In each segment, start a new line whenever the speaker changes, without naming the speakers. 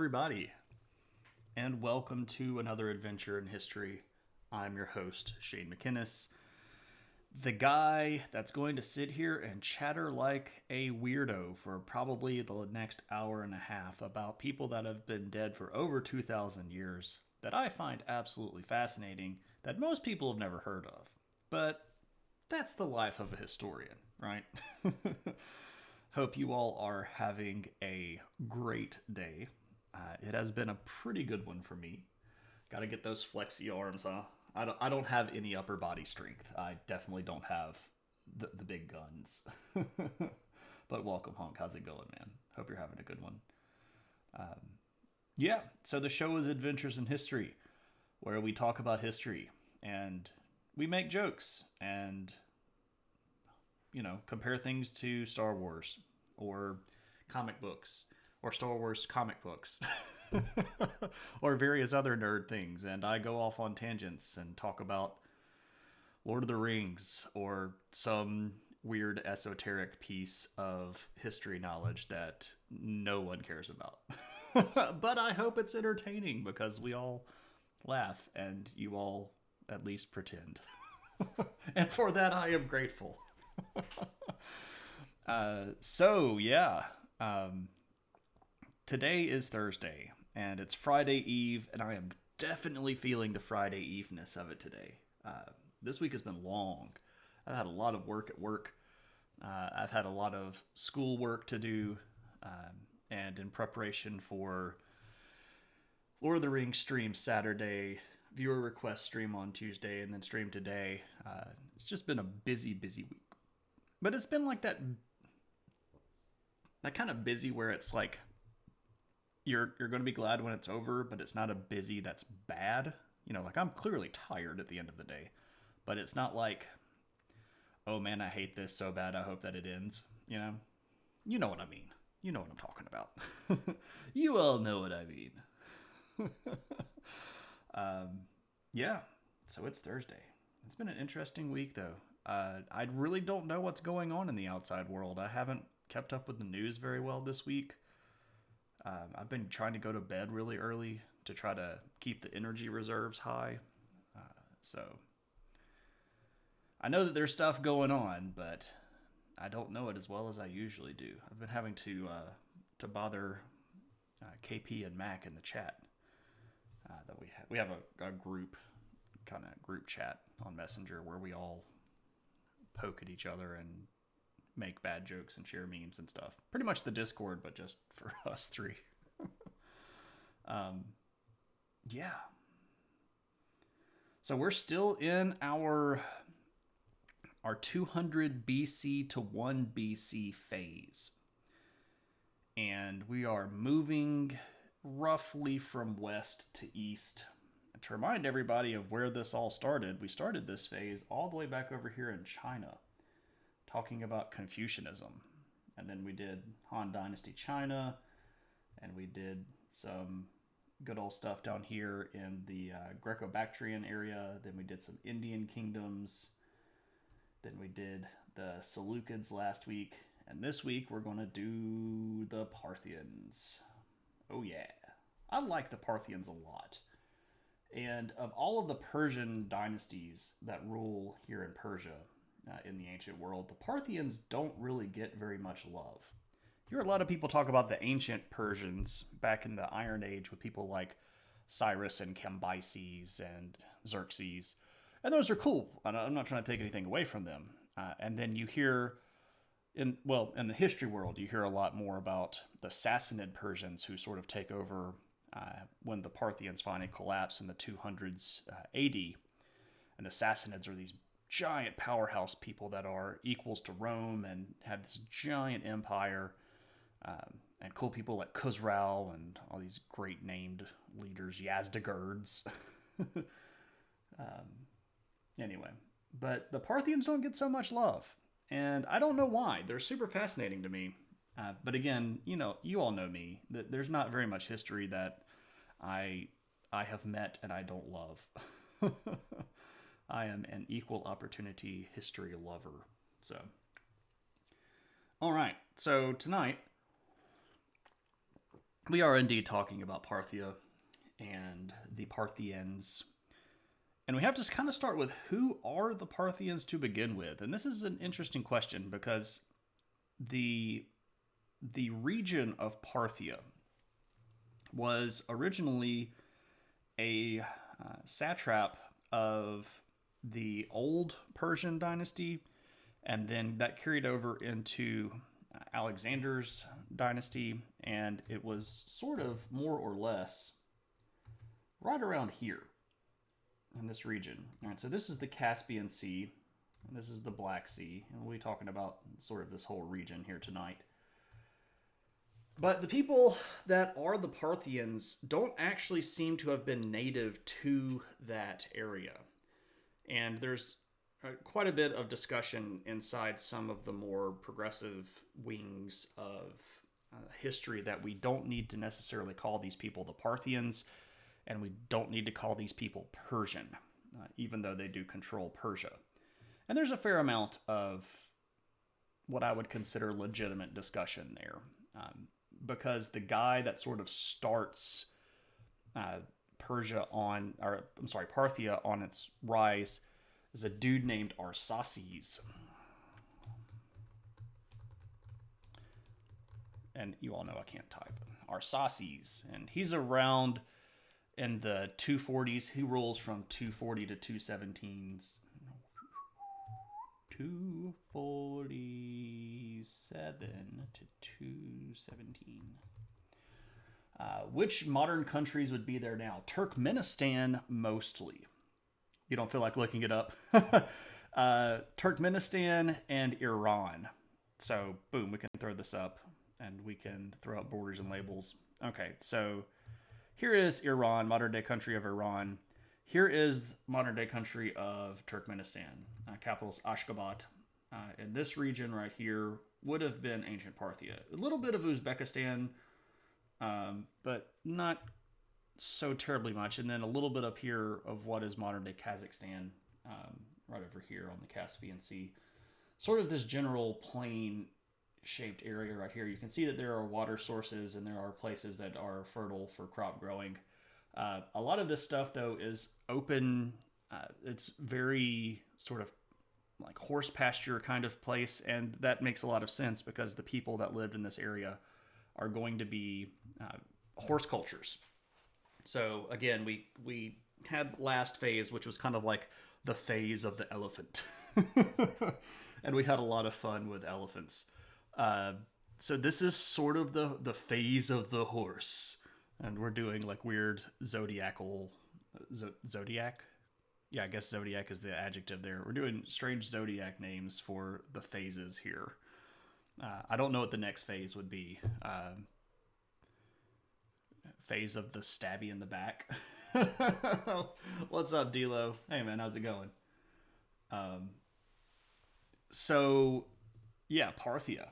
everybody, and welcome to another adventure in history. I'm your host, Shane McInnes, the guy that's going to sit here and chatter like a weirdo for probably the next hour and a half about people that have been dead for over 2,000 years that I find absolutely fascinating that most people have never heard of. But that's the life of a historian, right? Hope you all are having a great day. It has been a pretty good one for me. Got to get those flexy arms, huh? I don't have any upper body strength. I definitely don't have the big guns. But welcome, Honk. How's it going, man? Hope you're having a good one. Yeah, so the show is Adventures in History, where we talk about history and we make jokes and, compare things to Star Wars or comic books or Star Wars comic books or various other nerd things. And I go off on tangents and talk about Lord of the Rings or some weird esoteric piece of history knowledge that no one cares about. But I hope it's entertaining because we all laugh and you all at least pretend. And for that, I am grateful. Today is Thursday, and it's Friday Eve, and I am definitely feeling the Friday Eve-ness of it today. This week has been long. I've had a lot of work at work. I've had a lot of school work to do, and in preparation for Lord of the Rings stream Saturday, viewer request stream on Tuesday, and then stream today. It's just been a busy week. But it's been like that kind of busy where it's like you're going to be glad when it's over, but it's not a busy that's bad. Like I'm clearly tired at the end of the day, but it's not like, oh man, I hate this so bad, I hope that it ends. You know what I mean. You know what I'm talking about. You all know what I mean. Yeah, so it's Thursday. It's been an interesting week, though. I really don't know what's going on in the outside world. I haven't kept up with the news very well this week. I've been trying to go to bed really early to try to keep the energy reserves high. So I know that there's stuff going on, but I don't know it as well as I usually do. I've been having to bother KP and Mac in the chat. That we have a group chat on Messenger where we all poke at each other and make bad jokes and share memes and stuff. Pretty much the Discord, but just for us three. Yeah. So we're still in our 200 BC to 1 BC phase. And we are moving roughly from west to east. And to remind everybody of where this all started, we started this phase all the way back over here in China, talking about Confucianism. And then we did Han Dynasty China, and we did some good old stuff down here in the Greco-Bactrian area. Then we did some Indian kingdoms. Then we did the Seleucids last week. And this week we're going to do the Parthians. Oh yeah. I like the Parthians a lot. And of all of the Persian dynasties that rule here in Persia, in the ancient world, the Parthians don't really get very much love. You hear a lot of people talk about the ancient Persians back in the Iron Age with people like Cyrus and Cambyses and Xerxes. And those are cool. I'm not trying to take anything away from them. And then you hear, in the history world, you hear a lot more about the Sassanid Persians who sort of take over when the Parthians finally collapse in the 200s AD. And the Sassanids are these giant powerhouse people that are equals to Rome and have this giant empire, and cool people like Khusrau and all these great named leaders, Yazdegirds. Anyway, but the Parthians don't get so much love, and I don't know why. They're super fascinating to me. But again, you all know me. There's not very much history that I have met and I don't love. I am an equal opportunity history lover. So, all right. So tonight we are indeed talking about Parthia and the Parthians. And we have to kind of start with who are the Parthians to begin with. And this is an interesting question because the region of Parthia was originally a satrap of the old Persian dynasty, and then that carried over into Alexander's dynasty, and it was sort of more or less right around here in this region. All right, so this is the Caspian Sea, and this is the Black Sea, and we'll be talking about sort of this whole region here tonight. But the people that are the Parthians don't actually seem to have been native to that area. And there's quite a bit of discussion inside some of the more progressive wings of history that we don't need to necessarily call these people the Parthians, and we don't need to call these people Persian, even though they do control Persia. And there's a fair amount of what I would consider legitimate discussion there. Because the guy that sort of starts Parthia on its rise is a dude named Arsaces. And you all know I can't type. Arsaces. And he's around in the 240s. He rules from 240 to 217s. 247 to 217. Which modern countries would be there now? Turkmenistan, mostly. You don't feel like looking it up? Turkmenistan and Iran. So, boom, we can throw this up, and we can throw up borders and labels. Okay, so here is Iran, modern-day country of Iran. Here is modern-day country of Turkmenistan. Capital is Ashgabat. And this region right here would have been ancient Parthia. A little bit of Uzbekistan, but not so terribly much. And then a little bit up here of what is modern-day Kazakhstan, right over here on the Caspian Sea. Sort of this general plain-shaped area right here. You can see that there are water sources and there are places that are fertile for crop growing. A lot of this stuff, though, is open. It's very sort of like horse pasture kind of place, and that makes a lot of sense because the people that lived in this area are going to be horse cultures. So again, we had last phase, which was kind of like the phase of the elephant, and we had a lot of fun with elephants. So this is sort of the phase of the horse. And we're doing like weird zodiac? Yeah, I guess zodiac is the adjective there. We're doing strange zodiac names for the phases here. I don't know what the next phase would be. Phase of the stabby in the back. What's up, D-Lo? Hey, man, how's it going? So, yeah, Parthia.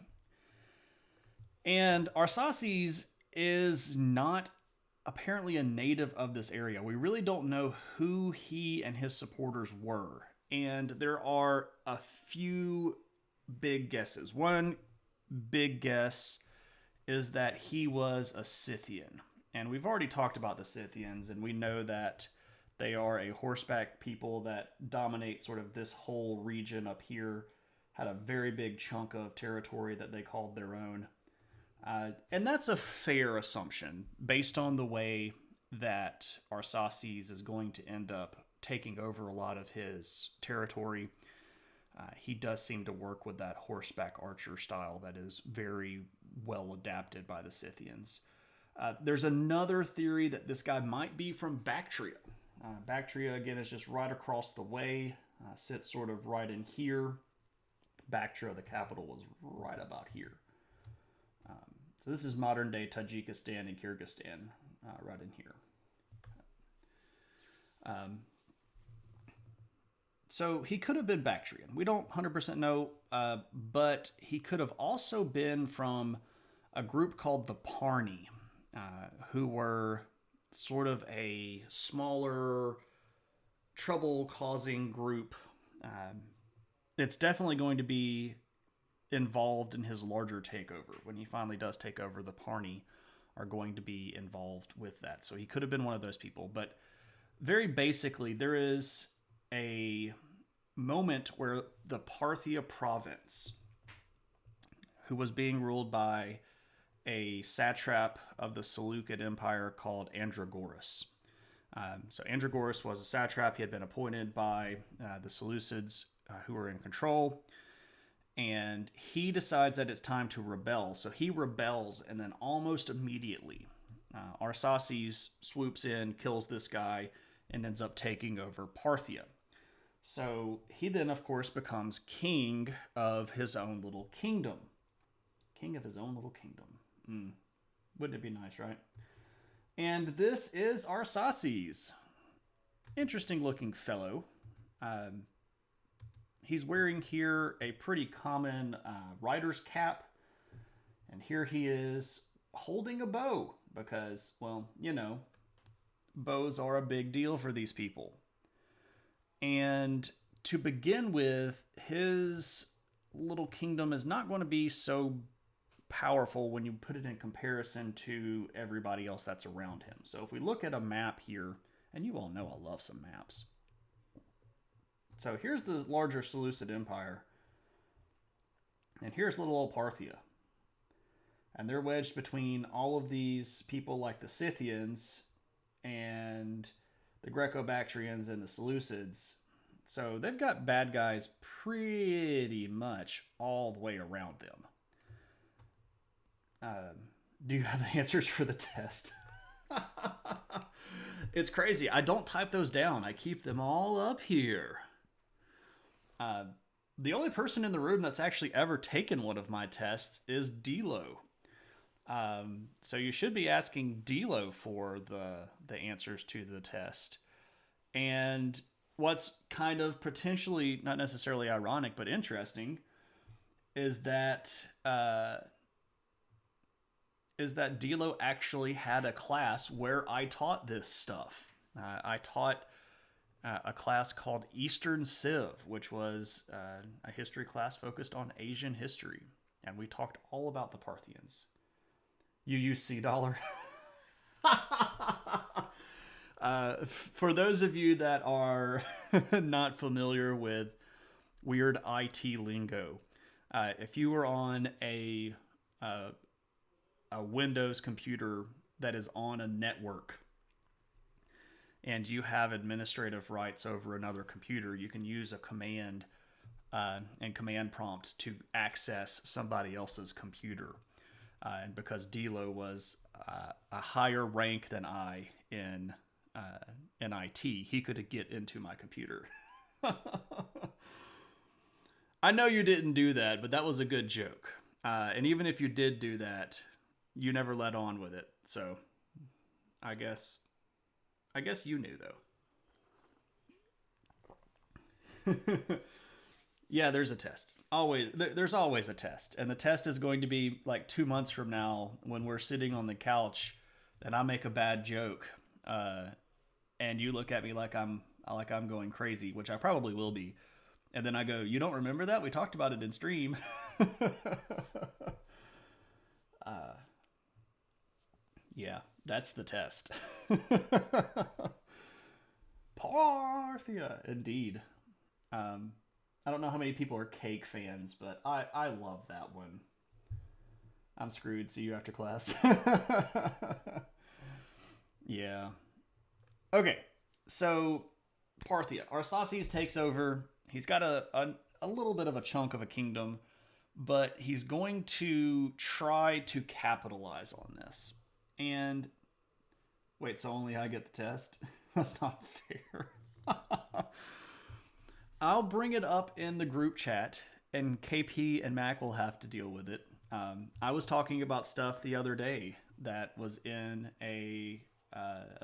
And Arsaces is not apparently a native of this area. We really don't know who he and his supporters were. And there are a few big guesses. One big guess is that he was a Scythian. And we've already talked about the Scythians, and we know that they are a horseback people that dominate sort of this whole region up here, had a very big chunk of territory that they called their own. And that's a fair assumption based on the way that Arsaces is going to end up taking over a lot of his territory. He does seem to work with that horseback archer style that is very well adapted by the Scythians. There's another theory that this guy might be from Bactria. Bactria, again, is just right across the way, sits sort of right in here. Bactria, the capital, was right about here. So this is modern-day Tajikistan and Kyrgyzstan, right in here. So he could have been Bactrian. We don't 100% know, but he could have also been from a group called the Parni, who were sort of a smaller, trouble-causing group. It's definitely going to be involved in his larger takeover when he finally does take over the Parni are going to be involved with that. So he could have been one of those people. But very basically, there is a moment where the Parthia province, who was being ruled by a satrap of the Seleucid Empire called Andragoras. So Andragoras was a satrap. He had been appointed by the Seleucids who were in control. And he decides that it's time to rebel. So he rebels, and then almost immediately, Arsaces swoops in, kills this guy, and ends up taking over Parthia. So he then, of course, becomes king of his own little kingdom. King of his own little kingdom. Wouldn't it be nice, right? And this is Arsaces. Interesting looking fellow. He's wearing here a pretty common rider's cap. And here he is holding a bow because, well, you know, bows are a big deal for these people. And to begin with, his little kingdom is not going to be so powerful when you put it in comparison to everybody else that's around him. So if we look at a map here, and you all know I love some maps. So here's the larger Seleucid Empire. And here's little old Parthia. And they're wedged between all of these people like the Scythians and the Greco-Bactrians and the Seleucids. So they've got bad guys pretty much all the way around them. Do you have the answers for the test? It's crazy. I don't type those down. I keep them all up here. The only person in the room that's actually ever taken one of my tests is Dilo. So you should be asking Dilo for the answers to the test. And what's kind of potentially, not necessarily ironic, but interesting, is that Dilo actually had a class where I taught this stuff. I taught a class called Eastern Civ, which was a history class focused on Asian history. And we talked all about the Parthians. You use C dollar? For those of you that are not familiar with weird IT lingo, if you were on a Windows computer that is on a network and you have administrative rights over another computer, you can use a command and command prompt to access somebody else's computer. And because Dilo was a higher rank than I in IT, he could get into my computer. I know you didn't do that, but that was a good joke. And even if you did do that, you never let on with it. So I guess you knew though. Yeah, there's a test. There's always a test. And the test is going to be like 2 months from now when we're sitting on the couch and I make a bad joke. And you look at me like I'm going crazy, which I probably will be. And then I go, "You don't remember that? We talked about it in stream." Yeah, that's the test. Paaarthiaa, indeed. I don't know how many people are cake fans, but I love that one. I'm screwed. See you after class. Yeah. Okay, so Parthia. Arsaces takes over. He's got a little bit of a chunk of a kingdom, but he's going to try to capitalize on this. And wait, so only I get the test? That's not fair. I'll bring it up in the group chat, and KP and Mac will have to deal with it. I was talking about stuff the other day that was in a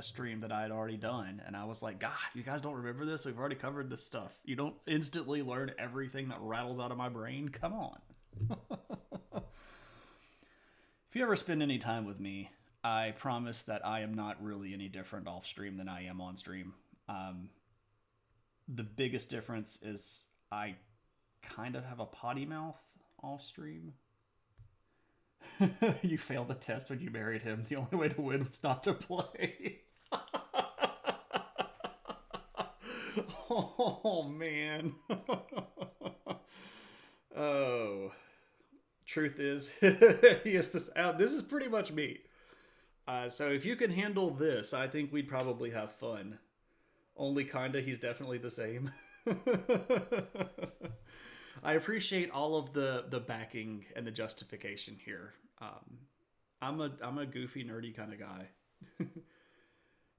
stream that I had already done, and I was like, "God, you guys don't remember this? We've already covered this stuff. You don't instantly learn everything that rattles out of my brain? Come on." If you ever spend any time with me, I promise that I am not really any different off stream than I am on stream. The biggest difference is I kind of have a potty mouth off stream. You failed the test when you married him. The only way to win was not to play. Oh, man. Oh. Truth is, yes, this is pretty much me. So if you can handle this, I think we'd probably have fun. Only kinda, he's definitely the same. I appreciate all of the backing and the justification here. I'm a goofy, nerdy kind of guy.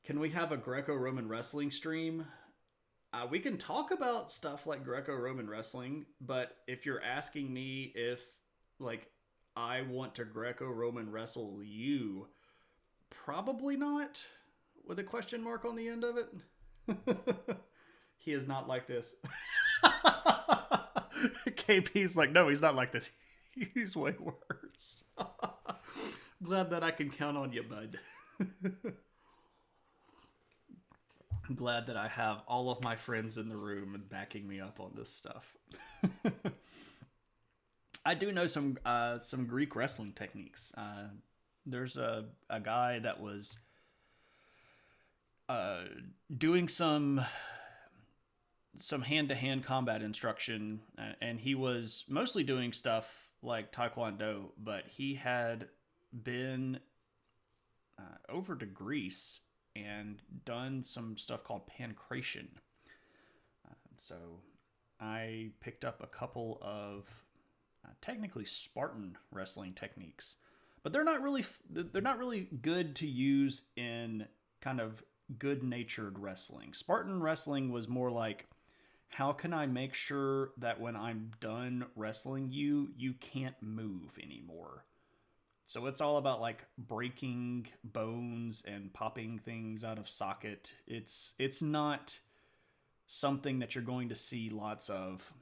Can we have a Greco-Roman wrestling stream? We can talk about stuff like Greco-Roman wrestling, but if you're asking me if, like, I want to Greco-Roman wrestle you, probably not, with a question mark on the end of it. He is not like this. KP's like, no, he's not like this. He's way worse. Glad that I can count on you, bud. I'm glad that I have all of my friends in the room and backing me up on this stuff. I do know some Greek wrestling techniques. There's a guy that was doing some hand-to-hand combat instruction, and he was mostly doing stuff like Taekwondo, but he had been over to Greece and done some stuff called pancration. So I picked up a couple of technically Spartan wrestling techniques, but they're not really good to use in kind of good-natured wrestling. Spartan wrestling was more like, how can I make sure that when I'm done wrestling you, you can't move anymore? So it's all about like breaking bones and popping things out of socket. It's not something that you're going to see lots of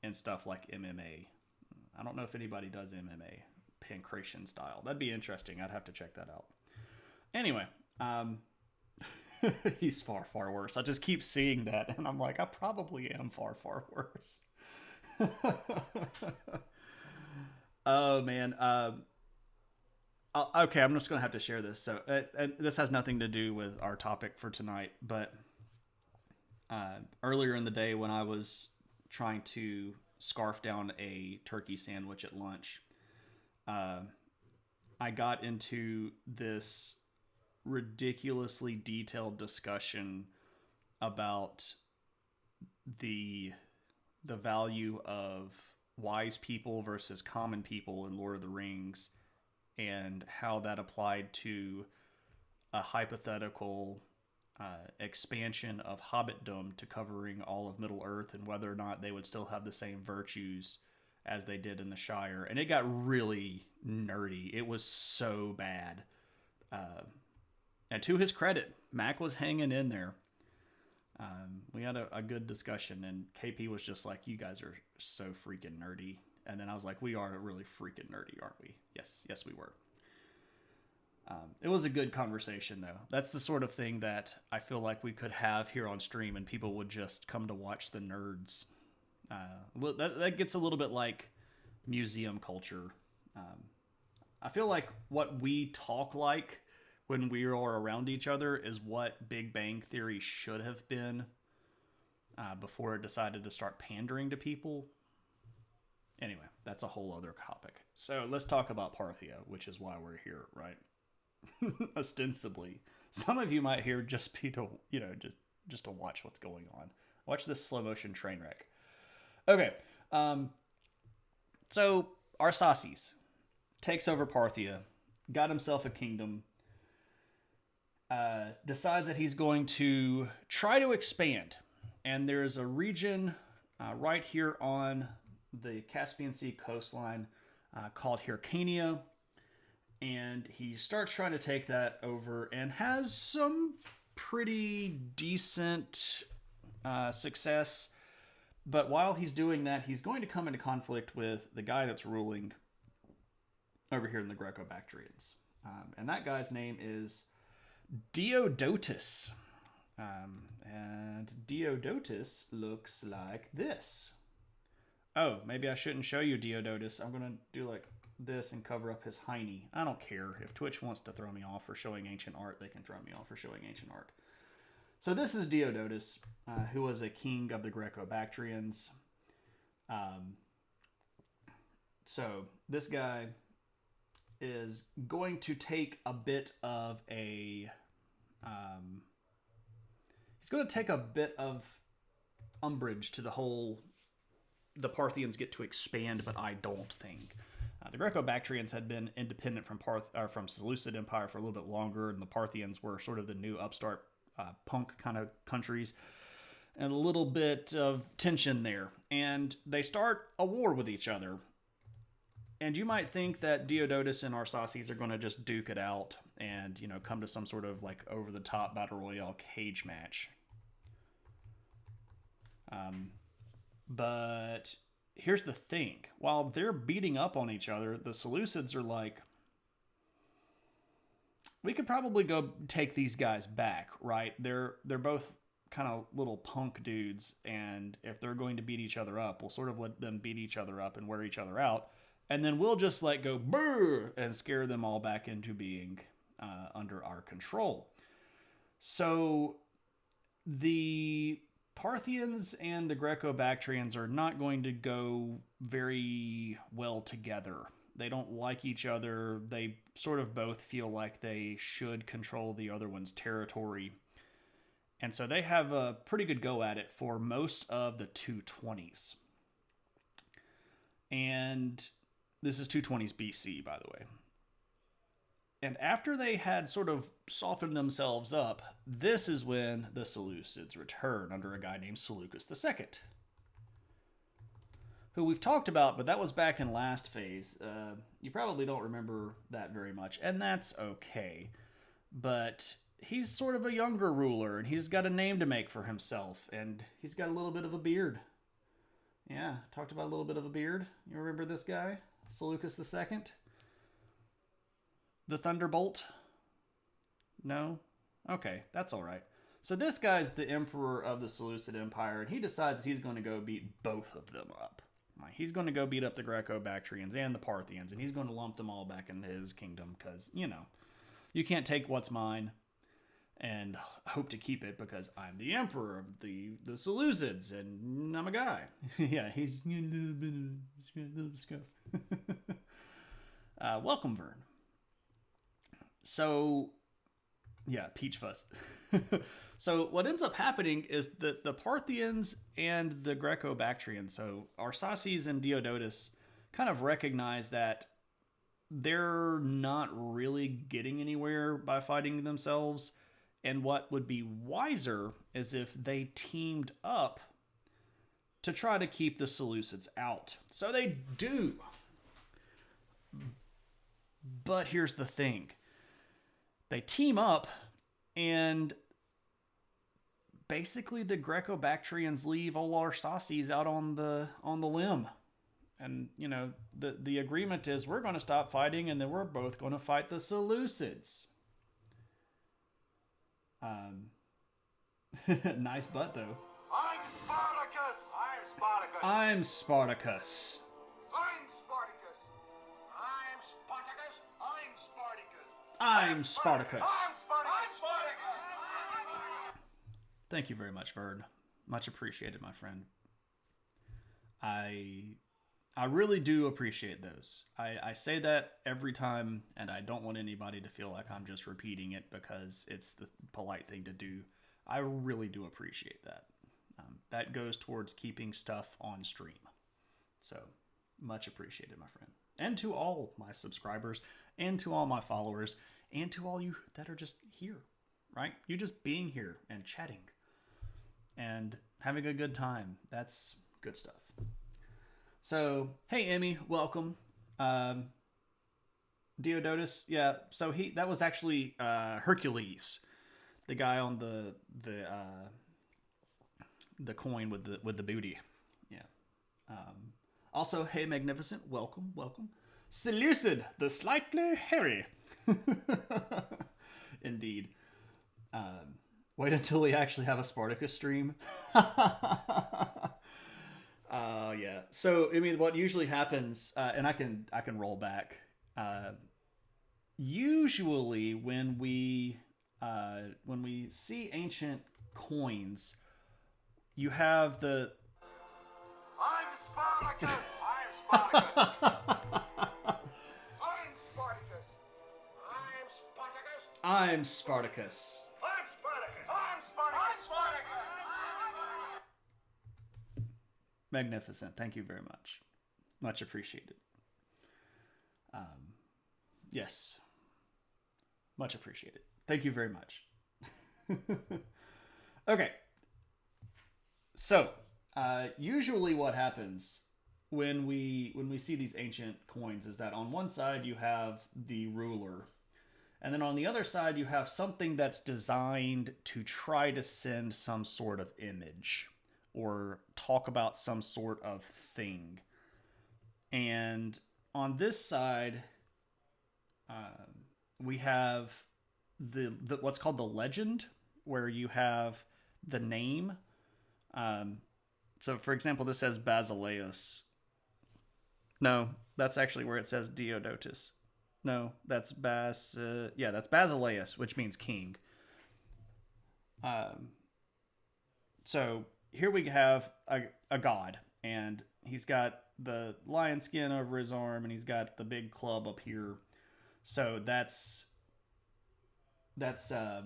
in stuff like MMA. I don't know if anybody does MMA pancration style. That'd be interesting. I'd have to check that out. Anyway, he's far, far worse. I just keep seeing that, and I'm like, I probably am far, far worse. Oh, man. Okay, I'm just going to have to share this. So, and this has nothing to do with our topic for tonight, but earlier in the day when I was trying to scarf down a turkey sandwich at lunch, I got into this ridiculously detailed discussion about the value of wise people versus common people in Lord of the Rings, and how that applied to a hypothetical expansion of Hobbitdom to covering all of Middle Earth, and whether or not they would still have the same virtues as they did in the Shire. And it got really nerdy. It was so bad. And to his credit, Mac was hanging in there. We had a good discussion, and KP was just like, you guys are so freaking nerdy. And then I was like, we are really freaking nerdy, aren't we? Yes, we were. It was a good conversation, though. That's the sort of thing that I feel like we could have here on stream, and people would just come to watch the nerds. That gets a little bit like museum culture. I feel like what we talk like when we are around each other is what Big Bang Theory should have been before it decided to start pandering to people. Anyway, that's a whole other topic. So let's talk about Paaarthiaa, which is why we're here, right? Ostensibly. Some of you might hear just be to, just to watch what's going on. Watch this slow motion train wreck. Okay. So Arsaces takes over Paaarthiaa, got himself a kingdom, decides that he's going to try to expand. And there's a region right here on the Caspian Sea coastline called Hyrcania. And he starts trying to take that over and has some pretty decent success. But while he's doing that, he's going to come into conflict with the guy that's ruling over here in the Greco-Bactrians. And that guy's name is Diodotus. And Diodotus looks like this. Oh, maybe I shouldn't show you Diodotus. I'm going to do like this and cover up his hiney. I don't care. If Twitch wants to throw me off for showing ancient art, they can throw me off for showing ancient art. So this is Diodotus, who was a king of the Greco-Bactrians. So this guy is going to take a bit of a... he's going to take a bit of umbrage to the whole... The Parthians get to expand, but I don't think. The Greco-Bactrians had been independent from Seleucid Empire for a little bit longer, and the Parthians were sort of the new upstart punk kind of countries, and a little bit of tension there. And they start a war with each other. And you might think that Diodotus and Arsaces are going to just duke it out and, you know, come to some sort of like over-the-top battle royale cage match. But here's the thing. While they're beating up on each other, the Seleucids are like, we could probably go take these guys back, right? They're both kind of little punk dudes, and if they're going to beat each other up, we'll sort of let them beat each other up and wear each other out, and then we'll just like go brr and scare them all back into being under our control. So the Parthians and the Greco-Bactrians are not going to go very well together. They don't like each other. They sort of both feel like they should control the other one's territory. And so they have a pretty good go at it for most of the 220s. And this is 220s BC, by the way. And after they had sort of softened themselves up, this is when the Seleucids return under a guy named Seleucus II, who we've talked about, but that was back in last phase. You probably don't remember that very much, and that's okay. But he's sort of a younger ruler, and he's got a name to make for himself, and he's got a little bit of a beard. Yeah, talked about a little bit of a beard. You remember this guy? Seleucus II? The Thunderbolt? No? Okay, that's all right. So this guy's the emperor of the Seleucid Empire, and he decides he's going to go beat both of them up. He's going to go beat up the Greco-Bactrians and the Parthians, and he's going to lump them all back into his kingdom because, you know, you can't take what's mine and hope to keep it because I'm the emperor of the Seleucids, and I'm a guy. Yeah, he's a little scuff. Welcome, Vern. So, yeah, Peach Fuzz. So what ends up happening is that the Parthians and the Greco-Bactrians, so Arsaces and Diodotus, kind of recognize that they're not really getting anywhere by fighting themselves. And what would be wiser is if they teamed up to try to keep the Seleucids out. So they do. But here's the thing. They team up, and basically the Greco-Bactrians leave old Arsaces out on the limb. And, you know, the agreement is we're going to stop fighting, and then we're both going to fight the Seleucids. Nice butt, though.
I'm Spartacus! I'm Spartacus!
I'm Spartacus.
I'm Spartacus! I'm Spartacus! I'm Spartacus!
I'm Spartacus.
I'm Spartacus!
Thank you very much, Vern. Much appreciated, my friend. I really do appreciate those. I say that every time, and I don't want anybody to feel like I'm just repeating it because it's the polite thing to do. I really do appreciate that. That goes towards keeping stuff on stream. So, much appreciated, my friend. And to all my subscribers, and to all my followers, and to all you that are just here, right? You just being here and chatting and having a good time. That's good stuff. So, hey, Emmy, welcome. Diodotus, yeah. So that was actually Hercules, the guy on the coin with the booty. Yeah. Also, hey, Magnificent, welcome. Seleucid, the slightly hairy. Indeed. Wait until we actually have a Spartacus stream. Yeah. So I mean, what usually happens, and I can roll back. Uh, Usually, when we see ancient coins, you have the
I'm Spartacus. I'm Spartacus. I'm Spartacus. I'm Spartacus.
I'm Spartacus.
I'm Spartacus. I'm Spartacus. I'm Spartacus.
Magnificent. Thank you very much. Much appreciated. Yes, much appreciated. Thank you very much. Okay. So, usually what happens when we see these ancient coins is that on one side you have the ruler, and then on the other side you have something that's designed to try to send some sort of image or talk about some sort of thing. And on this side, we have the what's called the legend, where you have the name. So, for example, this says Basileus. No, that's actually where it says Diodotus. No, that's that's Basileus, which means king. Um, so here we have a god, and he's got the lion skin over his arm, and he's got the big club up here. So that's uh,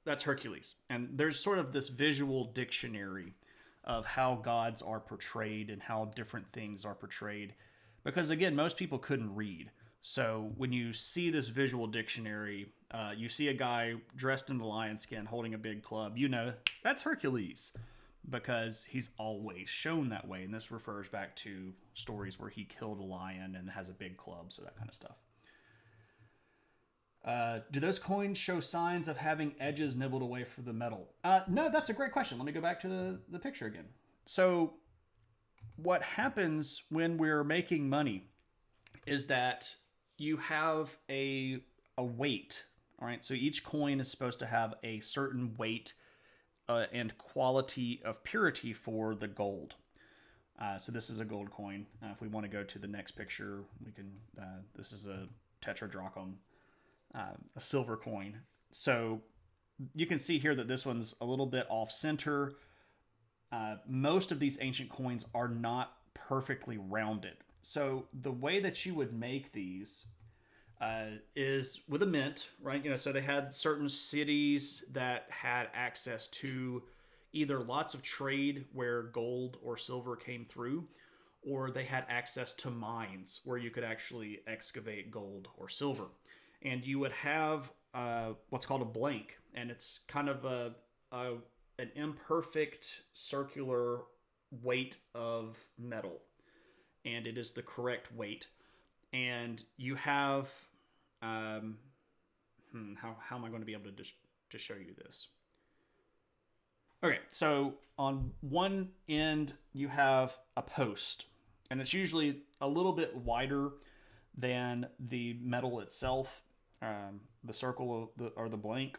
that's Hercules, and there's sort of this visual dictionary of how gods are portrayed and how different things are portrayed, because again, most people couldn't read. So when you see this visual dictionary, you see a guy dressed in the lion skin holding a big club, you know that's Hercules, because he's always shown that way. And this refers back to stories where he killed a lion and has a big club, so that kind of stuff. Do those coins show signs of having edges nibbled away from the metal? No, that's a great question. Let me go back to the picture again. So, what happens when we're making money is that you have a weight. All right, so each coin is supposed to have a certain weight and quality of purity for the gold. So this is a gold coin. If we want to go to the next picture, we can. This is a tetradrachm. A silver coin. So you can see here that this one's a little bit off center. Most of these ancient coins are not perfectly rounded. So the way that you would make these is with a mint, right? You know, so they had certain cities that had access to either lots of trade where gold or silver came through, or they had access to mines where you could actually excavate gold or silver. And you would have what's called a blank, and it's kind of an imperfect circular weight of metal, and it is the correct weight. And you have how am I going to be able to show you this? Okay, so on one end you have a post, and it's usually a little bit wider than the metal itself. The circle or the blank,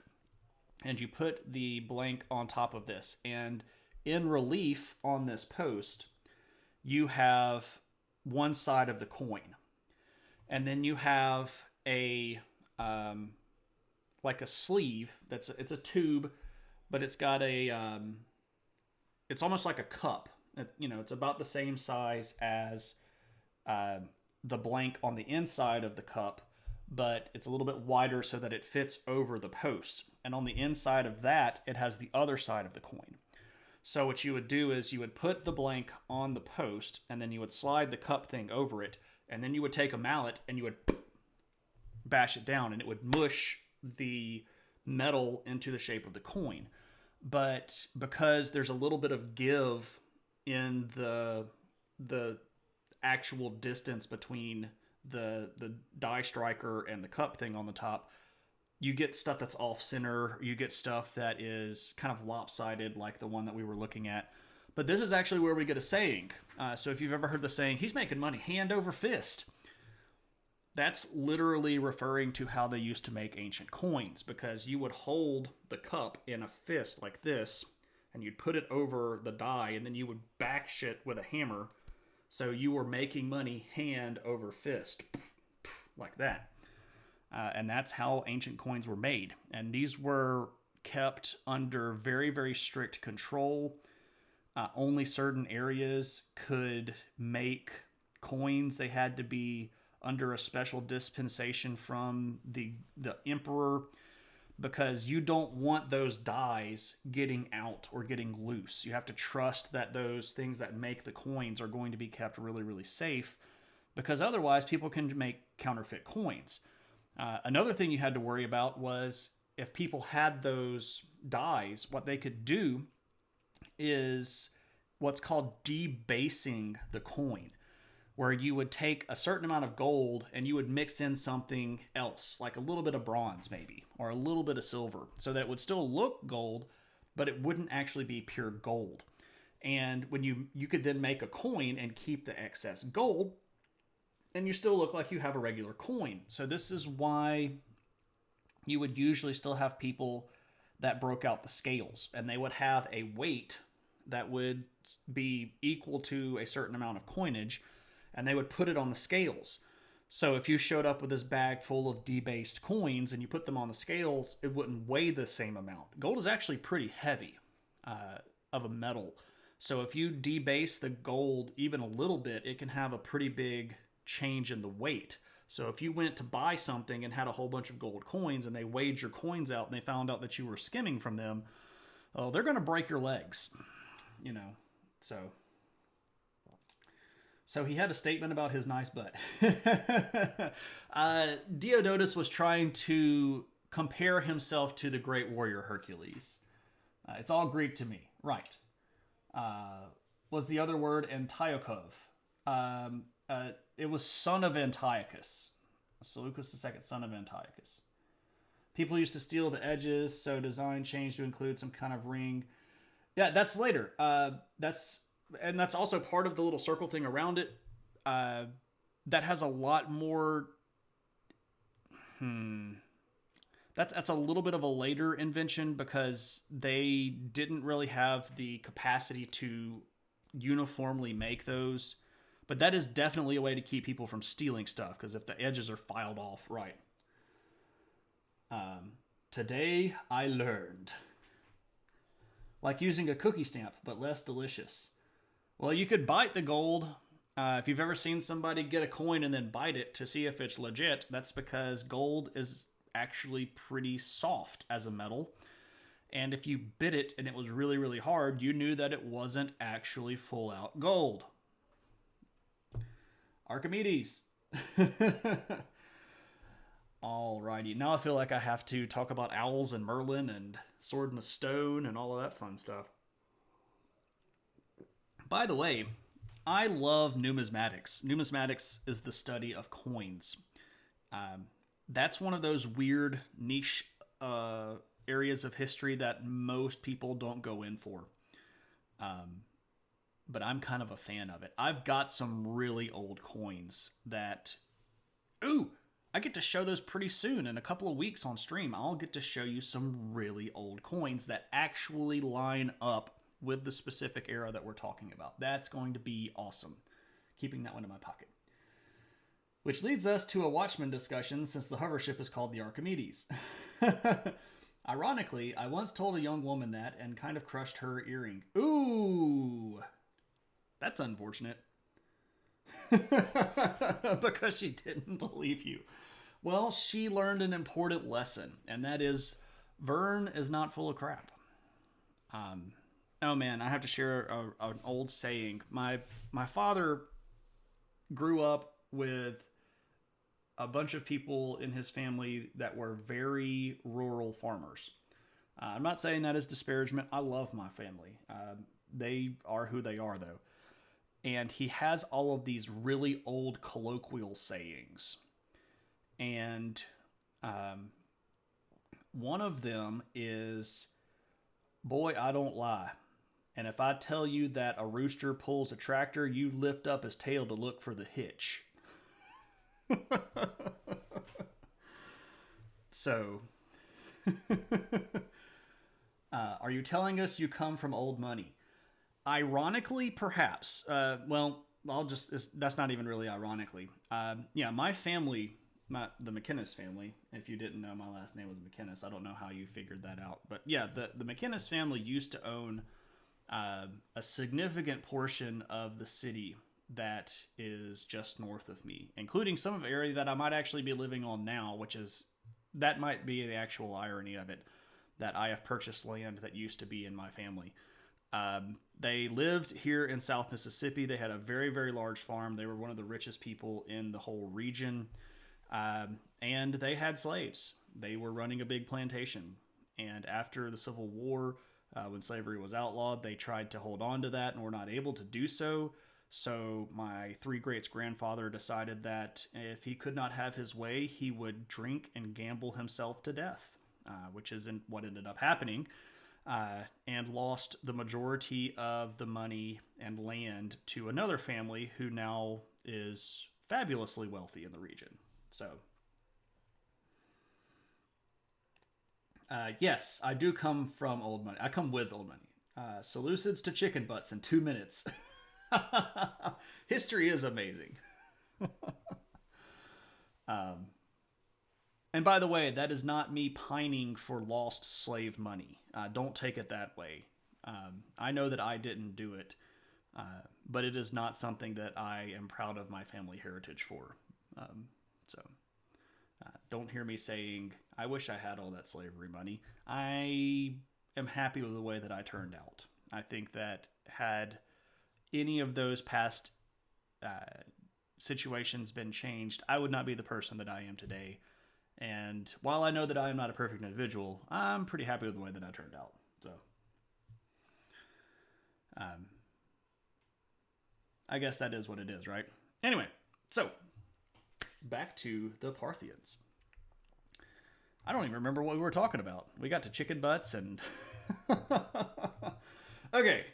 and you put the blank on top of this, and in relief on this post you have one side of the coin, and then you have a like a sleeve it's a tube, but it's got it's almost like a cup. It's about the same size as the blank on the inside of the cup, but it's a little bit wider so that it fits over the posts. And on the inside of that, it has the other side of the coin. So what you would do is you would put the blank on the post, and then you would slide the cup thing over it, and then you would take a mallet and you would bash it down, and it would mush the metal into the shape of the coin. But because there's a little bit of give in the actual distance between the die striker and the cup thing on the top, you get stuff that's off center. You get stuff that is kind of lopsided, like the one that we were looking at. But this is actually where we get a saying. So if you've ever heard the saying, he's making money hand over fist, that's literally referring to how they used to make ancient coins, because you would hold the cup in a fist like this, and you'd put it over the die, and then you would back shit with a hammer. So you were making money hand over fist, like that. And that's how ancient coins were made. And these were kept under very, very strict control. Only certain areas could make coins. They had to be under a special dispensation from the emperor, because you don't want those dies getting out or getting loose. You have to trust that those things that make the coins are going to be kept really, really safe, because otherwise people can make counterfeit coins. Another thing you had to worry about was if people had those dies, what they could do is what's called debasing the coin, where you would take a certain amount of gold and you would mix in something else, like a little bit of bronze maybe, or a little bit of silver, so that it would still look gold, but it wouldn't actually be pure gold. And when you could then make a coin and keep the excess gold, and you still look like you have a regular coin. So this is why you would usually still have people that broke out the scales, and they would have a weight that would be equal to a certain amount of coinage, and they would put it on the scales. So if you showed up with this bag full of debased coins and you put them on the scales, it wouldn't weigh the same amount. Gold is actually pretty heavy of a metal. So if you debase the gold even a little bit, it can have a pretty big change in the weight. So if you went to buy something and had a whole bunch of gold coins and they weighed your coins out and they found out that you were skimming from them, oh, they're going to break your legs, you know. So he had a statement about his nice butt. Diodotus was trying to compare himself to the great warrior Hercules. It's all Greek to me. Right. Was the other word Antiochov. It was son of Antiochus. Seleucus II, son of Antiochus. People used to steal the edges, so design changed to include some kind of ring. Yeah, that's later. That's also part of the little circle thing around it. That has a lot more. That's a little bit of a later invention, because they didn't really have the capacity to uniformly make those. But that is definitely a way to keep people from stealing stuff, because if the edges are filed off, right. Today I learned. Like using a cookie stamp, but less delicious. Well, you could bite the gold. If you've ever seen somebody get a coin and then bite it to see if it's legit, that's because gold is actually pretty soft as a metal. And if you bit it and it was really, really hard, you knew that it wasn't actually full out gold. Archimedes. Alrighty, now I feel like I have to talk about owls and Merlin and Sword in the Stone and all of that fun stuff. By the way, I love numismatics. Numismatics is the study of coins. That's one of those weird niche areas of history that most people don't go in for. But I'm kind of a fan of it. I've got some really old coins that... Ooh! I get to show those pretty soon. In a couple of weeks on stream, I'll get to show you some really old coins that actually line up with the specific era that we're talking about. That's going to be awesome. Keeping that one in my pocket. Which leads us to a Watchmen discussion, since the hover ship is called the Archimedes. Ironically, I once told a young woman that and kind of crushed her earring. Ooh! That's unfortunate. Because she didn't believe you. Well, she learned an important lesson, and that is, Vern is not full of crap. Oh man, I have to share an old saying. My father grew up with a bunch of people in his family that were very rural farmers. I'm not saying that as disparagement. I love my family. They are who they are, though. And he has all of these really old colloquial sayings. And one of them is, boy, I don't lie. And if I tell you that a rooster pulls a tractor, you lift up his tail to look for the hitch. So, Are you telling us you come from old money? Ironically, perhaps. That's not even really ironically. Yeah, my family, the McInnes family, if you didn't know my last name was McInnes, I don't know how you figured that out. But yeah, the McInnes family used to own a significant portion of the city that is just north of me, including some of the area that I might actually be living on now, that might be the actual irony of it, that I have purchased land that used to be in my family. They lived here in South Mississippi. They had a very, very large farm. They were one of the richest people in the whole region. And they had slaves. They were running a big plantation. And after the Civil War, when slavery was outlawed, they tried to hold on to that and were not able to do so. So my three greats grandfather decided that if he could not have his way, he would drink and gamble himself to death, which isn't what ended up happening. And lost the majority of the money and land to another family who now is fabulously wealthy in the region. So, yes, I do come from old money. I come with old money. Seleucids to chicken butts in 2 minutes. History is amazing. And by the way, that is not me pining for lost slave money. Don't take it that way. I know that I didn't do it, but it is not something that I am proud of my family heritage for. Don't hear me saying, I wish I had all that slavery money. I am happy with the way that I turned out. I think that had any of those past situations been changed, I would not be the person that I am today. And while I know that I am not a perfect individual, I'm pretty happy with the way that I turned out. So, I guess that is what it is, right? Anyway, so back to the Parthians. I don't even remember what we were talking about. We got to chicken butts and... Okay,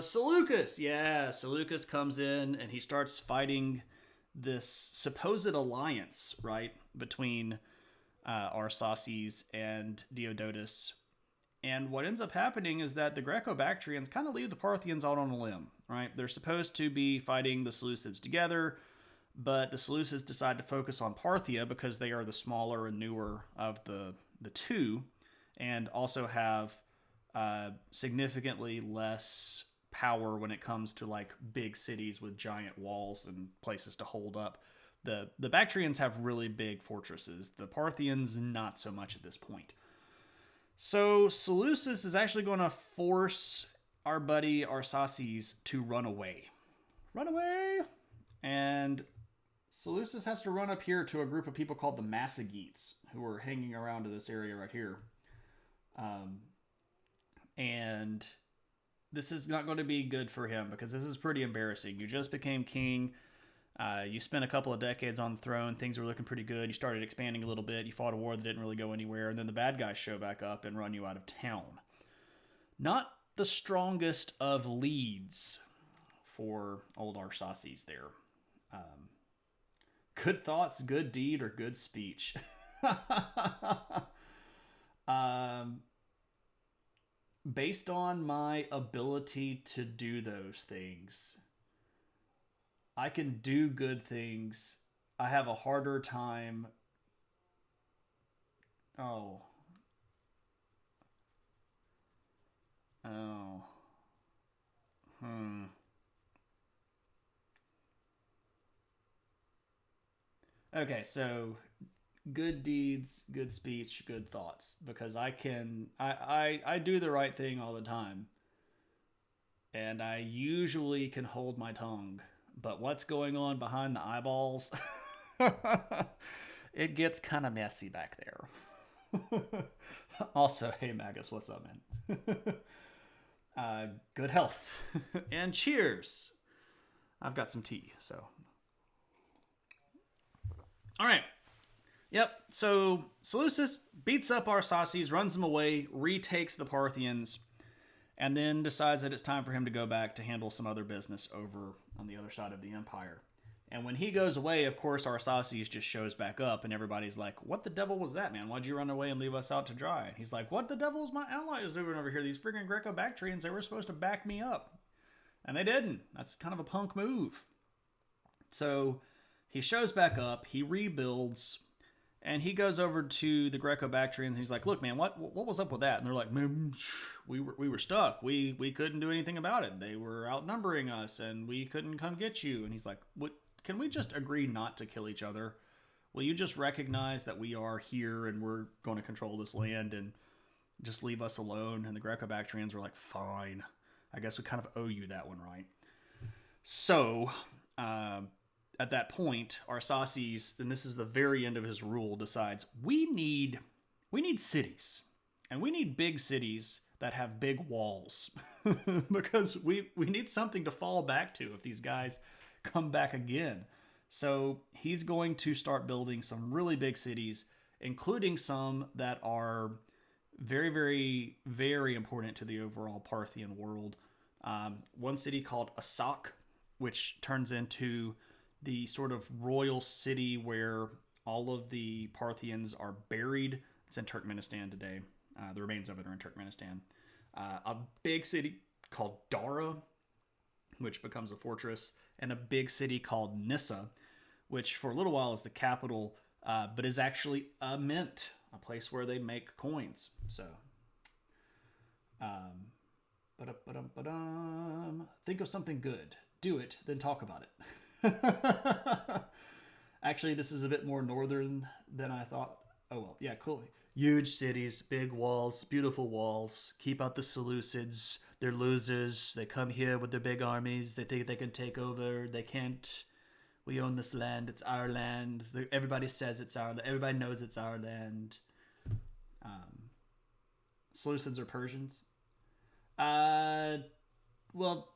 Seleucus. Yeah, Seleucus comes in and he starts fighting this supposed alliance, right, between Arsaces and Diodotus. And what ends up happening is that the Greco-Bactrians kind of leave the Parthians out on a limb, right? They're supposed to be fighting the Seleucids together, but the Seleucids decide to focus on Parthia because they are the smaller and newer of the two, and also have significantly less power when it comes to like big cities with giant walls and places to hold up. The Bactrians have really big fortresses. The Parthians, not so much at this point. So Seleucus is actually going to force our buddy Arsaces to run away. Run away! And Seleucus has to run up here to a group of people called the Massagetes, who are hanging around to this area right here. And this is not going to be good for him because this is pretty embarrassing. You just became king. You spent a couple of decades on the throne. Things were looking pretty good. You started expanding a little bit. You fought a war that didn't really go anywhere. And then the bad guys show back up and run you out of town. Not the strongest of leads for old Arsaces there. Good thoughts, good deed, or good speech. Based on my ability to do those things, I can do good things. I have a harder time. Oh. Okay, so good deeds, good speech, good thoughts. Because I do the right thing all the time. And I usually can hold my tongue. But what's going on behind the eyeballs? It gets kind of messy back there. Also, hey Magus, what's up, man? Good health. And cheers. I've got some tea, so. All right. Yep, so Seleucus beats up Arsaces, runs them away, retakes the Parthians, and then decides that it's time for him to go back to handle some other business over on the other side of the empire. And when he goes away, of course, Arsaces just shows back up, and everybody's like, what the devil was that, man? Why'd you run away and leave us out to dry? And he's like, what the devil is my allies doing over here? These friggin' Greco-Bactrians, they were supposed to back me up. And they didn't. That's kind of a punk move. So he shows back up, he rebuilds, and he goes over to the Greco-Bactrians, and he's like, look, man, what was up with that? And they're like, man, we were stuck. We couldn't do anything about it. They were outnumbering us, and we couldn't come get you. And he's like, what? Can we just agree not to kill each other? Will you just recognize that we are here, and we're going to control this land, and just leave us alone? And the Greco-Bactrians were like, fine. I guess we kind of owe you that one, right? So, at that point, Arsaces, and this is the very end of his rule, decides we need cities, and we need big cities that have big walls because we need something to fall back to if these guys come back again. So he's going to start building some really big cities, including some that are very, very, very important to the overall Parthian world. One city called Asak, which turns into the sort of royal city where all of the Parthians are buried. It's in Turkmenistan today. The remains of it are in Turkmenistan. A big city called Dara, which becomes a fortress, and a big city called Nissa, which for a little while is the capital, but is actually a mint, a place where they make coins. So, think of something good. Do it, then talk about it. Actually, this is a bit more northern than I thought. Oh, well, yeah, cool. Huge cities, big walls, beautiful walls. Keep out the Seleucids. They're losers. They come here with their big armies. They think they can take over. They can't. We own this land. It's our land. Everybody says it's our land. Everybody knows it's our land. Seleucids are Persians. Well,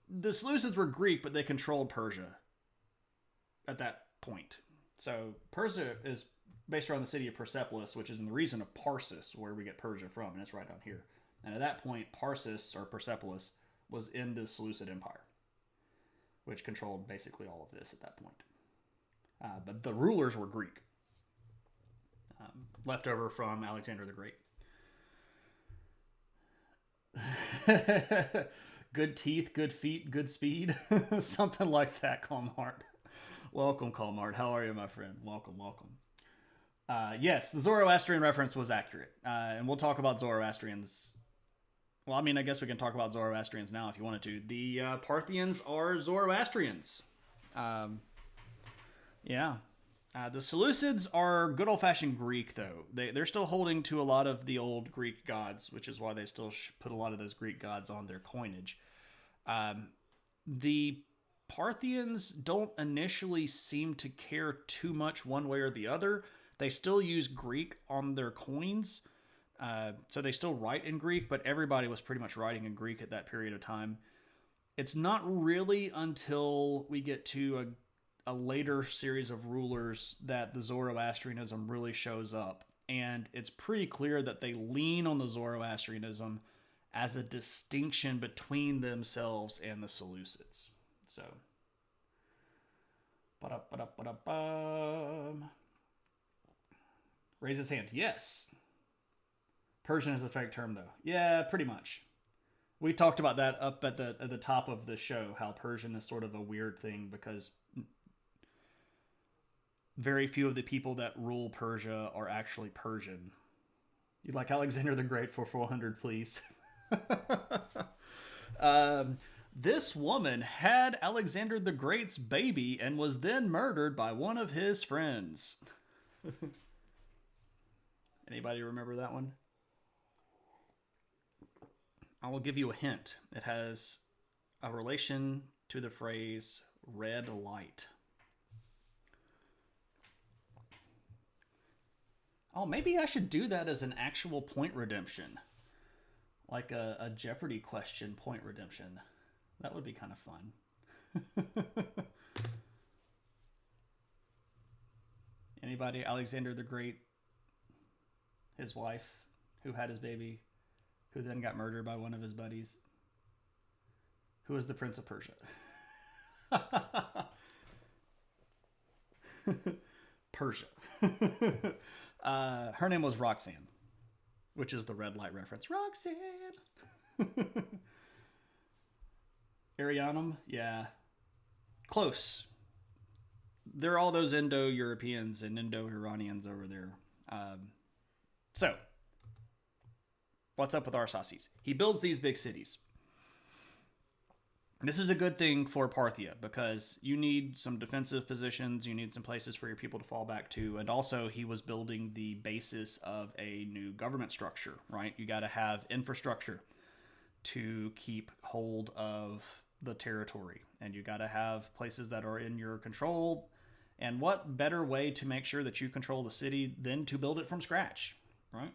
the Seleucids were Greek, but they controlled Persia at that point. So Persia is based around the city of Persepolis, which is in the region of Parsis, where we get Persia from, and it's right down here. And at that point, Parsis, or Persepolis, was in the Seleucid Empire, which controlled basically all of this at that point. But the rulers were Greek, left over from Alexander the Great. Good teeth, good feet, good speed. Something like that, Calmart. Welcome, Calmart. How are you, my friend? Welcome, welcome. Yes, the Zoroastrian reference was accurate. And we'll talk about Zoroastrians. Well, I mean, I guess we can talk about Zoroastrians now if you wanted to. The Parthians are Zoroastrians. Yeah. The Seleucids are good old-fashioned Greek, though. They're still holding to a lot of the old Greek gods, which is why they still put a lot of those Greek gods on their coinage. The Parthians don't initially seem to care too much one way or the other. They still use Greek on their coins, so they still write in Greek, but everybody was pretty much writing in Greek at that period of time. It's not really until we get to a later series of rulers that the Zoroastrianism really shows up. And it's pretty clear that they lean on the Zoroastrianism as a distinction between themselves and the Seleucids. So, raise his hand. Yes. Persian is a fake term, though. Yeah, pretty much. We talked about that up at the top of the show, how Persian is sort of a weird thing because very few of the people that rule Persia are actually Persian. You'd like Alexander the Great for 400, please. This woman had Alexander the Great's baby and was then murdered by one of his friends. Anybody remember that one? I will give you a hint. It has a relation to the phrase red light. Oh, maybe I should do that as an actual point redemption. Like a Jeopardy question point redemption. That would be kind of fun. Anybody? Alexander the Great, his wife, who had his baby, who then got murdered by one of his buddies. Who was the Prince of Persia? Persia. Her name was Roxanne, which is the red light reference. Roxanne. Arianum, yeah. Close. They're all those Indo-Europeans and Indo-Iranians over there. So, what's up with Arsaces? He builds these big cities. This is a good thing for Parthia because you need some defensive positions, you need some places for your people to fall back to, and also he was building the basis of a new government structure, right? You got to have infrastructure to keep hold of the territory, and you got to have places that are in your control. And what better way to make sure that you control the city than to build it from scratch, right?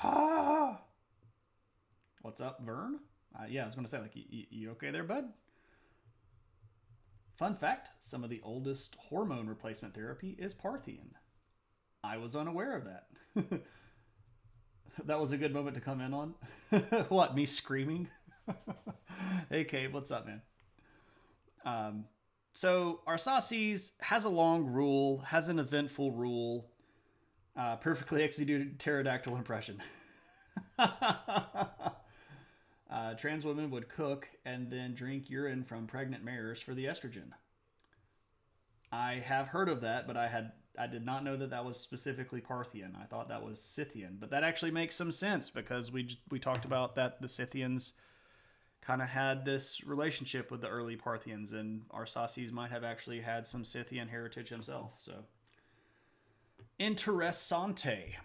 Ah! What's up, Vern? Yeah, I was going to say, like, you okay there, bud? Fun fact, some of the oldest hormone replacement therapy is Parthian. I was unaware of that. That was a good moment to come in on. What, me screaming? Hey, Cave, what's up, man? So, Arsaces has a long rule, has an eventful rule, perfectly executed pterodactyl impression. Trans women would cook and then drink urine from pregnant mares for the estrogen. I have heard of that, but I did not know that that was specifically Parthian. I thought that was Scythian, but that actually makes some sense because we talked about that the Scythians kind of had this relationship with the early Parthians, and Arsaces might have actually had some Scythian heritage himself. So, interessante.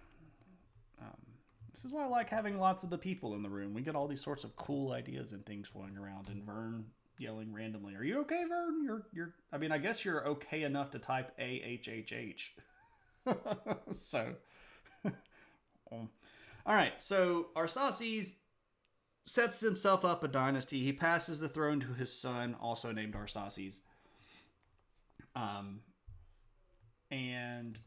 This is why I like having lots of the people in the room. We get all these sorts of cool ideas and things flowing around, and Vern yelling randomly. Are you okay, Vern? You're. I mean, I guess you're okay enough to type AHHH. So, all right. So Arsaces sets himself up a dynasty. He passes the throne to his son, also named Arsaces. And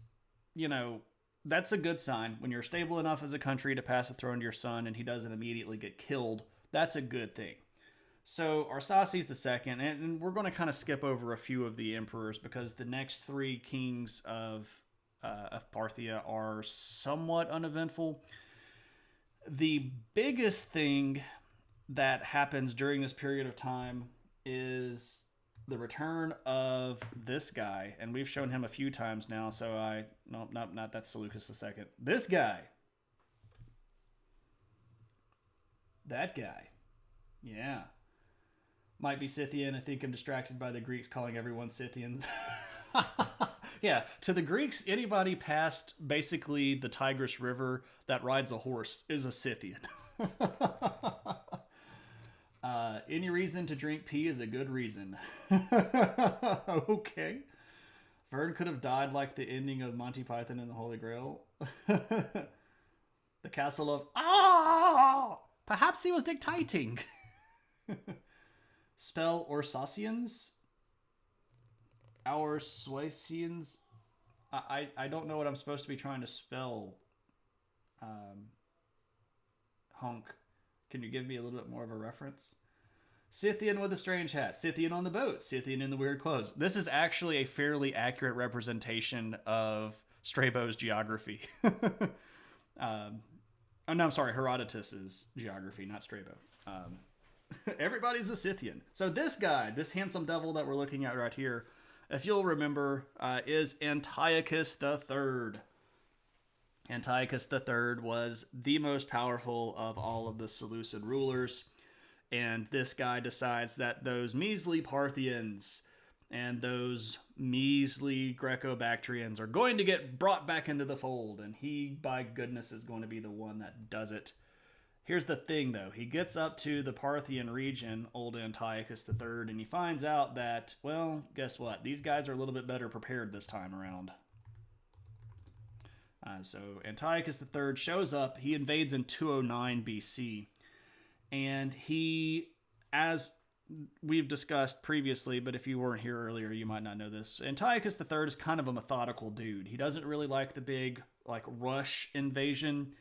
you know, that's a good sign. When you're stable enough as a country to pass the throne to your son and he doesn't immediately get killed, that's a good thing. So Arsaces II, and we're going to kind of skip over a few of the emperors because the next three kings of Paaarthiaa are somewhat uneventful. The biggest thing that happens during this period of time is the return of this guy, and we've shown him a few times now, so not that's Seleucus II. This guy. That guy. Yeah. Might be Scythian. I think I'm distracted by the Greeks calling everyone Scythians. Yeah, to the Greeks, anybody past basically the Tigris River that rides a horse is a Scythian. Any reason to drink pee is a good reason. Okay. Vern could have died like the ending of Monty Python and the Holy Grail. The castle of... Ah! Perhaps he was dictating. Spell Orsasians? Our Suasians? I don't know what I'm supposed to be trying to spell. Hunk. Can you give me a little bit more of a reference? Scythian with a strange hat. Scythian on the boat. Scythian in the weird clothes. This is actually a fairly accurate representation of Strabo's geography. Oh, no, I'm sorry. Herodotus's geography, not Strabo. Everybody's a Scythian. So this guy, this handsome devil that we're looking at right here, if you'll remember, is Antiochus III. Antiochus III was the most powerful of all of the Seleucid rulers. And this guy decides that those measly Parthians and those measly Greco-Bactrians are going to get brought back into the fold. And he, by goodness, is going to be the one that does it. Here's the thing, though. He gets up to the Parthian region, old Antiochus III, and he finds out that, well, guess what? These guys are a little bit better prepared this time around. So Antiochus III shows up. He invades in 209 BC. And he, as we've discussed previously, but if you weren't here earlier, you might not know this. Antiochus III is kind of a methodical dude. He doesn't really like the big, rush invasion.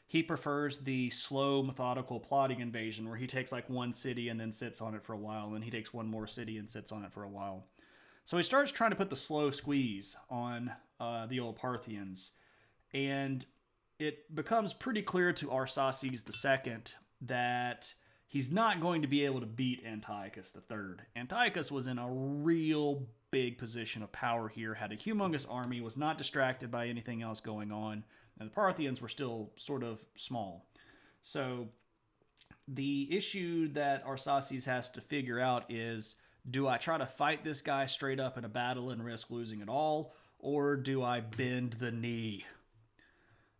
He prefers the slow, methodical, plotting invasion where he takes, one city and then sits on it for a while. And then he takes one more city and sits on it for a while. So he starts trying to put the slow squeeze on the old Parthians, and it becomes pretty clear to Arsaces II that he's not going to be able to beat Antiochus III. Antiochus was in a real big position of power here, had a humongous army, was not distracted by anything else going on, and the Parthians were still sort of small. So the issue that Arsaces has to figure out is, do I try to fight this guy straight up in a battle and risk losing it all, or do I bend the knee?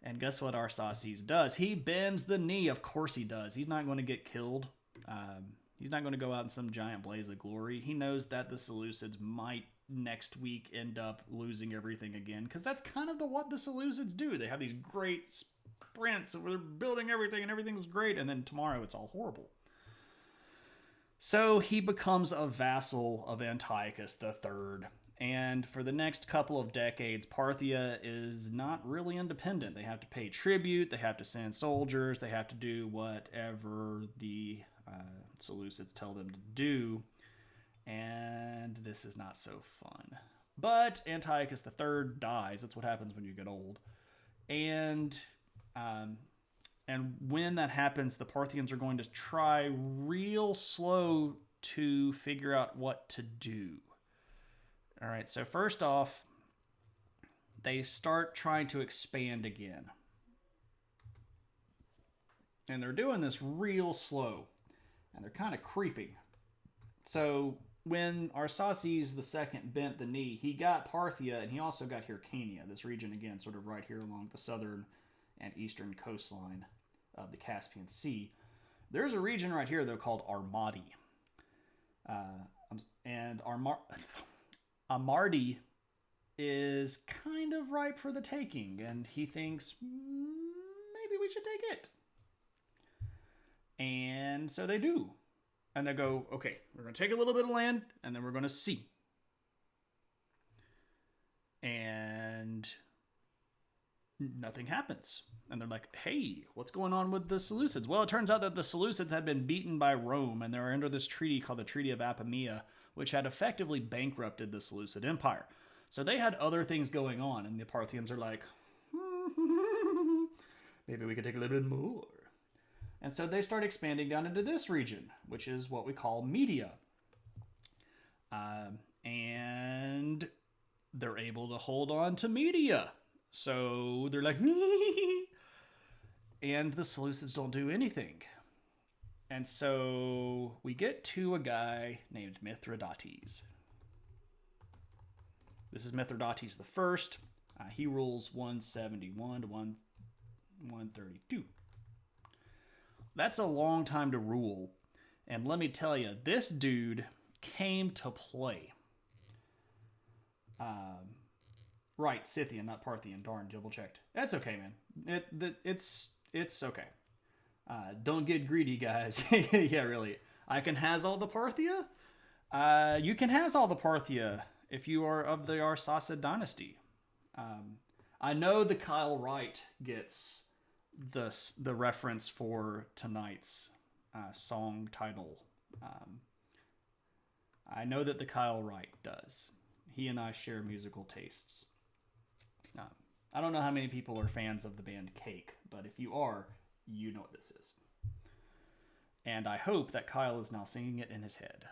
And guess what Arsaces does? He bends the knee. Of course he does. He's not going to get killed. He's not going to go out in some giant blaze of glory. He knows that the Seleucids might next week end up losing everything again, because that's kind of what the Seleucids do. They have these great sprints where they're building everything and everything's great, and then tomorrow it's all horrible. So he becomes a vassal of Antiochus III. And for the next couple of decades, Parthia is not really independent. They have to pay tribute, they have to send soldiers, they have to do whatever the Seleucids tell them to do. And this is not so fun. But Antiochus III dies. That's what happens when you get old. And when that happens, the Parthians are going to try real slow to figure out what to do. All right, so first off, they start trying to expand again. And they're doing this real slow. And they're kind of creeping. So when Arsaces II bent the knee, he got Parthia, and he also got Hyrcania, this region again, sort of right here along the southern and eastern coastline of the Caspian Sea. There's a region right here, though, called Armadi. And Amardi is kind of ripe for the taking, and he thinks, maybe we should take it. And so they do. And they go, okay, we're going to take a little bit of land, and then we're going to see. And nothing happens. And they're like, hey, what's going on with the Seleucids? Well, it turns out that the Seleucids had been beaten by Rome, and they were under this treaty called the Treaty of Apamea, which had effectively bankrupted the Seleucid Empire. So they had other things going on, and the Parthians are like, maybe we could take a little bit more. And so they start expanding down into this region, which is what we call Media. And they're able to hold on to Media. So they're like, and the Seleucids don't do anything. And so we get to a guy named Mithridates. This is Mithridates the First. He rules 171 to 132. That's a long time to rule. And let me tell you, this dude came to play. Right, Scythian, not Parthian. Darn, double checked. That's okay, man. It's okay. Don't get greedy, guys. Yeah, really. I can has all the Parthia. You can has all the Parthia if you are of the Arsacid dynasty. I know the Kyle Wright gets the reference for tonight's song title. I know that the Kyle Wright does. He and I share musical tastes. I don't know how many people are fans of the band Cake, but if you are, you know what this is. And I hope that Kyle is now singing it in his head.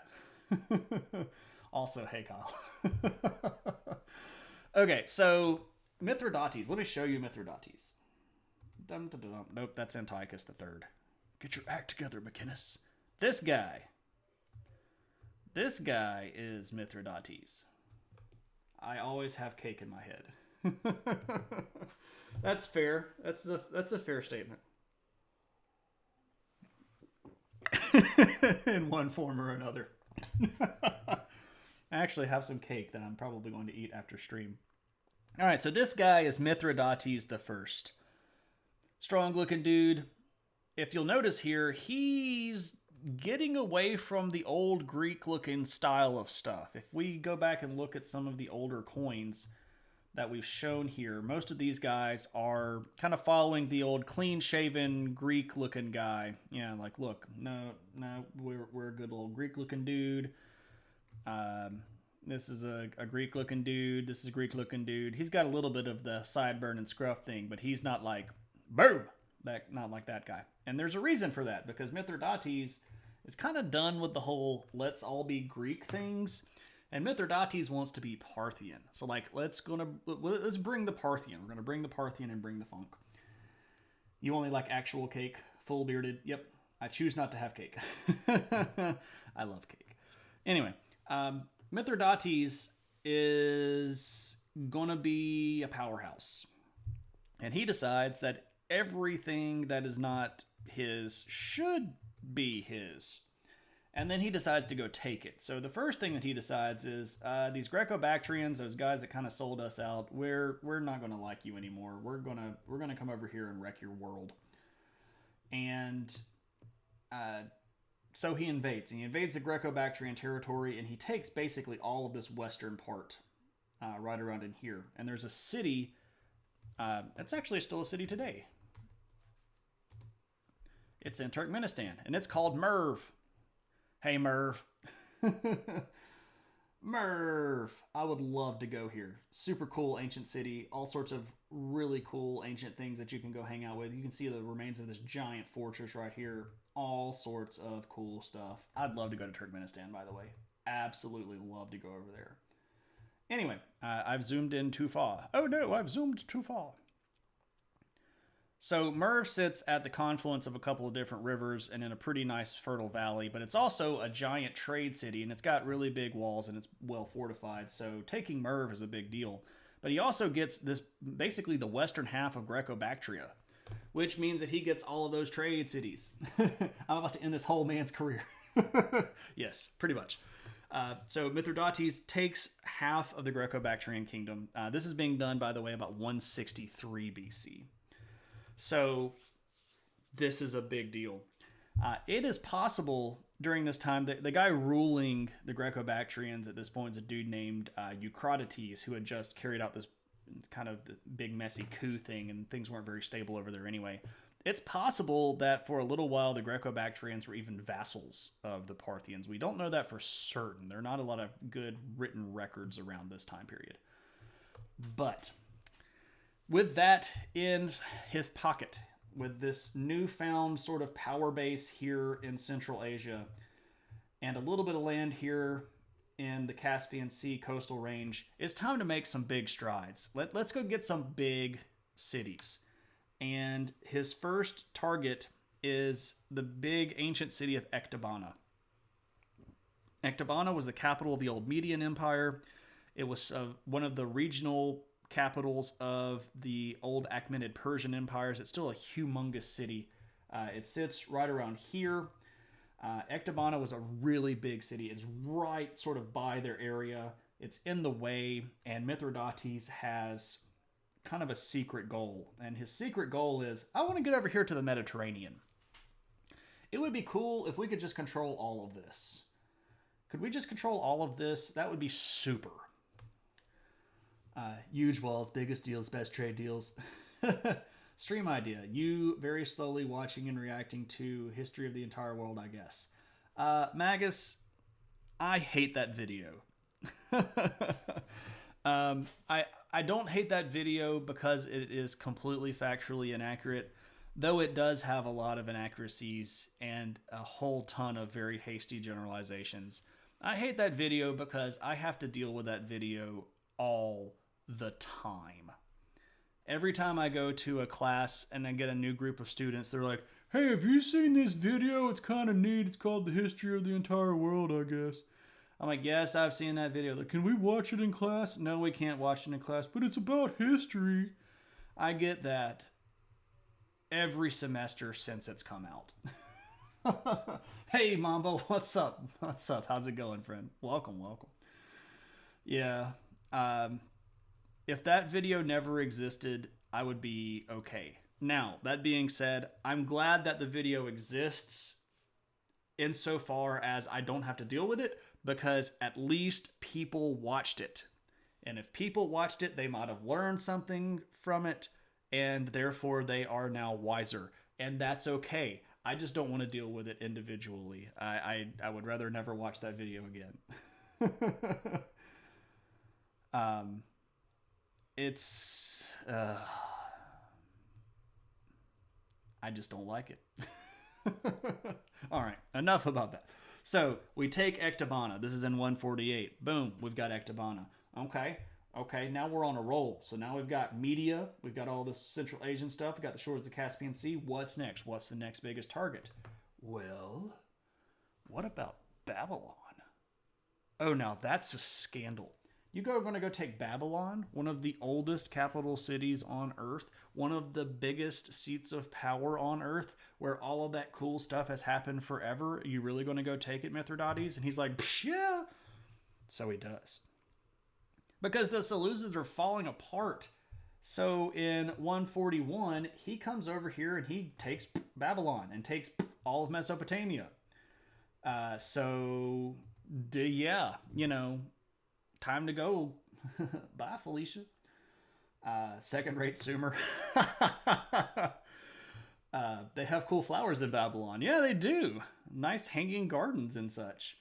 Also, hey Kyle. Okay, so Mithridates. Let me show you Mithridates. Dum, dum, dum. Nope, that's Antiochus III. Get your act together, McInnes. This guy is Mithridates. I always have cake in my head. That's fair. That's a fair statement. In one form or another. I actually have some cake that I'm probably going to eat after stream. All right, so this guy is Mithridates the First. Strong looking dude. If you'll notice here, he's getting away from the old Greek looking style of stuff. If we go back and look at some of the older coins that we've shown here, most of these guys are kind of following the old clean shaven Greek looking guy. Yeah, like, look, no, we're a good old Greek looking dude. This is a Greek-looking dude. This is a Greek-looking dude. He's got a little bit of the sideburn and scruff thing, but he's not like, boom, not like that guy. And there's a reason for that, because Mithridates is kind of done with the whole let's all be Greek things. And Mithridates wants to be Parthian. So like, let's bring the Parthian. We're going to bring the Parthian and bring the funk. You only like actual cake, full bearded. Yep. I choose not to have cake. I love cake. Anyway, Mithridates is going to be a powerhouse. And he decides that everything that is not his should be his. And then he decides to go take it. So the first thing that he decides is these Greco-Bactrians, those guys that kind of sold us out, we're not going to like you anymore. We're gonna come over here and wreck your world. And so he invades. And he invades the Greco-Bactrian territory, and he takes basically all of this western part right around in here. And there's a city that's actually still a city today. It's in Turkmenistan, and it's called Merv. Hey, Merv. Merv. I would love to go here. Super cool ancient city. All sorts of really cool ancient things that you can go hang out with. You can see the remains of this giant fortress right here. All sorts of cool stuff. I'd love to go to Turkmenistan, by the way. Absolutely love to go over there. Anyway, I've zoomed in too far. Oh no, I've zoomed too far. So Merv sits at the confluence of a couple of different rivers and in a pretty nice fertile valley, but it's also a giant trade city, and it's got really big walls and it's well fortified, so taking Merv is a big deal. But he also gets this, basically the western half of Greco-Bactria, which means that he gets all of those trade cities. I'm about to end this whole man's career. Yes, pretty much. So Mithridates takes half of the Greco-Bactrian kingdom. This is being done, by the way, about 163 BC. So this is a big deal. It is possible during this time that the guy ruling the Greco-Bactrians at this point is a dude named Eucratides, who had just carried out this kind of big messy coup thing, and things weren't very stable over there anyway. It's possible that for a little while the Greco-Bactrians were even vassals of the Parthians. We don't know that for certain. There are not a lot of good written records around this time period. But with that in his pocket, with this newfound sort of power base here in Central Asia, and a little bit of land here in the Caspian Sea coastal range, it's time to make some big strides. Let's go get some big cities. And his first target is the big ancient city of Ecbatana. Ecbatana was the capital of the old Median Empire. It was one of the regional capitals of the old Achaemenid Persian empires. It's still a humongous city. It sits right around here. Ecbatana was a really big city. It's right sort of by their area. It's in the way, and Mithridates has kind of a secret goal. And his secret goal is, I want to get over here to the Mediterranean. It would be cool if we could just control all of this. Could we just control all of this? That would be super. Huge walls, biggest deals, best trade deals. Stream idea. You very slowly watching and reacting to History of the Entire World, I guess. Magus, I hate that video. I don't hate that video because it is completely factually inaccurate, though it does have a lot of inaccuracies and a whole ton of very hasty generalizations. I hate that video because I have to deal with that video all the time. Every time I go to a class and I get a new group of students, they're like, hey, have you seen this video? It's kind of neat. It's called The History of the Entire World, I guess. I'm like, yes, I've seen that video. Like, can we watch it in class? No, we can't watch it in class, but it's about history. I get that every semester since it's come out. Hey, Mambo, what's up? What's up? How's it going, friend? Welcome. Yeah. If that video never existed, I would be okay. Now, that being said, I'm glad that the video exists insofar as I don't have to deal with it, because at least people watched it. And if people watched it, they might have learned something from it, and therefore they are now wiser. And that's okay. I just don't want to deal with it individually. I would rather never watch that video again. Um, it's I just don't like it. All right, enough about that. So we take Ectobana. This is in 148. Boom, we've got Ectobana. Okay, now we're on a roll. So now we've got Media, we've got all this Central Asian stuff, we've got the shores of the Caspian Sea. What's next? What's the next biggest target? Well, what about Babylon? Oh, now that's a scandal. You are going to go take Babylon, one of the oldest capital cities on Earth, one of the biggest seats of power on Earth, where all of that cool stuff has happened forever. Are you really going to go take it, Mithridates? And he's like, yeah. So he does. Because the Seleucids are falling apart. So in 141, he comes over here and he takes Babylon and takes all of Mesopotamia. Yeah, time to go. Bye, Felicia. Second-rate Sumer. They have cool flowers in Babylon. Yeah, they do. Nice hanging gardens and such.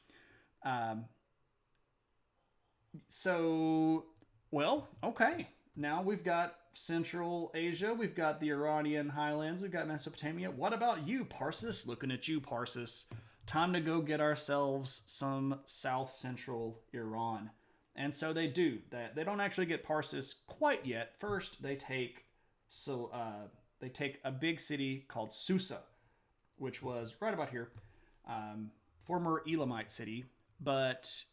Okay. Now we've got Central Asia. We've got the Iranian highlands. We've got Mesopotamia. What about you, Parsis? Looking at you, Parsis. Time to go get ourselves some South Central Iran. And so they do that. They don't actually get Parsis quite yet. First, they take a big city called Susa, which was right about here, former Elamite city, but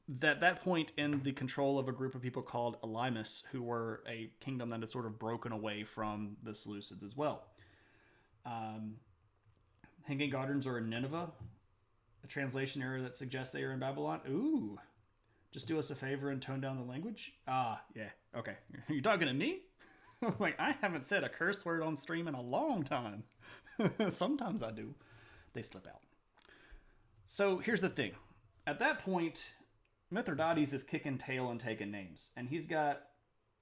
that point in the control of a group of people called Elymas, who were a kingdom that had sort of broken away from the Seleucids as well. Hanging Gardens are in Nineveh, a translation error that suggests they are in Babylon. Ooh. Just do us a favor and tone down the language? Ah, yeah. Okay. You're talking to me? Like, I haven't said a curse word on stream in a long time. Sometimes I do. They slip out. So here's the thing. At that point, Mithridates is kicking tail and taking names. And he's got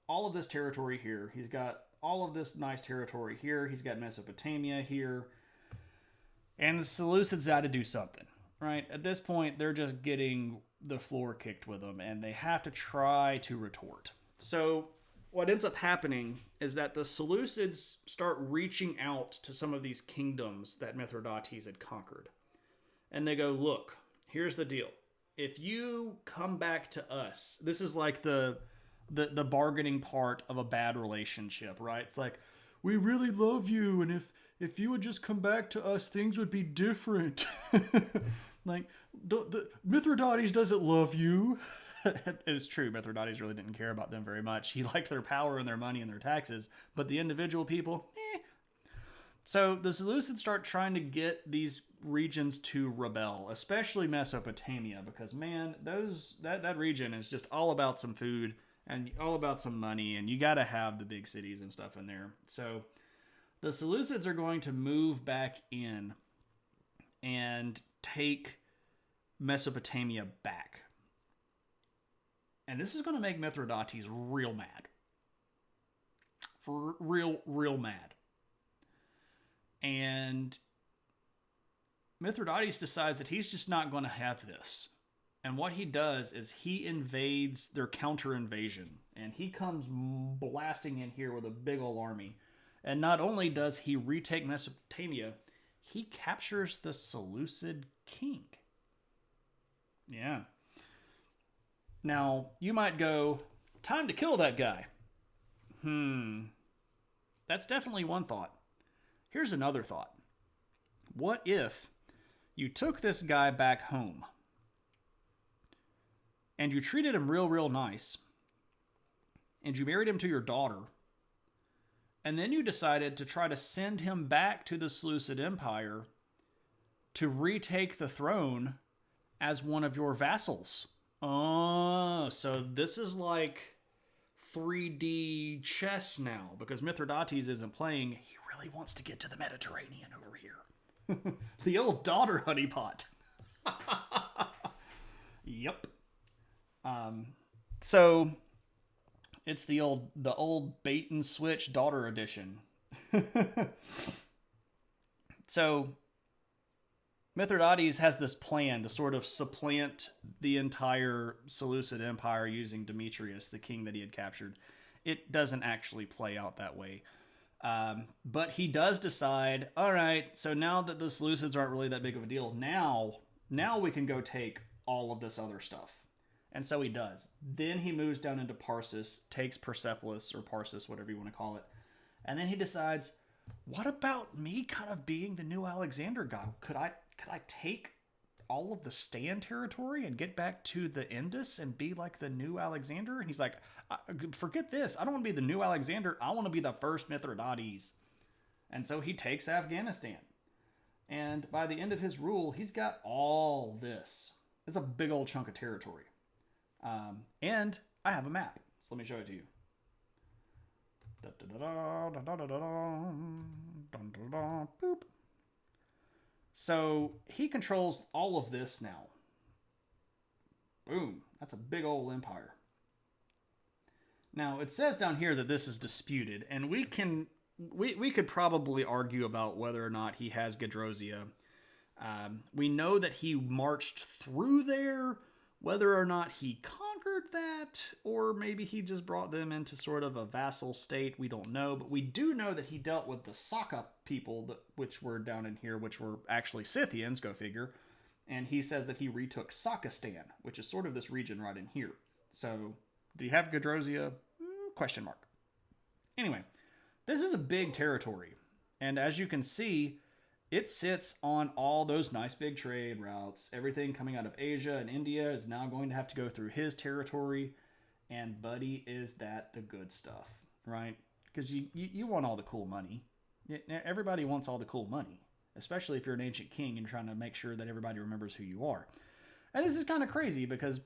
all of this territory here. He's got all of this nice territory here. He's got Mesopotamia here. And the Seleucids had to do something, right? At this point, they're just getting the floor kicked with them, and they have to try to retort. So what ends up happening is that the Seleucids start reaching out to some of these kingdoms that Mithridates had conquered. And they go, look, here's the deal. If you come back to us, this is like the bargaining part of a bad relationship, right? It's like, we really love you, and if you would just come back to us, things would be different. Like, Mithridates doesn't love you. It's true, Mithridates really didn't care about them very much. He liked their power and their money and their taxes, but the individual people, So the Seleucids start trying to get these regions to rebel, especially Mesopotamia, because man, that region is just all about some food and all about some money, and you got to have the big cities and stuff in there. So the Seleucids are going to move back in and take Mesopotamia back. And this is going to make Mithridates real mad. Real mad. And Mithridates decides that he's just not going to have this. And what he does is he invades their counter-invasion. And he comes blasting in here with a big old army. And not only does he retake Mesopotamia, he captures the Seleucid king. Yeah. Now, you might go, time to kill that guy. That's definitely one thought. Here's another thought. What if you took this guy back home and you treated him real nice and you married him to your daughter, and then you decided to try to send him back to the Seleucid Empire to retake the throne as one of your vassals? Oh, so this is like 3D chess now, because Mithridates isn't playing. He really wants to get to the Mediterranean over here. The old daughter honeypot. Yep. So it's the old bait and switch daughter edition. So Mithridates has this plan to sort of supplant the entire Seleucid Empire using Demetrius, the king that he had captured. It doesn't actually play out that way. But he does decide, all right, so now that the Seleucids aren't really that big of a deal, now we can go take all of this other stuff. And so he does. Then he moves down into Parsis, takes Persepolis, or Parsis, whatever you want to call it. And then he decides, what about me kind of being the new Alexander guy? Could I take all of the Stan territory and get back to the Indus and be like the new Alexander? And he's like, forget this. I don't want to be the new Alexander. I want to be the first Mithridates. And so he takes Afghanistan. And by the end of his rule, he's got all this. It's a big old chunk of territory. And I have a map. So let me show it to you. Boop. So he controls all of this now. Boom. That's a big old empire. Now, it says down here that this is disputed, and we could probably argue about whether or not he has Gedrosia. We know that he marched through there. Whether or not he conquered that, or maybe he just brought them into sort of a vassal state, we don't know. But we do know that he dealt with the Saka people, which were down in here, which were actually Scythians, go figure. And he says that he retook Sakistan, which is sort of this region right in here. So, do you have Gedrosia? Question mark. Anyway, this is a big territory. And as you can see, it sits on all those nice big trade routes. Everything coming out of Asia and India is now going to have to go through his territory. And buddy, is that the good stuff, right? Because you want all the cool money. Everybody wants all the cool money, especially if you're an ancient king and trying to make sure that everybody remembers who you are. And this is kind of crazy because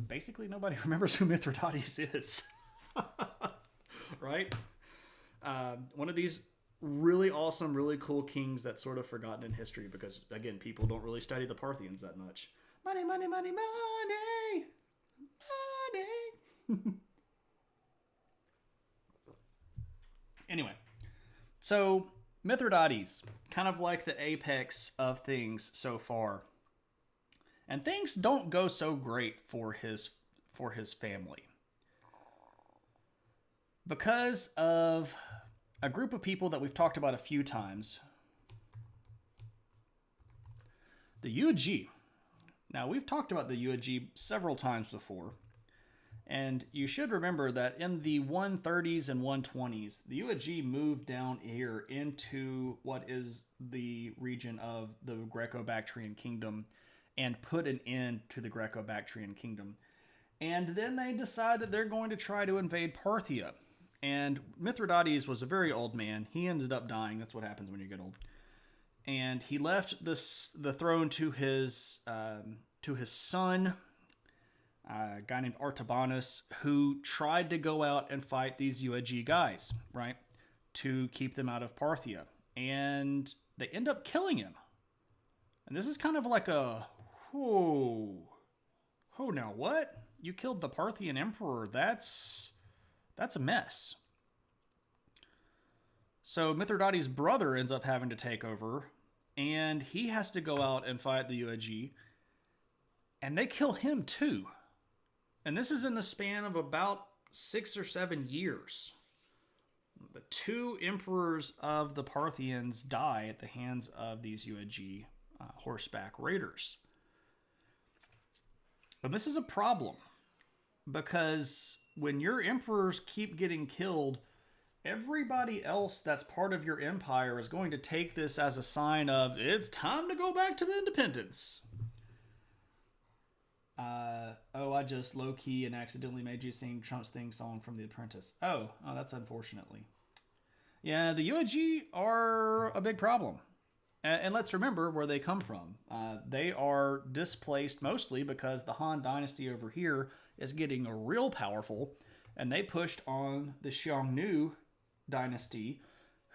basically nobody remembers who Mithridates is, right? One of these really awesome, really cool kings that's sort of forgotten in history because, again, people don't really study the Parthians that much. Money, money, money, money, money. Anyway, so Mithridates, kind of like the apex of things so far. And things don't go so great for his family. Because of a group of people that we've talked about a few times. The Yuezhi. Now, we've talked about the Yuezhi several times before. And you should remember that in the 130s and 120s, the Yuezhi moved down here into what is the region of the Greco-Bactrian kingdom and put an end to the Greco-Bactrian kingdom. And then they decide that they're going to try to invade Parthia. And Mithridates was a very old man. He ended up dying. That's what happens when you get old. And he left the throne to his son, a guy named Artabanus, who tried to go out and fight these Yuezhi guys, right, to keep them out of Parthia. And they end up killing him. And this is kind of like a, now what? You killed the Parthian emperor. That's a mess. So Mithridates' brother ends up having to take over, and he has to go out and fight the Yuezhi, and they kill him too. And this is in the span of about 6 or 7 years. The 2 emperors of the Parthians die at the hands of these Yuezhi horseback raiders. And this is a problem, because when your emperors keep getting killed, everybody else that's part of your empire is going to take this as a sign of, it's time to go back to independence. I just low-key and accidentally made you sing Trump's theme song from The Apprentice. Oh, that's unfortunately. Yeah, the Yuezhi are a big problem. And let's remember where they come from. They are displaced mostly because the Han dynasty over here is getting real powerful, and they pushed on the Xiongnu dynasty,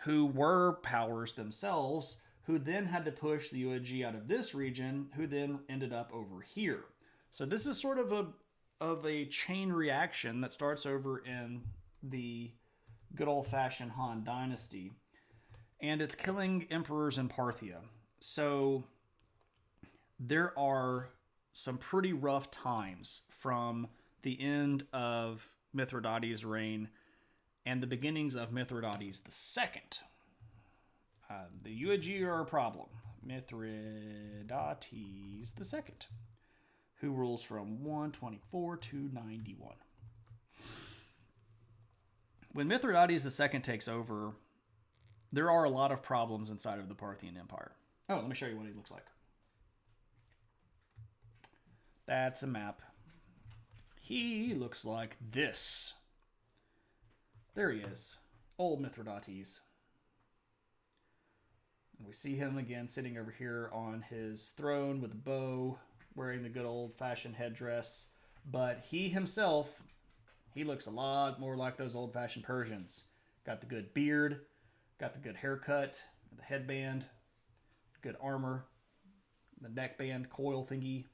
who were powers themselves, who then had to push the Yuezhi out of this region, who then ended up over here. So this is sort of a chain reaction that starts over in the good old-fashioned Han dynasty, and it's killing emperors in Parthia. So there are some pretty rough times from the end of Mithridates' reign and the beginnings of Mithridates II. The UAG are a problem. Mithridates II, who rules from 124 to 91. When Mithridates II takes over, there are a lot of problems inside of the Parthian Empire. Oh, let me show you what he looks like. That's a map. He looks like this. There he is. Old Mithridates. And we see him again sitting over here on his throne with a bow, wearing the good old-fashioned headdress. But he himself, he looks a lot more like those old-fashioned Persians. Got the good beard, got the good haircut, the headband, good armor, the neckband coil thingy.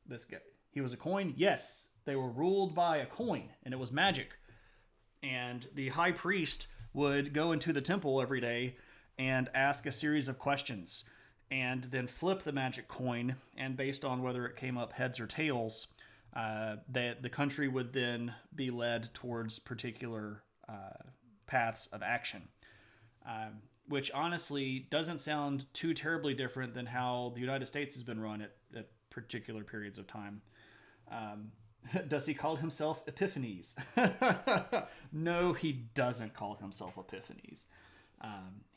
This guy, he was a coin? Yes, they were ruled by a coin, and it was magic. And the high priest would go into the temple every day and ask a series of questions, and then flip the magic coin, and based on whether it came up heads or tails, the country would then be led towards particular paths of action. Which honestly doesn't sound too terribly different than how the United States has been run at particular periods of time. Does he call himself Epiphanes? No, he doesn't call himself Epiphanes.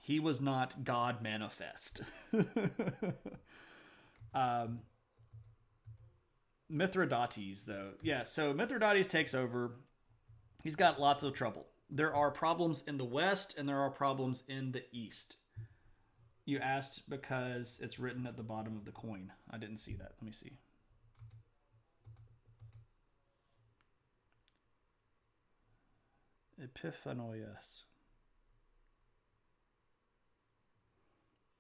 He was not God manifest. Mithridates, though. Yeah, so Mithridates takes over. He's got lots of trouble. There are problems in the west and there are problems in the east. You asked because it's written at the bottom of the coin. I didn't see that. Let me see. Epiphanoios.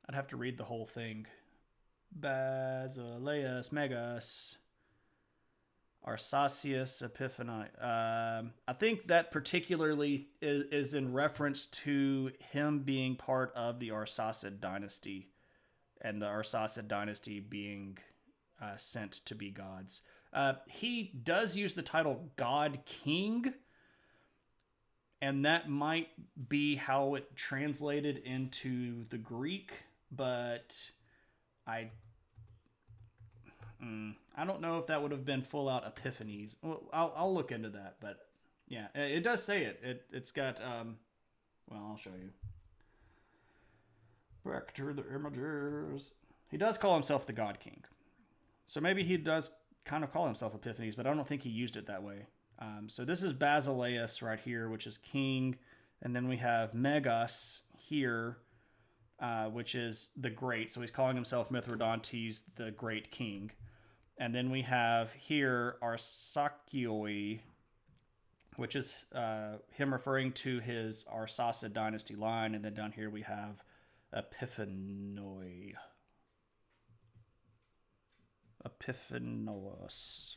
I'd have to read the whole thing. Basileus Megas. Arsacius Epiphani. I think that particularly is in reference to him being part of the Arsacid dynasty, and the Arsacid dynasty being sent to be gods. He does use the title God King, and that might be how it translated into the Greek, but I don't know if that would have been full out Epiphanies. Well, I'll look into that, but yeah, it does say it. It's got, well, I'll show you. Back to the images. He does call himself the God King. So maybe he does kind of call himself Epiphanes, but I don't think he used it that way. So this is Basileus right here, which is king. And then we have Megas here, which is the great. So he's calling himself Mithridates, the great king. And then we have here Arsacioi, which is him referring to his Arsacid dynasty line. And then down here we have Epiphanoi. Epiphanos.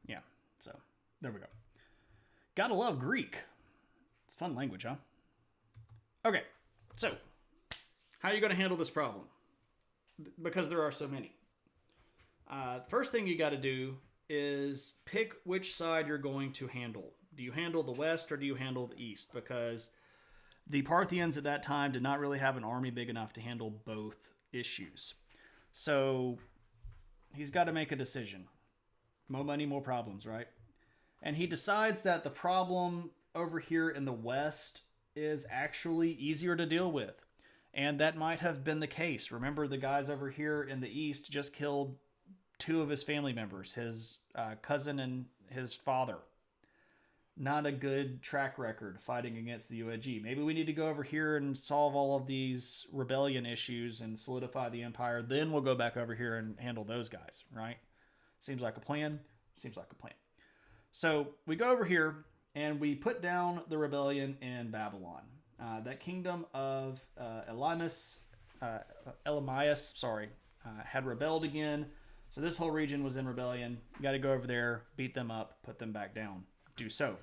Yeah, so there we go. Gotta love Greek. It's a fun language, huh? Okay, so how are you going to handle this problem? Because there are so many. First thing you got to do is pick which side you're going to handle. Do you handle the west or do you handle the east? Because the Parthians at that time did not really have an army big enough to handle both issues. So he's got to make a decision. More money, more problems, right? And he decides that the problem over here in the west is actually easier to deal with. And that might have been the case. Remember, the guys over here in the east just killed two of his family members, his cousin and his father. Not a good track record fighting against the UAG. Maybe we need to go over here and solve all of these rebellion issues and solidify the empire. Then we'll go back over here and handle those guys, right? Seems like a plan. Seems like a plan. So we go over here and we put down the rebellion in Babylon. That kingdom of Elamias, had rebelled again. So this whole region was in rebellion. You got to go over there, beat them up, put them back down. Do so.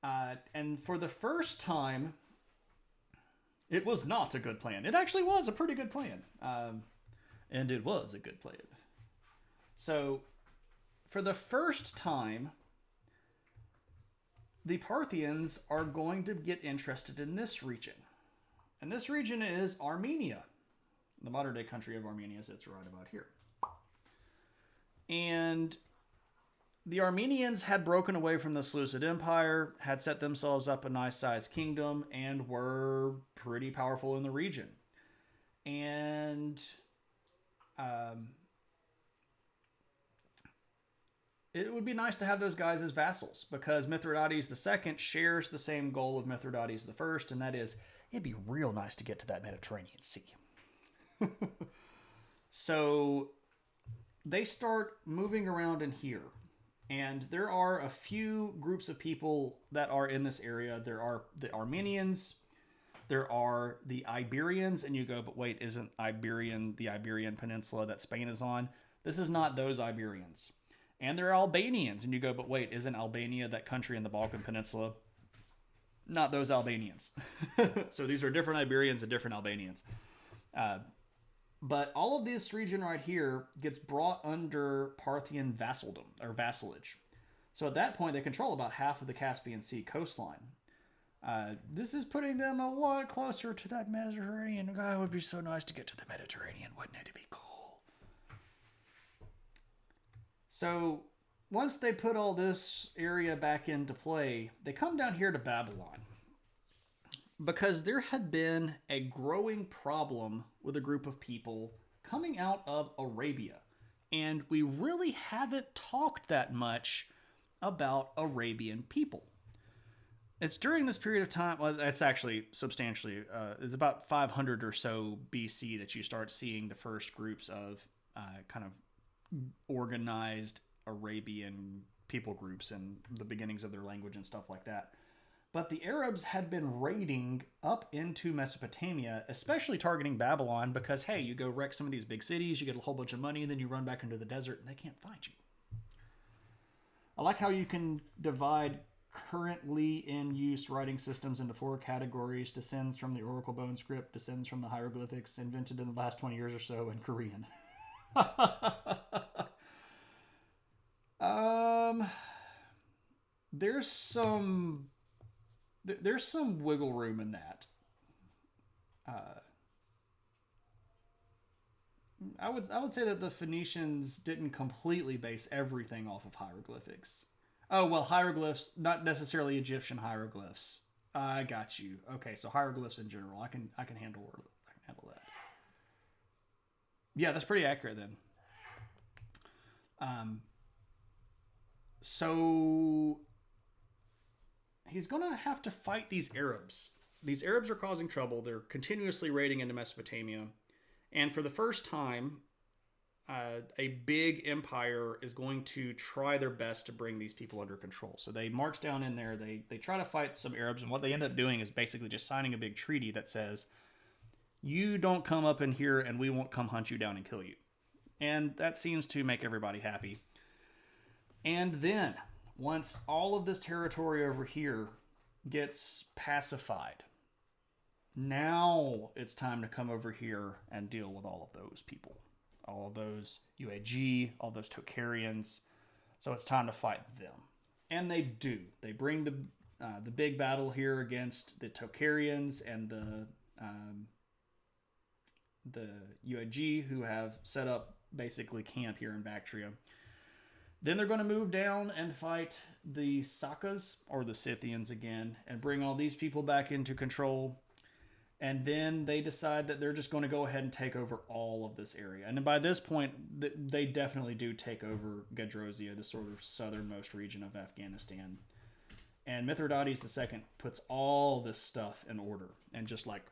And for the first time It was not a good plan. It actually was a pretty good plan. And it was a good plan. So, for the first time, the Parthians are going to get interested in this region. And this region is Armenia. The modern day country of Armenia sits right about here. And the Armenians had broken away from the Seleucid Empire, had set themselves up a nice sized kingdom, and were pretty powerful in the region. And it would be nice to have those guys as vassals, because Mithridates II shares the same goal of Mithridates I, and that is, it'd be real nice to get to that Mediterranean Sea. So they start moving around in here. And there are a few groups of people that are in this area. There are the Armenians, there are the Iberians, and you go, but wait, isn't Iberian the Iberian Peninsula that Spain is on? This is not those Iberians. And there are Albanians, and you go, but wait, isn't Albania that country in the Balkan Peninsula? Not those Albanians. So these are different Iberians and different Albanians. But all of this region right here gets brought under Parthian vassaldom, or vassalage. So at that point, they control about half of the Caspian Sea coastline. This is putting them a lot closer to that Mediterranean. God, it would be so nice to get to the Mediterranean, wouldn't it? It'd be cool. So once they put all this area back into play, they come down here to Babylon. Because there had been a growing problem with a group of people coming out of Arabia. And we really haven't talked that much about Arabian people. It's during this period of time, well, that's actually substantially, it's about 500 or so BC that you start seeing the first groups of kind of organized Arabian people groups and the beginnings of their language and stuff like that. But the Arabs had been raiding up into Mesopotamia, especially targeting Babylon, because, hey, you go wreck some of these big cities, you get a whole bunch of money, and then you run back into the desert, and they can't find you. I like how you can divide currently in use writing systems into 4 categories: descends from the Oracle bone script, descends from the hieroglyphics invented in the last 20 years or so, and Korean. There's some wiggle room in that. I would say that the Phoenicians didn't completely base everything off of hieroglyphics. Oh, well, hieroglyphs, not necessarily Egyptian hieroglyphs. I got you. Okay, so hieroglyphs in general, I can handle that. Yeah, that's pretty accurate then. So he's going to have to fight these Arabs. These Arabs are causing trouble. They're continuously raiding into Mesopotamia. And for the first time, a big empire is going to try their best to bring these people under control. So they march down in there. They try to fight some Arabs. And what they end up doing is basically just signing a big treaty that says, you don't come up in here and we won't come hunt you down and kill you. And that seems to make everybody happy. And then, once all of this territory over here gets pacified, now it's time to come over here and deal with all of those people. All of those AiH, all those Tocharians. So it's time to fight them. And they do. They bring the big battle here against the Tocharians and the AiH, who have set up basically camp here in Bactria. Then they're going to move down and fight the Sakas, or the Scythians again, and bring all these people back into control. And then they decide that they're just going to go ahead and take over all of this area. And by this point, they definitely do take over Gedrosia, the sort of southernmost region of Afghanistan. And Mithridates II puts all this stuff in order. And just like,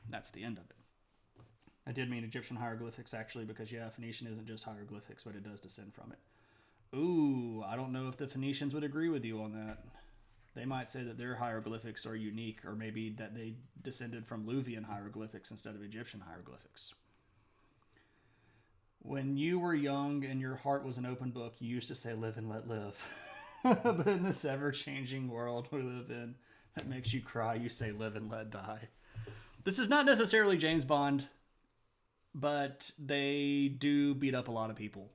that's the end of it. I did mean Egyptian hieroglyphics, actually, because, yeah, Phoenician isn't just hieroglyphics, but it does descend from it. Ooh, I don't know if the Phoenicians would agree with you on that. They might say that their hieroglyphics are unique, or maybe that they descended from Luvian hieroglyphics instead of Egyptian hieroglyphics. When you were young and your heart was an open book, you used to say, live and let live. But in this ever-changing world we live in that makes you cry, you say, live and let die. This is not necessarily James Bond, but they do beat up a lot of people.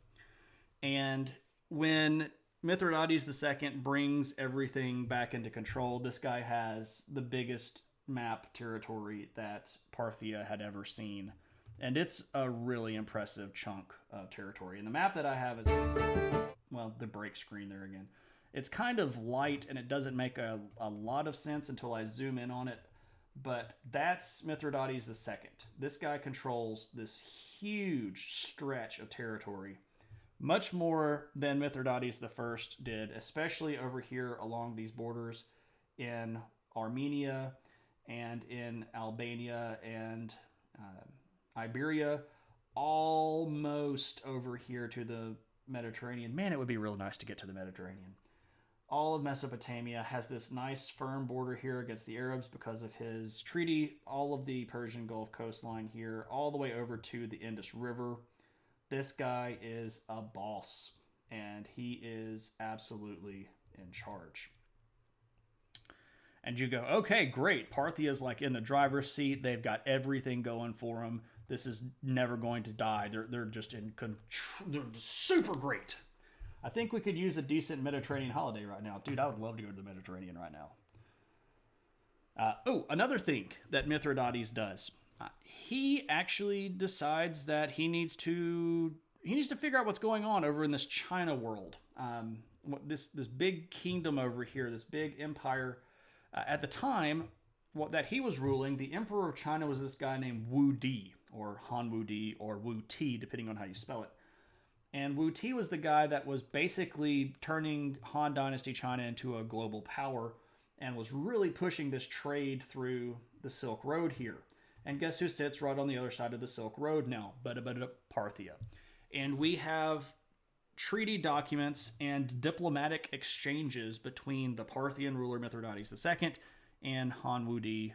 And when Mithridates II brings everything back into control, this guy has the biggest map territory that Parthia had ever seen. And it's a really impressive chunk of territory. And the map that I have is, well, the break screen there again. It's kind of light and it doesn't make a lot of sense until I zoom in on it. But that's Mithridates II. This guy controls this huge stretch of territory. Much more than Mithridates I did, especially over here along these borders in Armenia and in Albania and Iberia, almost over here to the Mediterranean. Man, it would be real nice to get to the Mediterranean. All of Mesopotamia has this nice firm border here against the Arabs because of his treaty. All of the Persian Gulf coastline here, all the way over to the Indus River. This guy is a boss, and he is absolutely in charge. And you go, okay, great. Parthia is like in the driver's seat. They've got everything going for them. This is never going to die. They're just in they're super great. I think we could use a decent Mediterranean holiday right now. Dude, I would love to go to the Mediterranean right now. Another thing that Mithridates does. He actually decides that he needs to figure out what's going on over in this China world. This big kingdom over here, this big empire. At the time that he was ruling, the emperor of China was this guy named Wu Di, or Han Wu Di, or Wu Ti, depending on how you spell it. And Wu Ti was the guy that was basically turning Han Dynasty China into a global power and was really pushing this trade through the Silk Road here. And guess who sits right on the other side of the Silk Road now? Parthia. And we have treaty documents and diplomatic exchanges between the Parthian ruler Mithridates II and Han Wudi,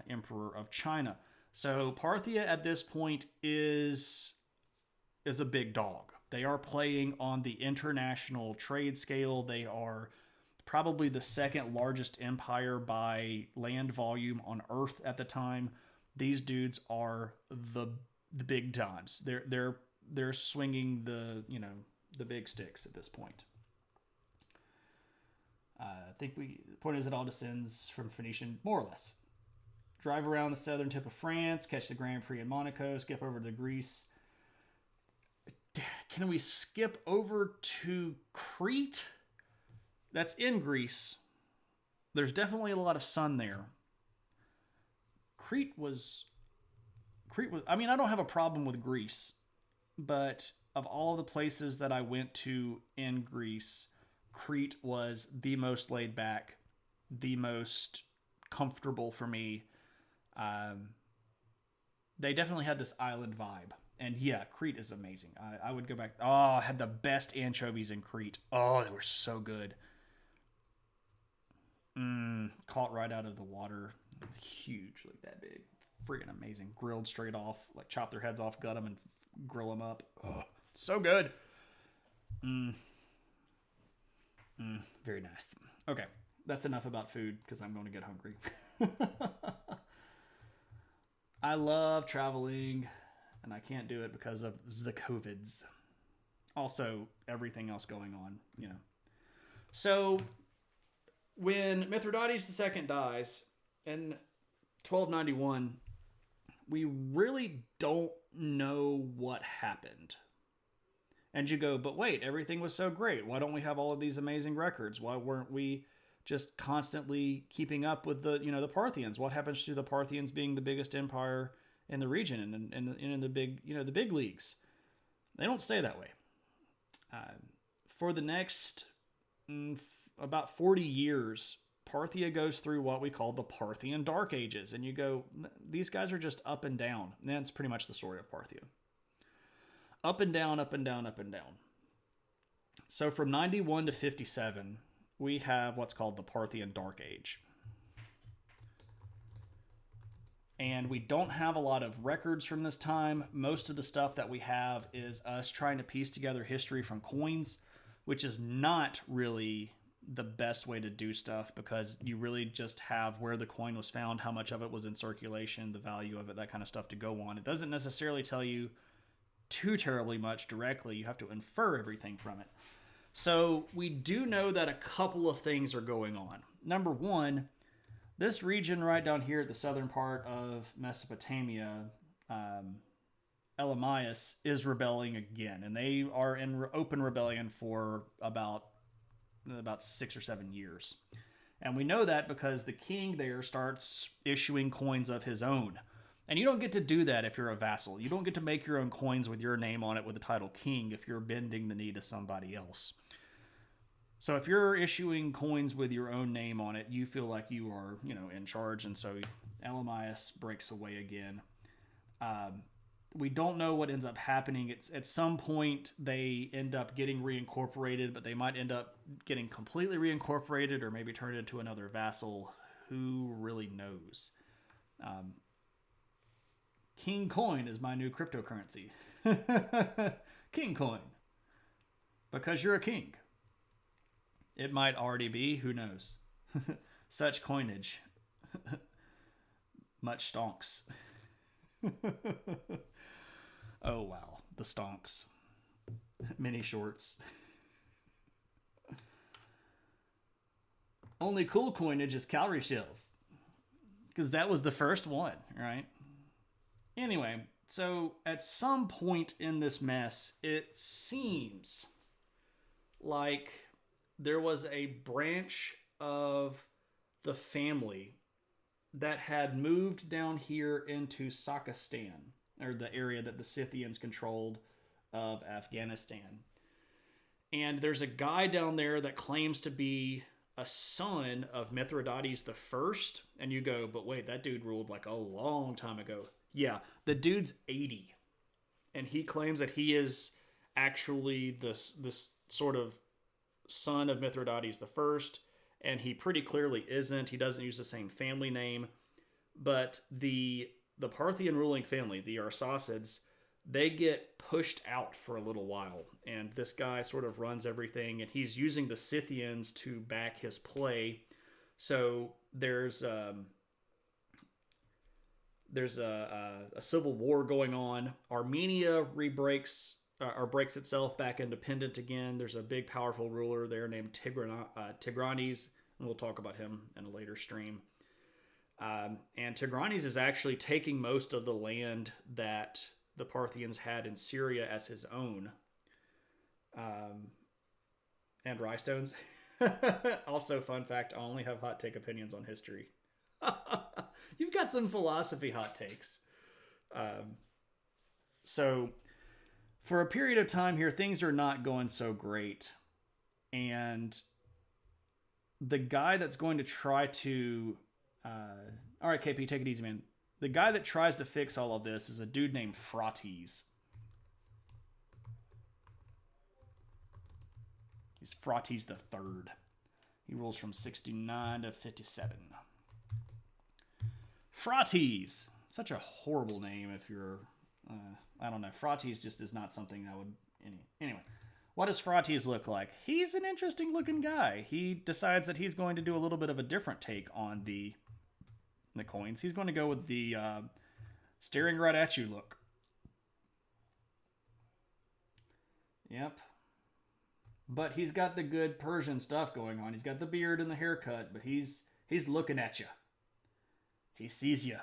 Emperor of China. So Parthia at this point is a big dog. They are playing on the international trade scale. They are probably the second largest empire by land volume on Earth at the time. These dudes are the big times. They're swinging the big sticks at this point. I think the point is it all descends from Phoenician, more or less. Drive around the southern tip of France, catch the Grand Prix in Monaco, skip over to Greece. Can we skip over to Crete? That's in Greece. There's definitely a lot of sun there. Crete was, I mean, I don't have a problem with Greece, but of all of the places that I went to in Greece, Crete was the most laid back, the most comfortable for me. They definitely had this island vibe. And yeah, Crete is amazing. I would go back. Oh, I had the best anchovies in Crete. Oh, they were so good. Caught right out of the water. Huge, like that big. Freaking amazing. Grilled straight off. Like chop their heads off, gut them, and grill them up. Oh, so good. Very nice. Okay, that's enough about food because I'm going to get hungry. I love traveling, and I can't do it because of the COVIDs. Also, everything else going on, you know. So, when Mithridates II dies in 1291, we really don't know what happened. And you go, but wait, everything was so great. Why don't we have all of these amazing records? Why weren't we just constantly keeping up with the Parthians? What happens to the Parthians being the biggest empire in the region and in the big, the big leagues? They don't stay that way. For the next about 40 years, Parthia goes through what we call the Parthian Dark Ages. And you go, these guys are just up and down. And that's pretty much the story of Parthia. Up and down, up and down, up and down. So from 91 to 57, we have what's called the Parthian Dark Age. And we don't have a lot of records from this time. Most of the stuff that we have is us trying to piece together history from coins, which is not really the best way to do stuff, because you really just have where the coin was found, how much of it was in circulation, the value of it, that kind of stuff to go on. It doesn't necessarily tell you too terribly much directly. You have to infer everything from it. So we do know that a couple of things are going on. Number one, this region right down here at the southern part of Mesopotamia, Elamias, is rebelling again, and they are in open rebellion for about 6 or 7 years. And we know that because the king there starts issuing coins of his own. And you don't get to do that if you're a vassal. You don't get to make your own coins with your name on it with the title king if you're bending the knee to somebody else. So if you're issuing coins with your own name on it, you feel like you are, in charge. And so Elamias breaks away again. We don't know what ends up happening. It's at some point they end up getting reincorporated, but they might end up getting completely reincorporated or maybe turned into another vassal. Who really knows? King Coin is my new cryptocurrency. King Coin. Because you're a king. It might already be. Who knows? Such coinage. Much stonks. Oh, wow. The stonks. Mini shorts. Only cool coinage is calorie shells. Because that was the first one, right? Anyway, so at some point in this mess, it seems like there was a branch of the family that had moved down here into Sakistan, or the area that the Scythians controlled of Afghanistan. And there's a guy down there that claims to be a son of Mithridates the First, and you go, but wait, that dude ruled like a long time ago. Yeah, the dude's 80, and he claims that he is actually this sort of son of Mithridates the First, and he pretty clearly isn't. He doesn't use the same family name, but the Parthian ruling family, the Arsacids, they get pushed out for a little while, and this guy sort of runs everything, and he's using the Scythians to back his play. So there's a civil war going on. Armenia breaks itself back independent again. There's a big, powerful ruler there named Tigranes, and we'll talk about him in a later stream. And Tigranes is actually taking most of the land that the Parthians had in Syria as his own. And rhinestones. Also, fun fact, I only have hot take opinions on history. You've got some philosophy hot takes. So, for a period of time here, things are not going so great. And the guy that's going to try to... all right, KP, take it easy, man. The guy that tries to fix all of this is a dude named Phraates. He's Phraates the Third. He rules from 69 to 57. Phraates. Such a horrible name if you're... I don't know. Phraates just is not something I would... Anyway. What does Phraates look like? He's an interesting looking guy. He decides that he's going to do a little bit of a different take on the coins. He's going to go with the staring right at you look. Yep. But he's got the good Persian stuff going on. He's got the beard and the haircut, but he's looking at you. He sees you.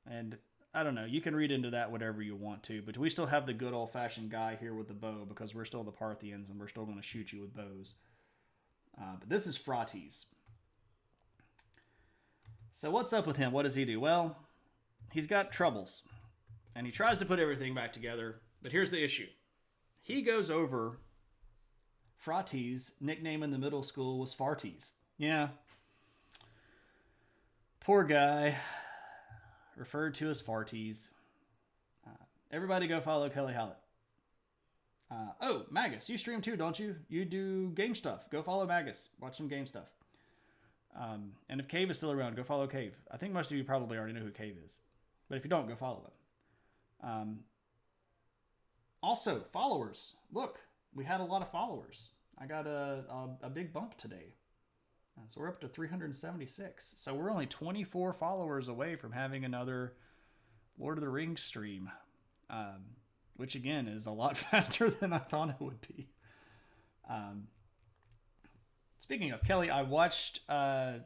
And I don't know, you can read into that whatever you want to, but we still have the good old-fashioned guy here with the bow because we're still the Parthians and we're still going to shoot you with bows. But this is Phraates. So what's up with him? What does he do? Well, he's got troubles. And he tries to put everything back together. But here's the issue. He goes over... Phraates' nickname in the middle school was Fartes. Yeah. Poor guy. Referred to as Fartes. Everybody go follow Kelly Hallett. Oh, Magus, you stream too, don't you? You do game stuff. Go follow Magus. Watch some game stuff. And if Cave is still around, go follow Cave. I think most of you probably already know who Cave is. But if you don't, go follow him. Also, followers. Look, we had a lot of followers. I got a big bump today. So we're up to 376. So we're only 24 followers away from having another Lord of the Rings stream, which again is a lot faster than I thought it would be. Speaking of Kelly, I watched part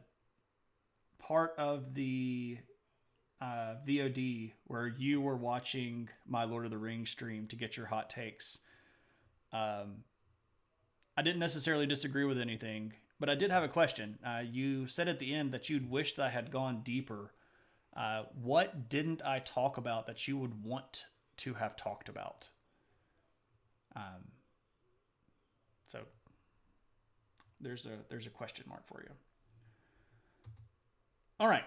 of the VOD where you were watching my Lord of the Rings stream to get your hot takes. I didn't necessarily disagree with anything, but I did have a question. You said at the end that you'd wished that I had gone deeper. What didn't I talk about that you would want to have talked about? So there's a question mark for you. All right.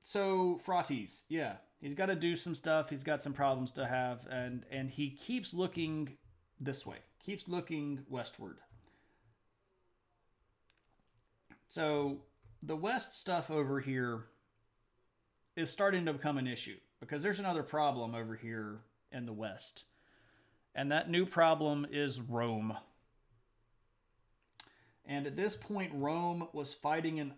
So Frates, yeah, he's got to do some stuff. He's got some problems to have, and he keeps looking this way, keeps looking westward. So the west stuff over here is starting to become an issue because there's another problem over here in the west. And that new problem is Rome. And at this point, Rome was fighting in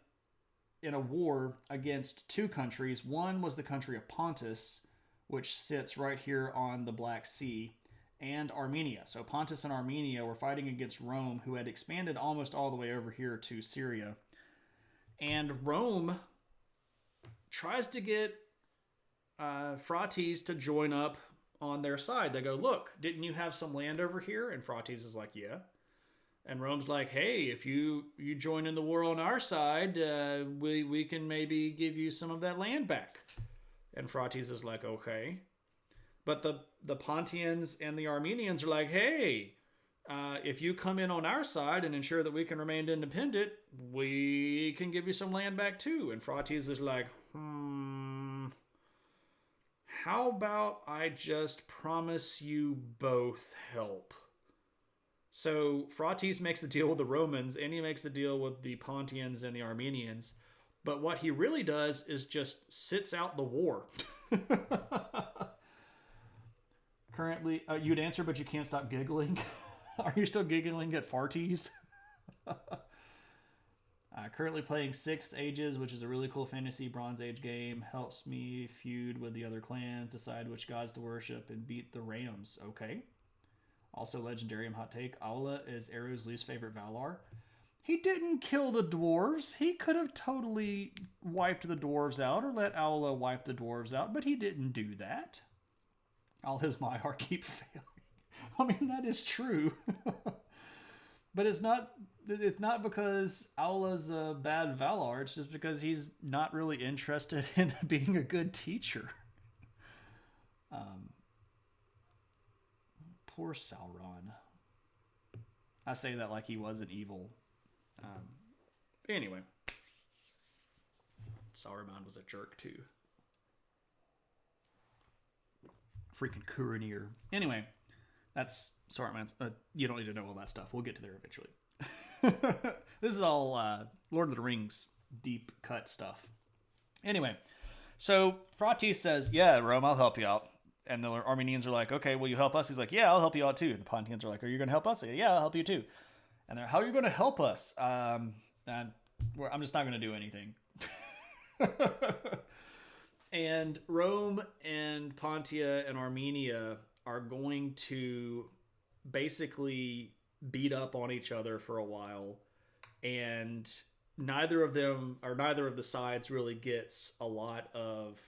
a war against two countries. One was the country of Pontus, which sits right here on the Black Sea, and Armenia. So Pontus and Armenia were fighting against Rome, who had expanded almost all the way over here to Syria. And Rome tries to get Frates to join up on their side. They go, look, didn't you have some land over here? And Frates is like, yeah. And Rome's like, hey, if you join in the war on our side, we can maybe give you some of that land back. And Frates is like, okay. But the Parthians and the Armenians are like, hey, if you come in on our side and ensure that we can remain independent, we can give you some land back too. And Frates is like, how about I just promise you both help? So Frates makes the deal with the Romans, and he makes the deal with the Parthians and the Armenians. But what he really does is just sits out the war. Currently, you'd answer, but you can't stop giggling. Are you still giggling at Farties? Currently playing 6 Ages, which is a really cool fantasy Bronze Age game. Helps me feud with the other clans, decide which gods to worship, and beat the Rams. Okay. Also, Legendarium hot take. Aula is Eru's least favorite Valar. He didn't kill the dwarves. He could have totally wiped the dwarves out or let Aula wipe the dwarves out, but he didn't do that. All his Maiar keep failing. I mean, that is true. But it's not because Aula's a bad Valar. It's just because he's not really interested in being a good teacher. Poor Sauron. I say that like he wasn't evil. Anyway. Sauron was a jerk too. Freaking Kuranir. Anyway, that's Sauron's. You don't need to know all that stuff. We'll get to there eventually. This is all Lord of the Rings deep cut stuff. Anyway, so Frates says, yeah, Rome, I'll help you out. And the Armenians are like, okay, will you help us? He's like, yeah, I'll help you out too. The Parthians are like, are you going to help us? Yeah, I'll help you too. And they're, how are you going to help us? I'm just not going to do anything. And Rome and Parthiaa and Armenia are going to basically beat up on each other for a while. And neither of the sides really gets a lot of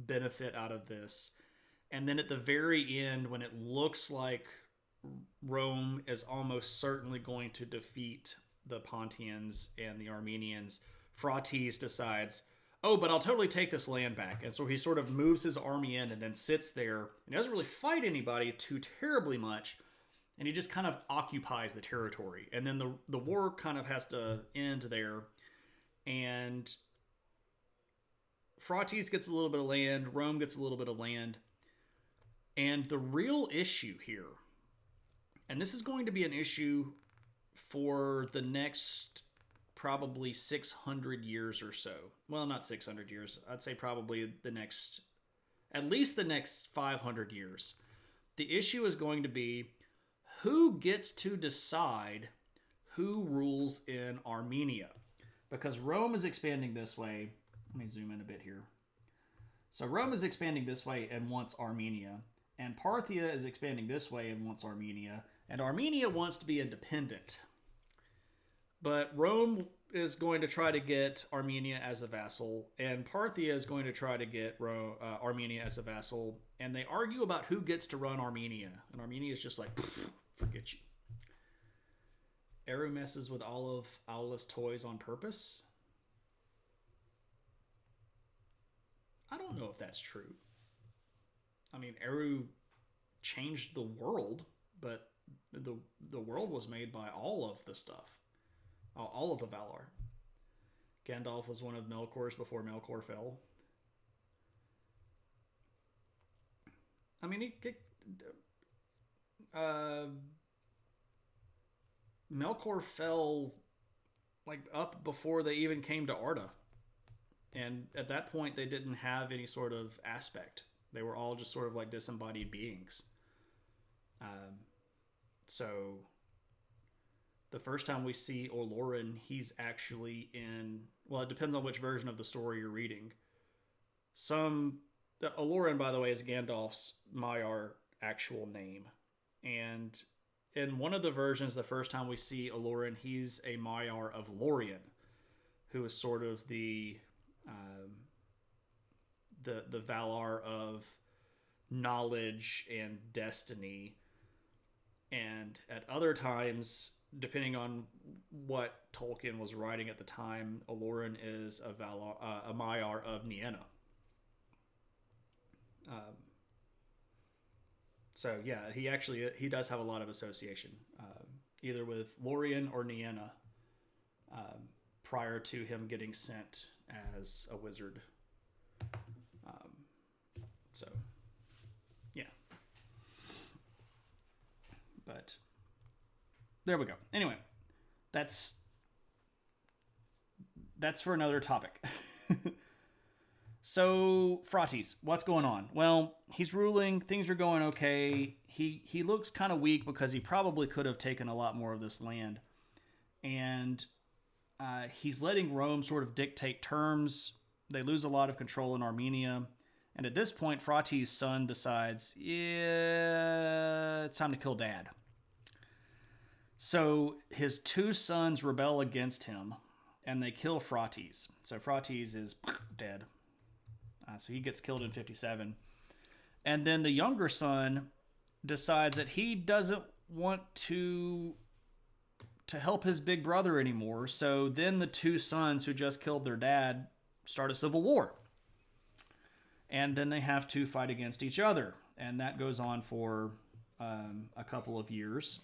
benefit out of this. And then at the very end, when it looks like Rome is almost certainly going to defeat the Parthians and the Armenians, Frates decides, oh, but I'll totally take this land back. And so he sort of moves his army in and then sits there and doesn't really fight anybody too terribly much. And he just kind of occupies the territory. And then the war kind of has to end there. And Frates gets a little bit of land. Rome gets a little bit of land. And the real issue here, and this is going to be an issue for the next probably 600 years or so. Well, not 600 years. I'd say probably at least the next 500 years. The issue is going to be, who gets to decide who rules in Armenia? Because Rome is expanding this way. Let me zoom in a bit here. So Rome is expanding this way and wants Armenia. And Parthia is expanding this way and wants Armenia. And Armenia wants to be independent. But Rome is going to try to get Armenia as a vassal. And Parthia is going to try to get Armenia as a vassal. And they argue about who gets to run Armenia. And Armenia is just like, forget you. Eru messes with all of Aulus' toys on purpose. I don't know if that's true. I mean, Eru changed the world, but the world was made by all of the stuff. All of the Valar. Gandalf was one of Melkor's before Melkor fell. I mean, Melkor fell like up before they even came to Arda. And at that point, they didn't have any sort of aspect. They were all just sort of like disembodied beings. So the first time we see Olorin, he's actually in... Well, it depends on which version of the story you're reading. Olorin, by the way, is Gandalf's Maiar actual name. And in one of the versions, the first time we see Olorin, he's a Maiar of Lorien, who is sort of the Valar of knowledge and destiny. And at other times, depending on what Tolkien was writing at the time, Olorin is a Maiar of Nienna. So yeah, he does have a lot of association, either with Lorien or Nienna, prior to him getting sent as a wizard. So yeah, but there we go. Anyway, that's for another topic. So, Phraates, what's going on? Well, he's ruling. Things are going okay. He looks kind of weak because he probably could have taken a lot more of this land. And he's letting Rome sort of dictate terms. They lose a lot of control in Armenia. And at this point, Phraates' son decides, yeah, it's time to kill Dad. So his two sons rebel against him, and they kill Phraates. So Phraates is dead. So he gets killed in 57. And then the younger son decides that he doesn't want to help his big brother anymore. So then the two sons who just killed their dad start a civil war. And then they have to fight against each other. And that goes on for a couple of years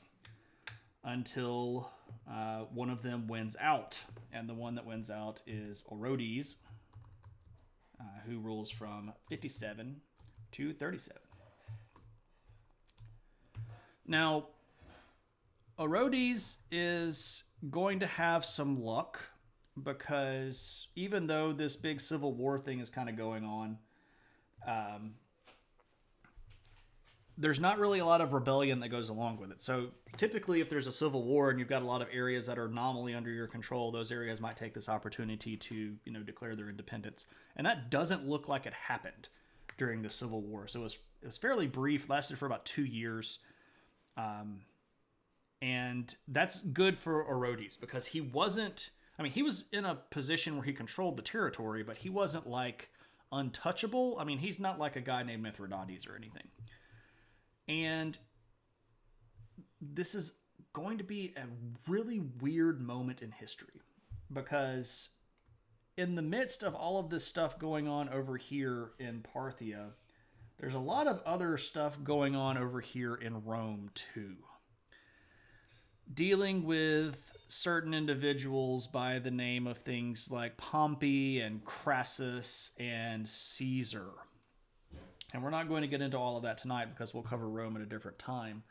until one of them wins out. And the one that wins out is Orodes, who rules from 57 to 37. Now, Orodes is going to have some luck because even though this big civil war thing is kind of going on, there's not really a lot of rebellion that goes along with it. So typically if there's a civil war and you've got a lot of areas that are nominally under your control, those areas might take this opportunity to, declare their independence. And that doesn't look like it happened during the Civil War. So it was fairly brief, lasted for about 2 years. And that's good for Orodes because he was in a position where he controlled the territory, but he wasn't like untouchable. I mean, he's not like a guy named Mithridates or anything. And this is going to be a really weird moment in history because in the midst of all of this stuff going on over here in Parthia, there's a lot of other stuff going on over here in Rome too. Dealing with certain individuals by the name of things like Pompey and Crassus and Caesar. And we're not going to get into all of that tonight because we'll cover Rome at a different time.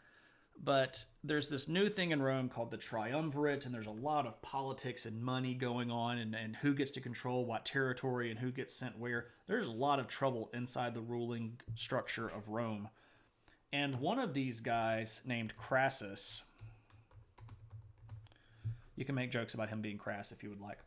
But there's this new thing in Rome called the Triumvirate, and there's a lot of politics and money going on and who gets to control what territory and who gets sent where. There's a lot of trouble inside the ruling structure of Rome. And one of these guys named Crassus, you can make jokes about him being crass if you would like.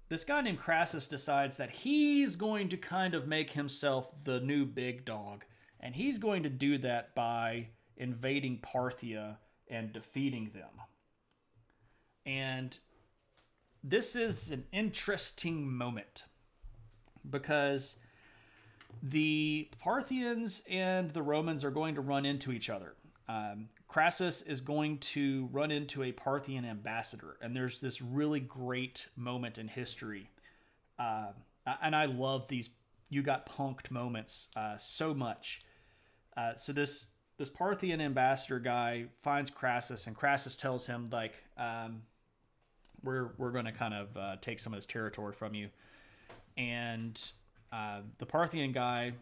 This guy named Crassus decides that he's going to kind of make himself the new big dog. And he's going to do that by invading Parthia and defeating them. And this is an interesting moment because the Parthians and the Romans are going to run into each other. Crassus is going to run into a Parthian ambassador, and there's this really great moment in history. And I love these you got punked moments so much. So this Parthian ambassador guy finds Crassus, and Crassus tells him, like, we're going to kind of take some of this territory from you. And the Parthian guy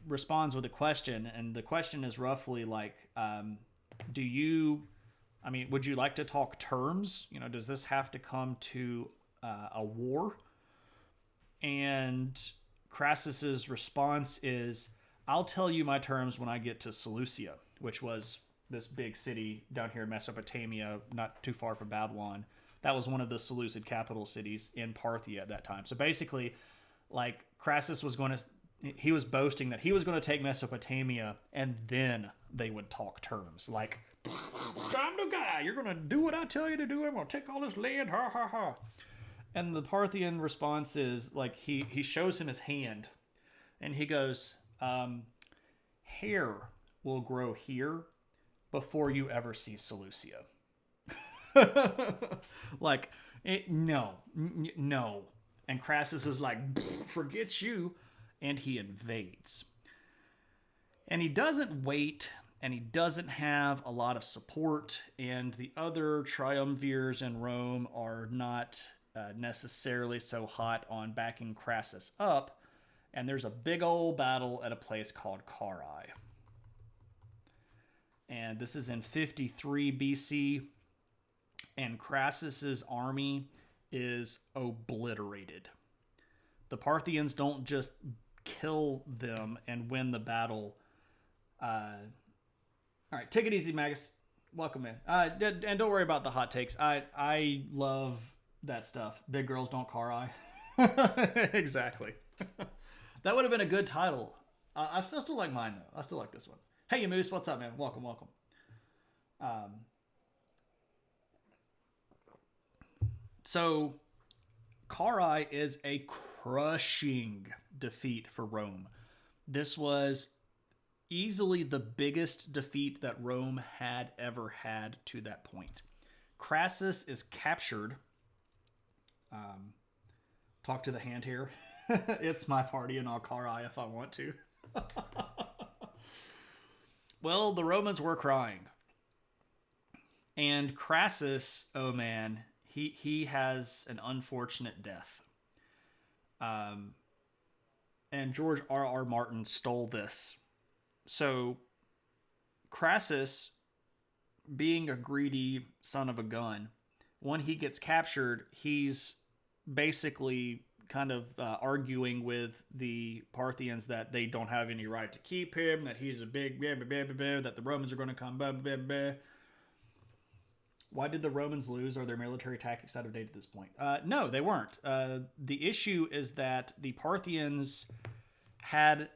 responds with a question, and the question is roughly like, would you like to talk terms? You know, does this have to come to a war? And Crassus's response is, I'll tell you my terms when I get to Seleucia, which was this big city down here in Mesopotamia, not too far from Babylon. That was one of the Seleucid capital cities in Parthia at that time. So basically, like, Crassus was he was boasting that he was going to take Mesopotamia, and then they would talk terms. Like, I'm the guy. You're going to do what I tell you to do. I'm going to take all this land. Ha, ha, ha. And the Parthian response is, like, he shows him his hand, and he goes, hair will grow here before you ever see Seleucia. Like, no. And Crassus is like, forget you. And he invades. And he doesn't wait, and he doesn't have a lot of support, and the other triumvirs in Rome are not necessarily so hot on backing Crassus up, and there's a big old battle at a place called Carrhae. And this is in 53 BC, and Crassus's army is obliterated. The Parthians don't just kill them and win the battle. All right, take it easy, Magus. Welcome in. And don't worry about the hot takes. I love that stuff. Big girls don't Carrhae. Exactly. That would have been a good title. I still like mine, though. I still like this one. Hey, you Moose. What's up, man? Welcome. So Carrhae is a crushing defeat for Rome. This was easily the biggest defeat that Rome had ever had to that point. Crassus is captured. Talk to the hand here. It's my party and I'll Carrhae if I want to. Well, the Romans were crying. And Crassus, oh man, he has an unfortunate death. And George R.R. Martin stole this. So Crassus, being a greedy son of a gun, when he gets captured, he's basically kind of arguing with the Parthians that they don't have any right to keep him, that he's a big that the Romans are going to come. Why did the Romans lose? Are their military tactics out of date at this point? No, they weren't. The issue is that the Parthians had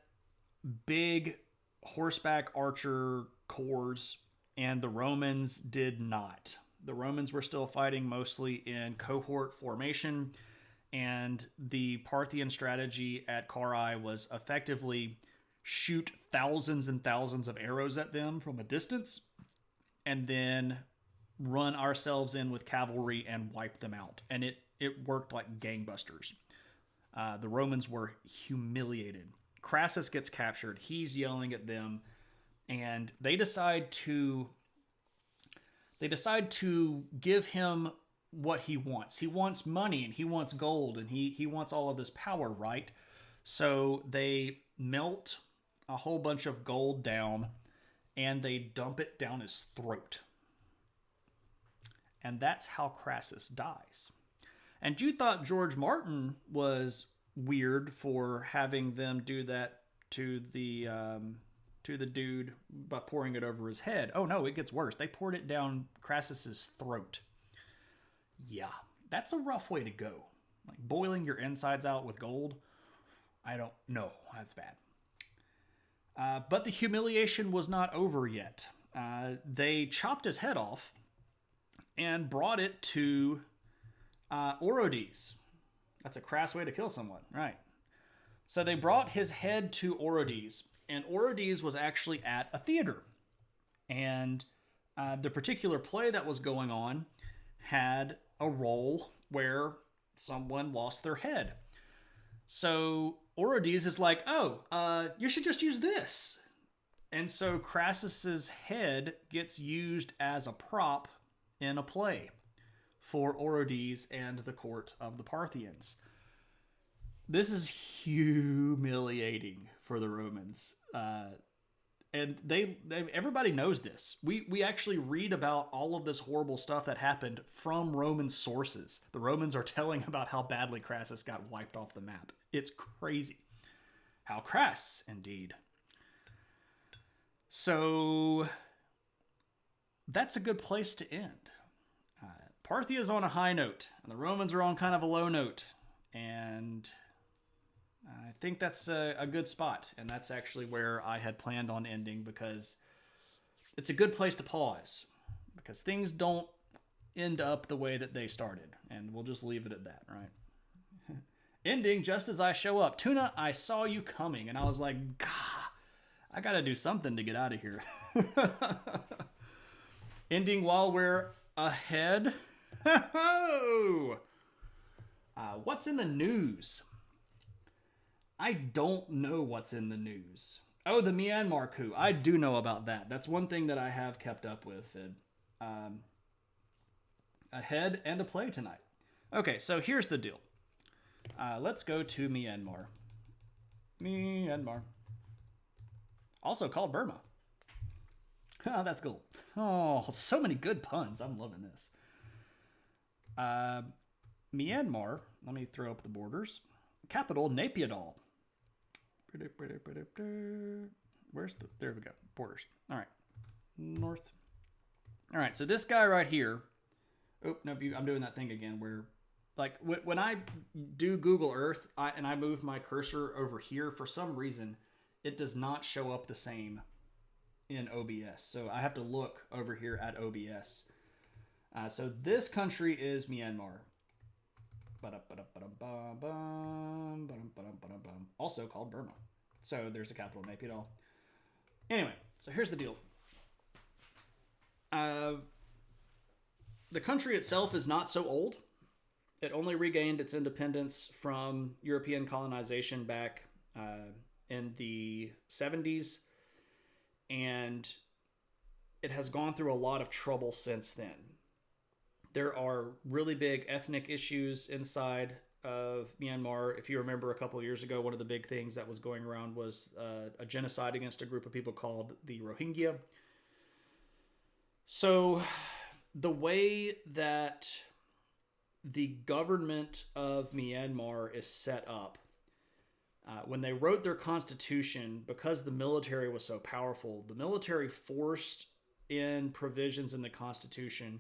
big horseback archer corps, and the Romans did not. The Romans were still fighting mostly in cohort formation, and the Parthian strategy at Carrhae was effectively shoot thousands and thousands of arrows at them from a distance, and then run ourselves in with cavalry and wipe them out. And it worked like gangbusters. The Romans were humiliated. Crassus gets captured. He's yelling at them, and they decide to give him what he wants. He wants money, and he wants gold, and he wants all of this power, right? So they melt a whole bunch of gold down, and they dump it down his throat. And that's how Crassus dies. And you thought George Martin was weird for having them do that to the to the dude by pouring it over his head. Oh no, it gets worse. They poured it down Crassus's throat. Yeah, that's a rough way to go. Like boiling your insides out with gold. I don't know. That's bad. But the humiliation was not over yet. They chopped his head off and brought it to Orodes. That's a crass way to kill someone, right? So they brought his head to Orodes, and Orodes was actually at a theater. And the particular play that was going on had a role where someone lost their head. So Orodes is like, oh, you should just use this. And so Crassus's head gets used as a prop in a play for Orodes and the court of the Parthians. This is humiliating for the Romans. And they everybody knows this. We actually read about all of this horrible stuff that happened from Roman sources. The Romans are telling about how badly Crassus got wiped off the map. It's crazy. How crass, indeed. So that's a good place to end. Parthia is on a high note, and the Romans are on kind of a low note. And I think that's a good spot. And that's actually where I had planned on ending, because it's a good place to pause. Because things don't end up the way that they started. And we'll just leave it at that, right? Ending just as I show up. Tuna, I saw you coming. And I was like, God, I got to do something to get out of here. Ending while we're ahead. What's in the news? I don't know what's in the news. Oh, the Myanmar coup. I do know about that. That's one thing that I have kept up with. Ahead and a play tonight. Okay, so here's the deal. Let's go to Myanmar. Myanmar. Also called Burma. Oh, that's cool. Oh, so many good puns. I'm loving this. Myanmar. Let me throw up the borders. Capital, Naypyidaw. Where's the... There we go. Borders. All right. North. All right, so this guy right here... Oh, no, I'm doing that thing again where... Like, when I do Google Earth and I move my cursor over here, for some reason, it does not show up the same in OBS. So I have to look over here at OBS. So this country is Myanmar. Also called Burma. So there's the capital, Naypyidaw. Anyway, so here's the deal. The country itself is not so old. It only regained its independence from European colonization back in the 70s. And it has gone through a lot of trouble since then. There are really big ethnic issues inside of Myanmar. If you remember a couple of years ago, one of the big things that was going around was a genocide against a group of people called the Rohingya. So the way that the government of Myanmar is set up, when they wrote their constitution, because the military was so powerful, the military forced in provisions in the constitution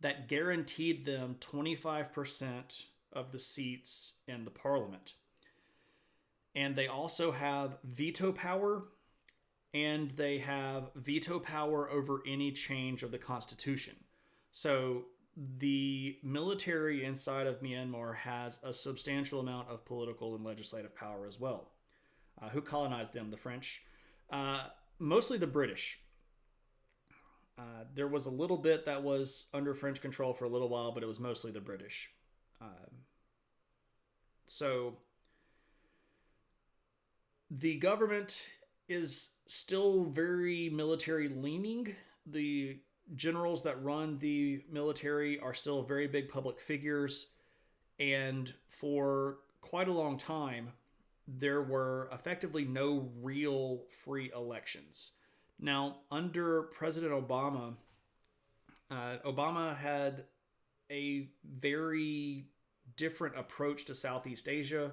that guaranteed them 25% of the seats in the parliament. And they also have veto power, and they have veto power over any change of the constitution. So the military inside of Myanmar has a substantial amount of political and legislative power as well. Who colonized them? The French. Mostly the British. There was a little bit that was under French control for a little while, but it was mostly the British. So the government is still very military leaning. The generals that run the military are still very big public figures. And for quite a long time, there were effectively no real free elections. Now, under President Obama, Obama had a very different approach to Southeast Asia.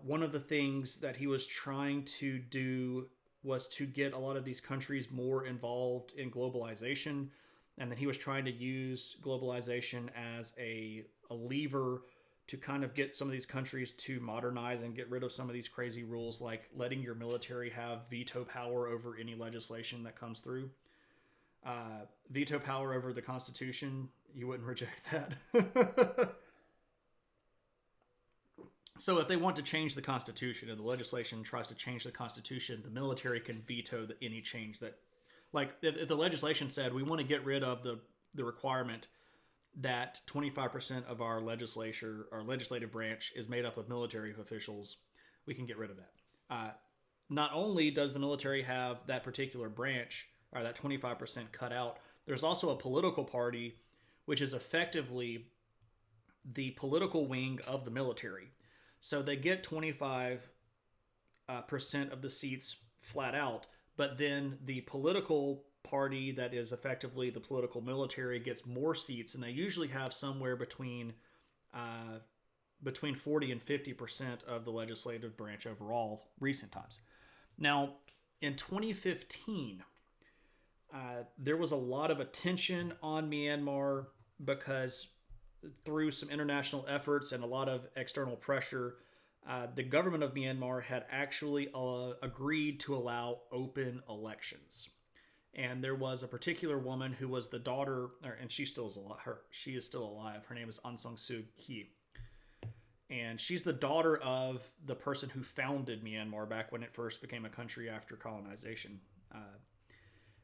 One of the things that he was trying to do was to get a lot of these countries more involved in globalization, and then he was trying to use globalization as a lever to kind of get some of these countries to modernize and get rid of some of these crazy rules, like letting your military have veto power over any legislation that comes through. Veto power over the Constitution, you wouldn't reject that. So if they want to change the Constitution and the legislation tries to change the Constitution, the military can veto any change that, like, if the legislation said we want to get rid of the requirement that 25% of our legislative branch is made up of military officials, we can get rid of that. Not only does the military have that particular branch, or that 25% cut out, there's also a political party which is effectively the political wing of the military. So they get 25% of the seats flat out, but then the political party that is effectively the political military gets more seats, and they usually have somewhere between 40 and 50% of the legislative branch overall recent times. Now, in 2015, there was a lot of attention on Myanmar because through some international efforts and a lot of external pressure, the government of Myanmar had actually agreed to allow open elections. And there was a particular woman who was the daughter, and she is still alive. Her name is Aung San Suu Kyi. And she's the daughter of the person who founded Myanmar back when it first became a country after colonization.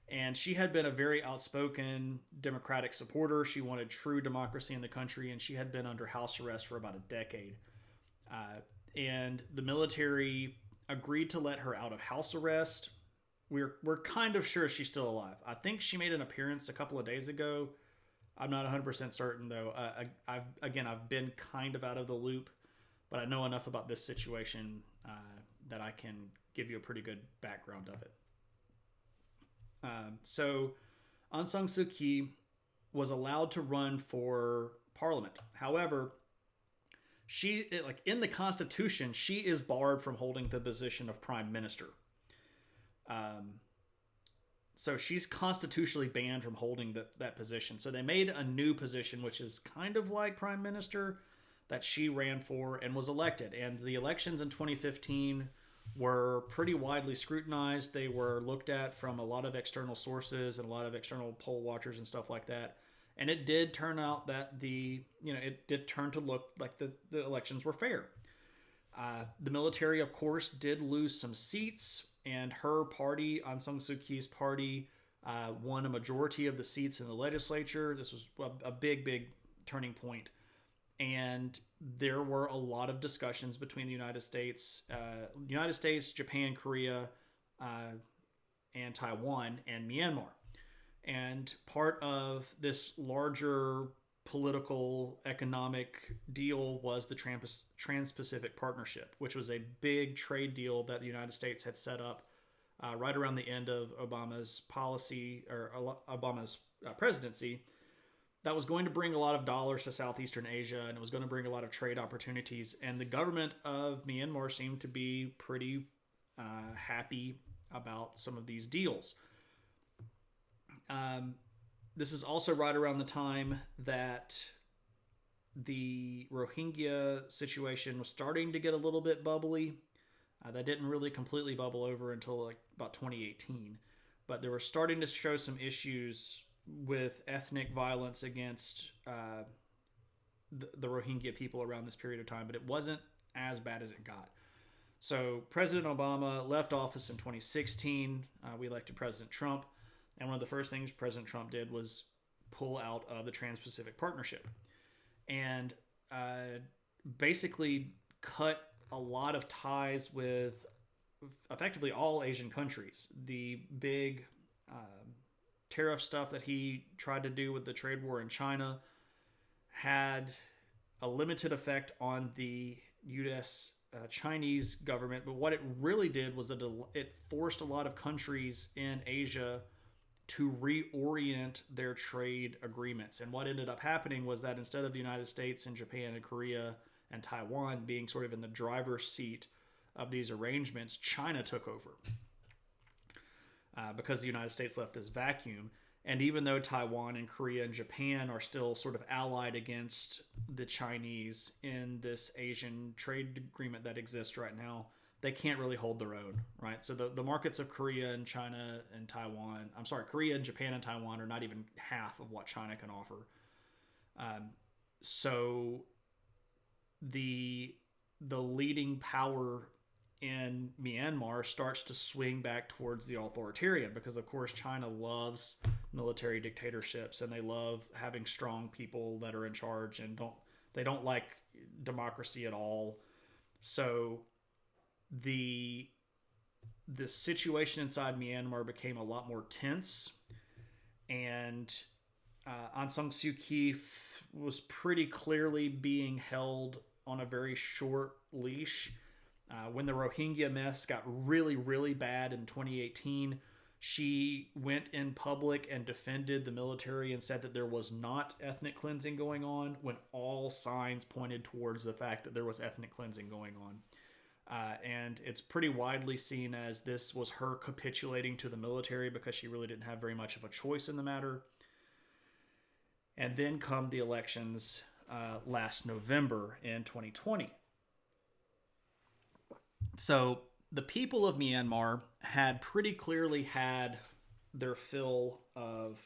And she had been a very outspoken democratic supporter. She wanted true democracy in the country, and she had been under house arrest for about a decade. And the military agreed to let her out of house arrest. We're kind of sure she's still alive. I think she made an appearance a couple of days ago. I'm not 100% certain, though. I've been kind of out of the loop, but I know enough about this situation that I can give you a pretty good background of it. So Aung San Suu Kyi was allowed to run for parliament. However, in the Constitution, she is barred from holding the position of prime minister. So she's constitutionally banned from holding that position. So they made a new position, which is kind of like prime minister, that she ran for and was elected. And the elections in 2015 were pretty widely scrutinized. They were looked at from a lot of external sources and a lot of external poll watchers and stuff like that. And it did turn out that it did turn to look like the elections were fair. The military, of course, did lose some seats, and her party, Aung San Suu Kyi's party, won a majority of the seats in the legislature. This was a big turning point. And there were a lot of discussions between the United States, Japan, Korea, and Taiwan, and Myanmar. And part of this larger political economic deal was the Trans-Pacific Partnership, which was a big trade deal that the United States had set up right around the end of Obama's policy, or Obama's presidency, that was going to bring a lot of dollars to Southeastern Asia, and it was going to bring a lot of trade opportunities. And the government of Myanmar seemed to be pretty happy about some of these deals. This is also right around the time that the Rohingya situation was starting to get a little bit bubbly. That didn't really completely bubble over until about 2018. But they were starting to show some issues with ethnic violence against the Rohingya people around this period of time, but it wasn't as bad as it got. So President Obama left office in 2016. We elected President Trump. And one of the first things President Trump did was pull out of the Trans-Pacific Partnership and basically cut a lot of ties with effectively all Asian countries. The big tariff stuff that he tried to do with the trade war in China had a limited effect on the U.S. Chinese government, but what it really did was it forced a lot of countries in Asia to reorient their trade agreements. And what ended up happening was that instead of the United States and Japan and Korea and Taiwan being sort of in the driver's seat of these arrangements, China took over. because the United States left this vacuum. And even though Taiwan and Korea and Japan are still sort of allied against the Chinese in this Asian trade agreement that exists right now, they can't really hold their own, right? So the markets of Korea and China and Taiwan, I'm sorry, Korea and Japan and Taiwan are not even half of what China can offer. So the leading power in Myanmar starts to swing back towards the authoritarian, because of course China loves military dictatorships and they love having strong people that are in charge, and they don't like democracy at all. So the situation inside Myanmar became a lot more tense, and Aung San Suu Kyi was pretty clearly being held on a very short leash. When the Rohingya mess got really, really bad in 2018, she went in public and defended the military and said that there was not ethnic cleansing going on, when all signs pointed towards the fact that there was ethnic cleansing going on. And it's pretty widely seen as this was her capitulating to the military because she really didn't have very much of a choice in the matter. And then come the elections last November in 2020. So the people of Myanmar had pretty clearly had their fill of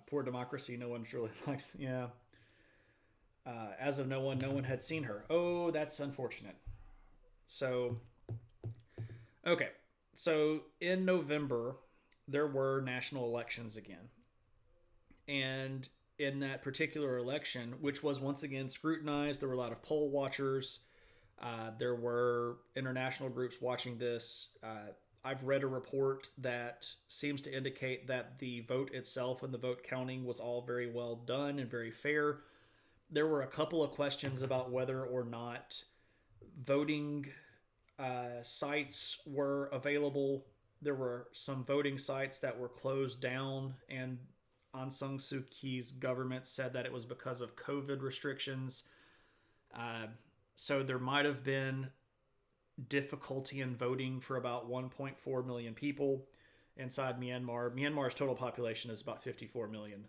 poor democracy. No one's really likes, yeah. As of no one had seen her. Oh, that's unfortunate. So, okay. So in November, there were national elections again. And in that particular election, which was once again scrutinized, there were a lot of poll watchers. There were international groups watching this. I've read a report that seems to indicate that the vote itself and the vote counting was all very well done and very fair. There were a couple of questions about whether or not voting sites were available. There were some voting sites that were closed down, and Aung San Suu Kyi's government said that it was because of COVID restrictions. So there might have been difficulty in voting for about 1.4 million people inside Myanmar. Myanmar's total population is about 54 million.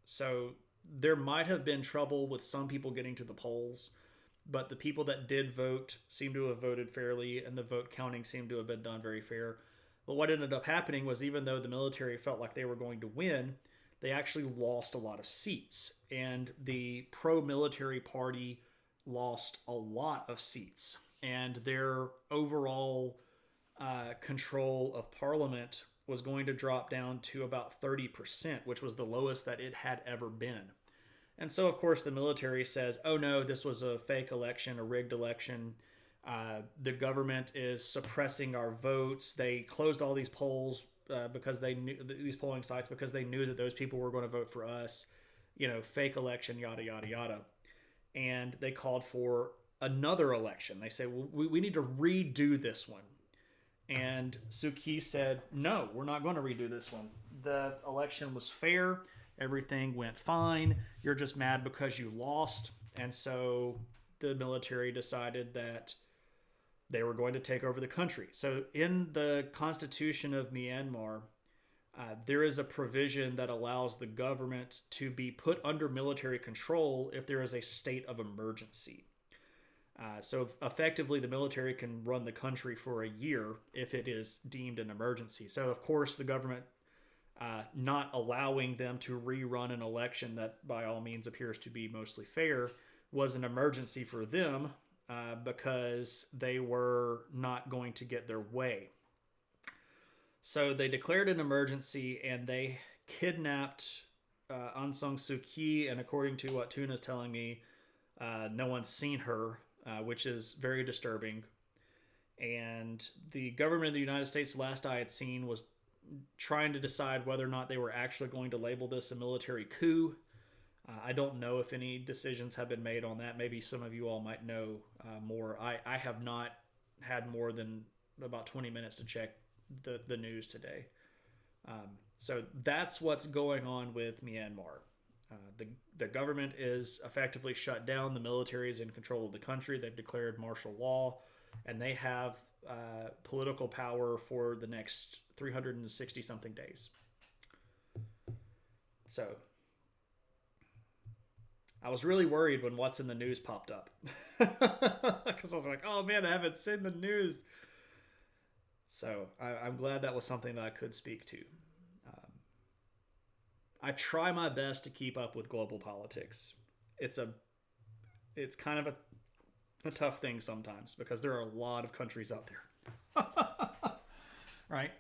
So there might have been trouble with some people getting to the polls, but the people that did vote seem to have voted fairly, and the vote counting seemed to have been done very fair. But what ended up happening was, even though the military felt like they were going to win, they actually lost a lot of seats, and the pro-military party lost a lot of seats, and their overall control of parliament was going to drop down to about 30%, which was the lowest that it had ever been. And so, of course, the military says, oh no, this was a fake election, a rigged election. The government is suppressing our votes. They closed all these polls because they knew these polling sites, because they knew that those people were going to vote for us. Fake election, yada, yada, yada. And they called for another election. They say, well, we need to redo this one. And Suu Kyi said, no, we're not going to redo this one. The election was fair. Everything went fine. You're just mad because you lost. And so the military decided that they were going to take over the country. So in the Constitution of Myanmar, there is a provision that allows the government to be put under military control if there is a state of emergency. So effectively, the military can run the country for a year if it is deemed an emergency. So, of course, the government not allowing them to rerun an election that by all means appears to be mostly fair was an emergency for them because they were not going to get their way. So they declared an emergency, and they kidnapped Aung San Suu Kyi, and according to what Tuna's telling me, no one's seen her, which is very disturbing. And the government of the United States, last I had seen, was trying to decide whether or not they were actually going to label this a military coup. I don't know if any decisions have been made on that. Maybe some of you all might know more. I have not had more than about 20 minutes to check the news today. So that's what's going on with Myanmar. The government is effectively shut down. The military is in control of the country. They've declared martial law. and they have political power for the next 360 something days. So I was really worried when What's in the News popped up because I was like, oh man, I haven't seen the news. So I'm glad that was something that I could speak to. I try my best to keep up with global politics. It's kind of a tough thing sometimes because there are a lot of countries out there. Right?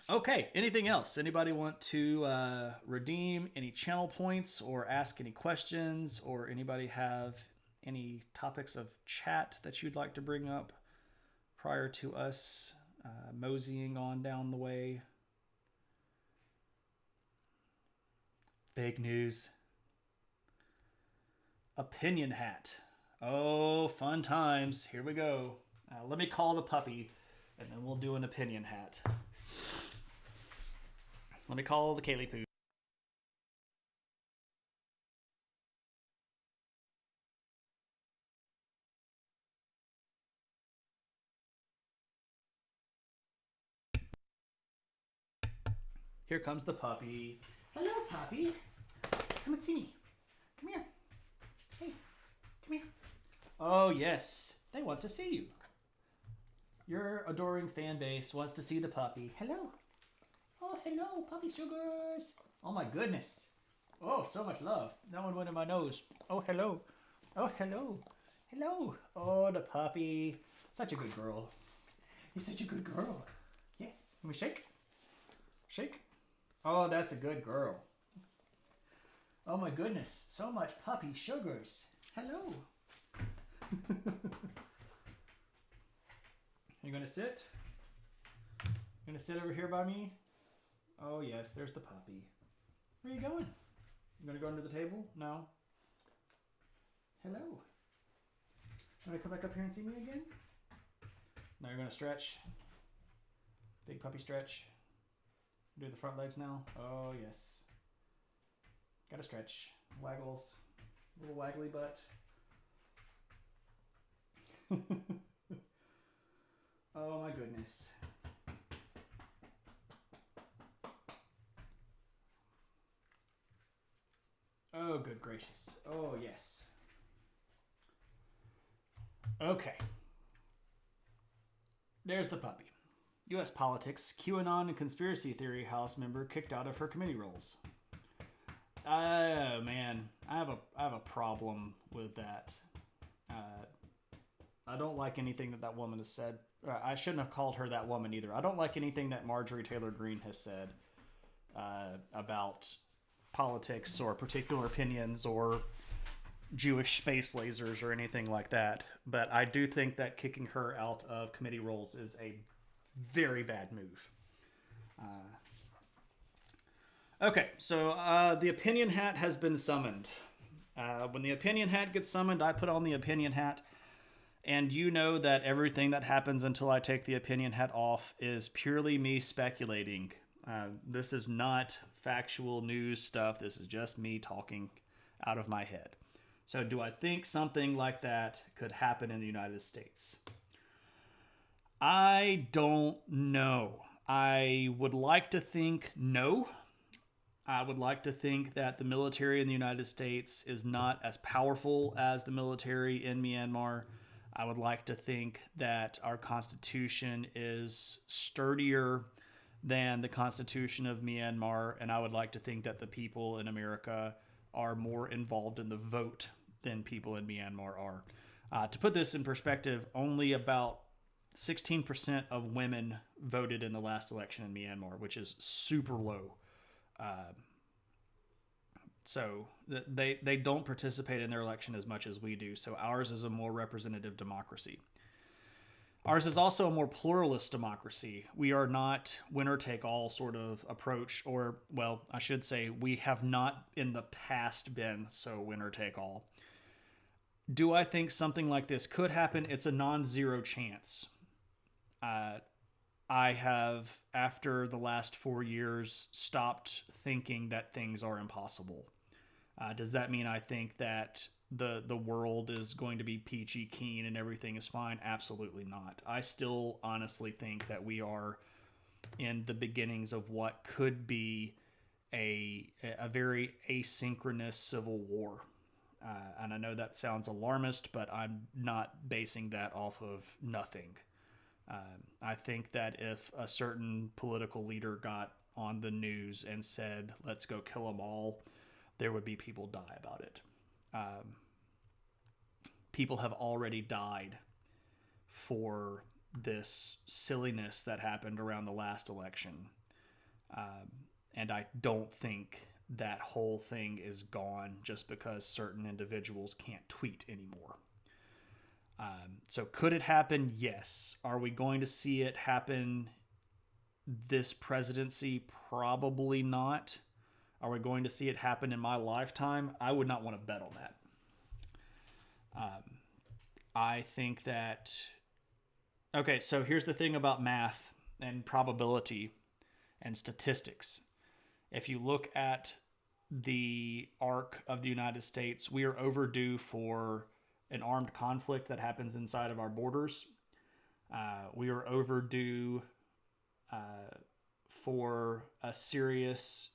Okay, anything else? Anybody want to redeem any channel points or ask any questions, or anybody have any topics of chat that you'd like to bring up prior to us moseying on down the way? Fake news. Opinion hat. Oh, fun times. Here we go. Let me call the puppy, and then we'll do an opinion hat. Let me call the Kaylee Poo. Here comes the puppy. Hello, puppy. Come and see me. Come here. Hey, come here. Oh, yes. They want to see you. Your adoring fan base wants to see the puppy. Hello. Oh, hello, puppy sugars. Oh, my goodness. Oh, so much love. That one went in my nose. Oh, hello. Oh, hello. Hello. Oh, the puppy. Such a good girl. You're such a good girl. Yes. Can we shake? Shake. Oh, that's a good girl. Oh, my goodness. So much puppy sugars. Hello. You gonna sit? You gonna sit over here by me? Oh, yes, there's the puppy. Where are you going? You gonna go under the table? No. Hello. You wanna come back up here and see me again? Now you're gonna stretch. Big puppy stretch. Do the front legs now. Oh, yes. Gotta stretch. Waggles. Little waggly butt. Oh, my goodness. Oh, good gracious. Oh, yes. Okay. There's the puppy. U.S. politics. QAnon and conspiracy theory House member kicked out of her committee roles. Oh, man. I have a problem with that. I don't like anything that woman has said. I shouldn't have called her that woman either. I don't like anything that Marjorie Taylor Greene has said about politics or particular opinions or Jewish space lasers or anything like that. But I do think that kicking her out of committee roles is a very bad move. Okay, so the opinion hat has been summoned. When the opinion hat gets summoned, I put on the opinion hat. And you know that everything that happens until I take the opinion hat off is purely me speculating. This is not factual news stuff. This is just me talking out of my head. So do I think something like that could happen in the United States? I don't know. I would like to think no. I would like to think that the military in the United States is not as powerful as the military in Myanmar. I would like to think that our Constitution is sturdier than the Constitution of Myanmar, and I would like to think that the people in America are more involved in the vote than people in Myanmar are. To put this in perspective, only about 16% of women voted in the last election in Myanmar, which is super low. So they don't participate in their election as much as we do. So ours is a more representative democracy. Ours is also a more pluralist democracy. We are not winner-take-all sort of approach, or, well, I should say we have not in the past been so winner-take-all. Do I think something like this could happen? It's a non-zero chance. I have, after the last 4 years, stopped thinking that things are impossible. Does that mean I think that the world is going to be peachy keen and everything is fine. Absolutely not. I still honestly think that we are in the beginnings of what could be a very asynchronous civil war. And I know that sounds alarmist, but I'm not basing that off of nothing. I think that if a certain political leader got on the news and said, let's go kill them all, there would be people die about it. People have already died for this silliness that happened around the last election. And I don't think that whole thing is gone just because certain individuals can't tweet anymore. So could it happen? Yes. Are we going to see it happen this presidency? Probably not. Are we going to see it happen in my lifetime? I would not want to bet on that. I think that... Okay, so here's the thing about math and probability and statistics. If you look at the arc of the United States, we are overdue for an armed conflict that happens inside of our borders. We are overdue for a serious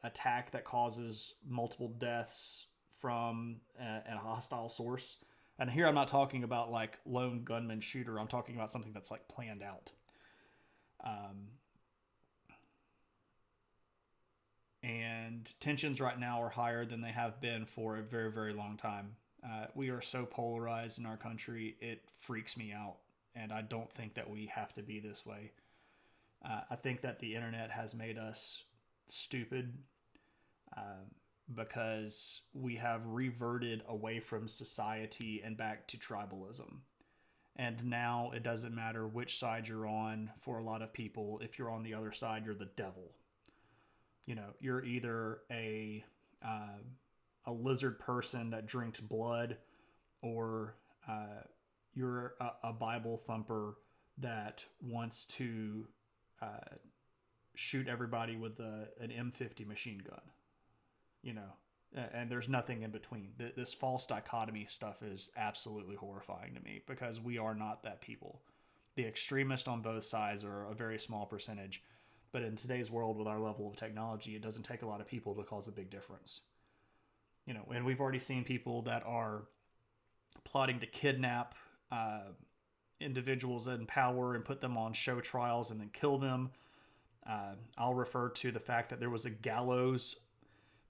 attack that causes multiple deaths from a hostile source. And here I'm not talking about like lone gunman shooter. I'm talking about something that's like planned out. And tensions right now are higher than they have been for a very, very long time. We are so polarized in our country, it freaks me out. And I don't think that we have to be this way. I think that the internet has made us stupid because we have reverted away from society and back to tribalism. And now it doesn't matter which side you're on for a lot of people. If you're on the other side, you're the devil. You know, you're either a lizard person that drinks blood, or you're a Bible thumper that wants to shoot everybody with an M50 machine gun. You know, and there's nothing in between. This false dichotomy stuff is absolutely horrifying to me because we are not that people. The extremists on both sides are a very small percentage. But in today's world, with our level of technology, it doesn't take a lot of people to cause a big difference. You know, and we've already seen people that are plotting to kidnap individuals in power and put them on show trials and then kill them. I'll refer to the fact that there was a gallows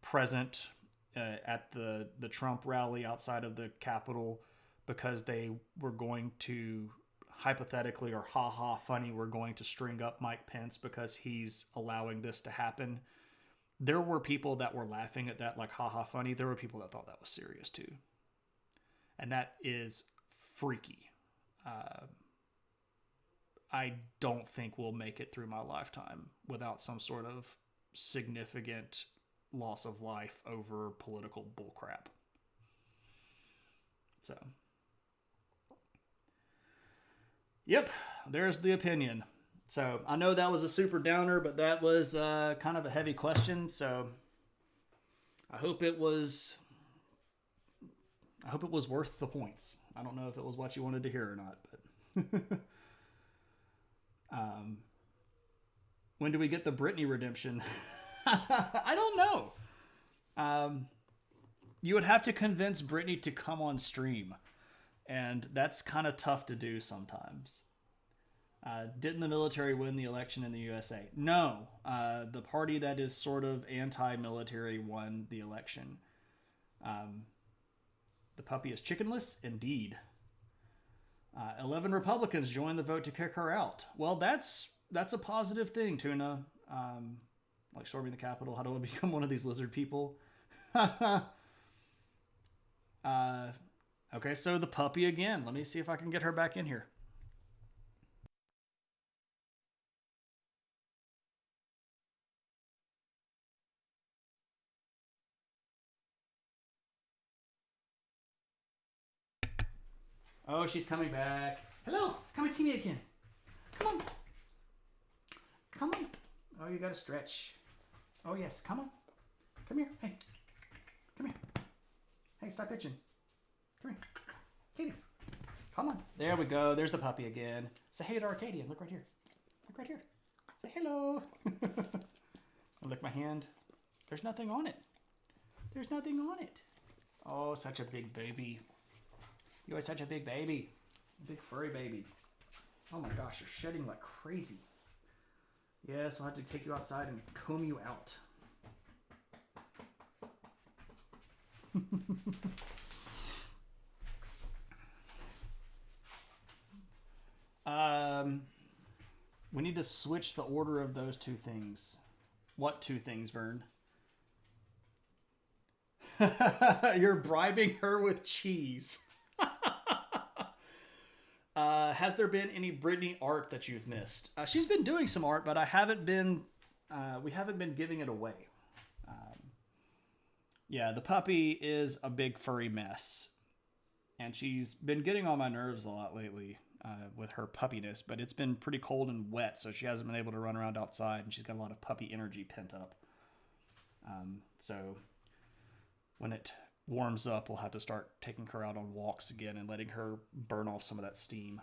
present at the Trump rally outside of the Capitol because they were going to hypothetically, or funny, we're going to string up Mike Pence because he's allowing this to happen. There were people that were laughing at that like funny. There were people that thought that was serious too. And that is freaky. I don't think we'll make it through my lifetime without some sort of significant loss of life over political bullcrap. So, yep, there's the opinion. So I know that was a super downer, but that was kind of a heavy question. So I hope it was worth the points. I don't know if it was what you wanted to hear or not, but when do we get the Britney redemption? I don't know. You would have to convince Britney to come on stream, and that's kind of tough to do sometimes. Didn't the military win the election in the USA? No. The party that is sort of anti-military won the election. The puppy is chickenless? Indeed. 11 Republicans joined the vote to kick her out. Well, that's a positive thing, Tuna. Like storming the Capitol. How do I become one of these lizard people? Okay, so the puppy again. Let me see if I can get her back in here. Oh, she's coming back. Hello, come and see me again. Come on. Come on. Oh, you gotta stretch. Oh, yes, come on. Come here. Hey. Come here. Hey, stop itching. Come here. Kitty. Come on. There we go. There's the puppy again. Say hey to Arcadian. Look right here. Look right here. Say hello. I'll lick my hand. There's nothing on it. There's nothing on it. Oh, such a big baby. You are such a big baby. Big furry baby. Oh my gosh, you're shedding like crazy. Yes, I'll have to take you outside and comb you out. We need to switch the order of those two things. What two things, Vern? You're bribing her with cheese. Has there been any Brittany art that you've missed? She's been doing some art, but we haven't been giving it away. Yeah, the puppy is a big furry mess. And she's been getting on my nerves a lot lately with her puppiness, but it's been pretty cold and wet, so she hasn't been able to run around outside, and she's got a lot of puppy energy pent up. So when it warms up, we'll have to start taking her out on walks again and letting her burn off some of that steam.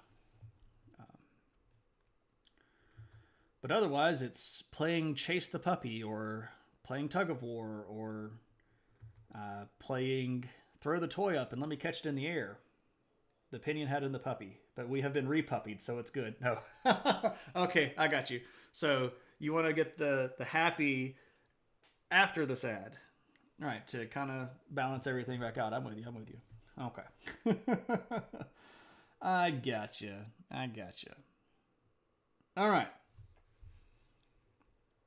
But otherwise, it's playing Chase the Puppy, or playing Tug of War, or playing Throw the Toy Up and Let Me Catch It in the Air. The opinion had in the puppy, but we have been repuppied, so it's good. No. Okay, I got you. So you want to get the happy after the sad. All right, to kind of balance everything back out. I'm with you. Okay. I gotcha. All right.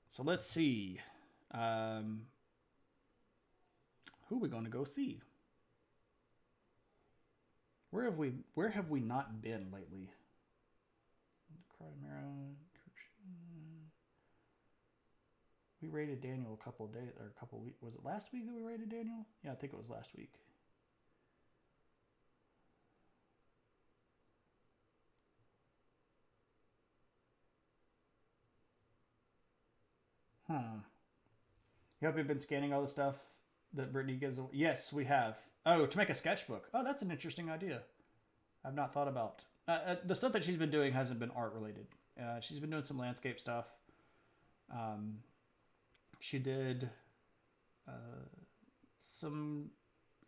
So let's see. Who are we going to go see? Where have we not been lately? We rated Daniel a couple of days, or a couple of weeks. Was it last week that we rated Daniel? Yeah, I think it was last week. You hope you've been scanning all the stuff that Brittany gives away. Yes, we have. Oh, to make a sketchbook. Oh, that's an interesting idea. I've not thought about. The stuff that she's been doing hasn't been art related. She's been doing some landscape stuff. She did some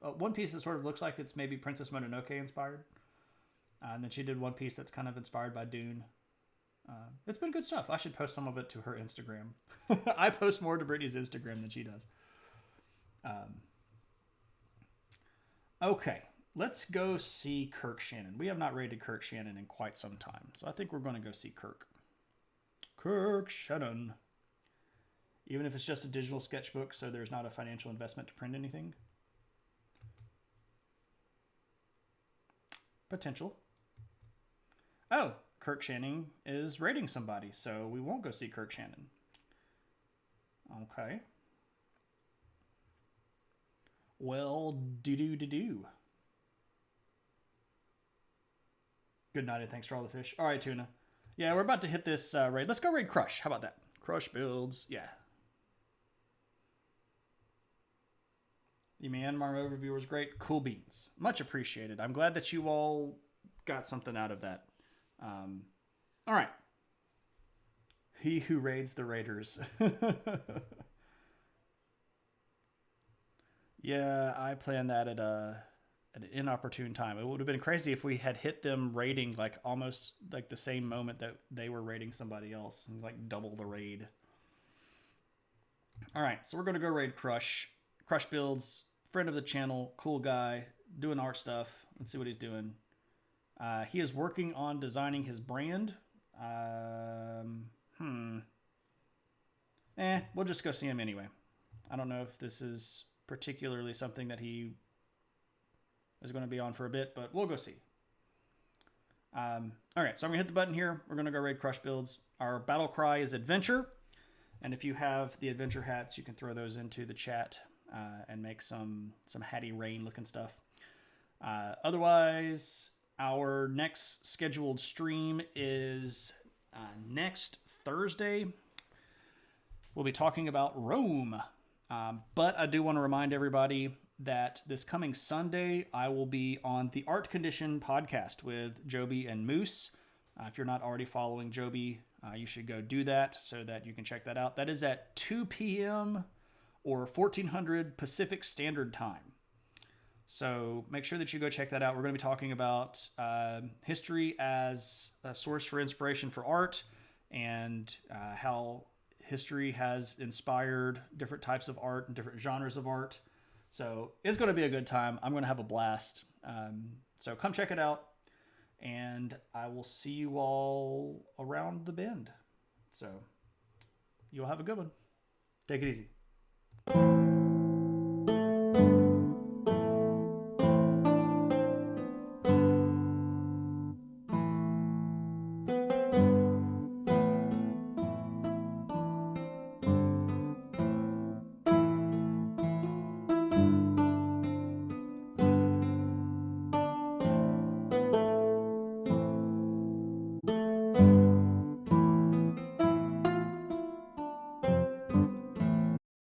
one piece that sort of looks like it's maybe Princess Mononoke inspired. And then she did one piece that's kind of inspired by Dune. It's been good stuff. I should post some of it to her Instagram. I post more to Brittany's Instagram than she does. Okay, let's go see Kirk Shannon. We have not rated Kirk Shannon in quite some time, so I think we're going to go see Kirk. Kirk Shannon. Even if it's just a digital sketchbook, so there's not a financial investment to print anything. Potential. Oh, Kirk Shannon is rating somebody, so we won't go see Kirk Shannon. Okay. Well, do. Good night and thanks for all the fish. All right, Tuna. Yeah, we're about to hit this raid. Let's go raid Crush. How about that? Crush builds. Yeah. The Myanmar overview was great. Cool beans. Much appreciated. I'm glad that you all got something out of that. All right. He who raids the raiders. Yeah, I planned that at an inopportune time. It would have been crazy if we had hit them raiding like almost like the same moment that they were raiding somebody else, and like double the raid. All right, so we're going to go raid Crush. Crush builds, friend of the channel, cool guy, doing art stuff. Let's see what he's doing. He is working on designing his brand. We'll just go see him anyway. I don't know if this is particularly something that he is going to be on for a bit, but we'll go see. All right, so I'm going to hit the button here. We're going to go raid Crush builds. Our battle cry is adventure. And if you have the adventure hats, you can throw those into the chat and make some Hattie Rain looking stuff. Otherwise, our next scheduled stream is next Thursday. We'll be talking about Rome. But I do want to remind everybody, that this coming Sunday, I will be on the Art Condition podcast with Joby and Moose. If you're not already following Joby, you should go do that so that you can check that out. That is at 2 p.m. or 1400 Pacific Standard Time. So make sure that you go check that out. We're going to be talking about history as a source for inspiration for art, and how history has inspired different types of art and different genres of art. So it's going to be a good time. I'm going to have a blast. So come check it out, and I will see you all around the bend. So you'll have a good one. Take it easy.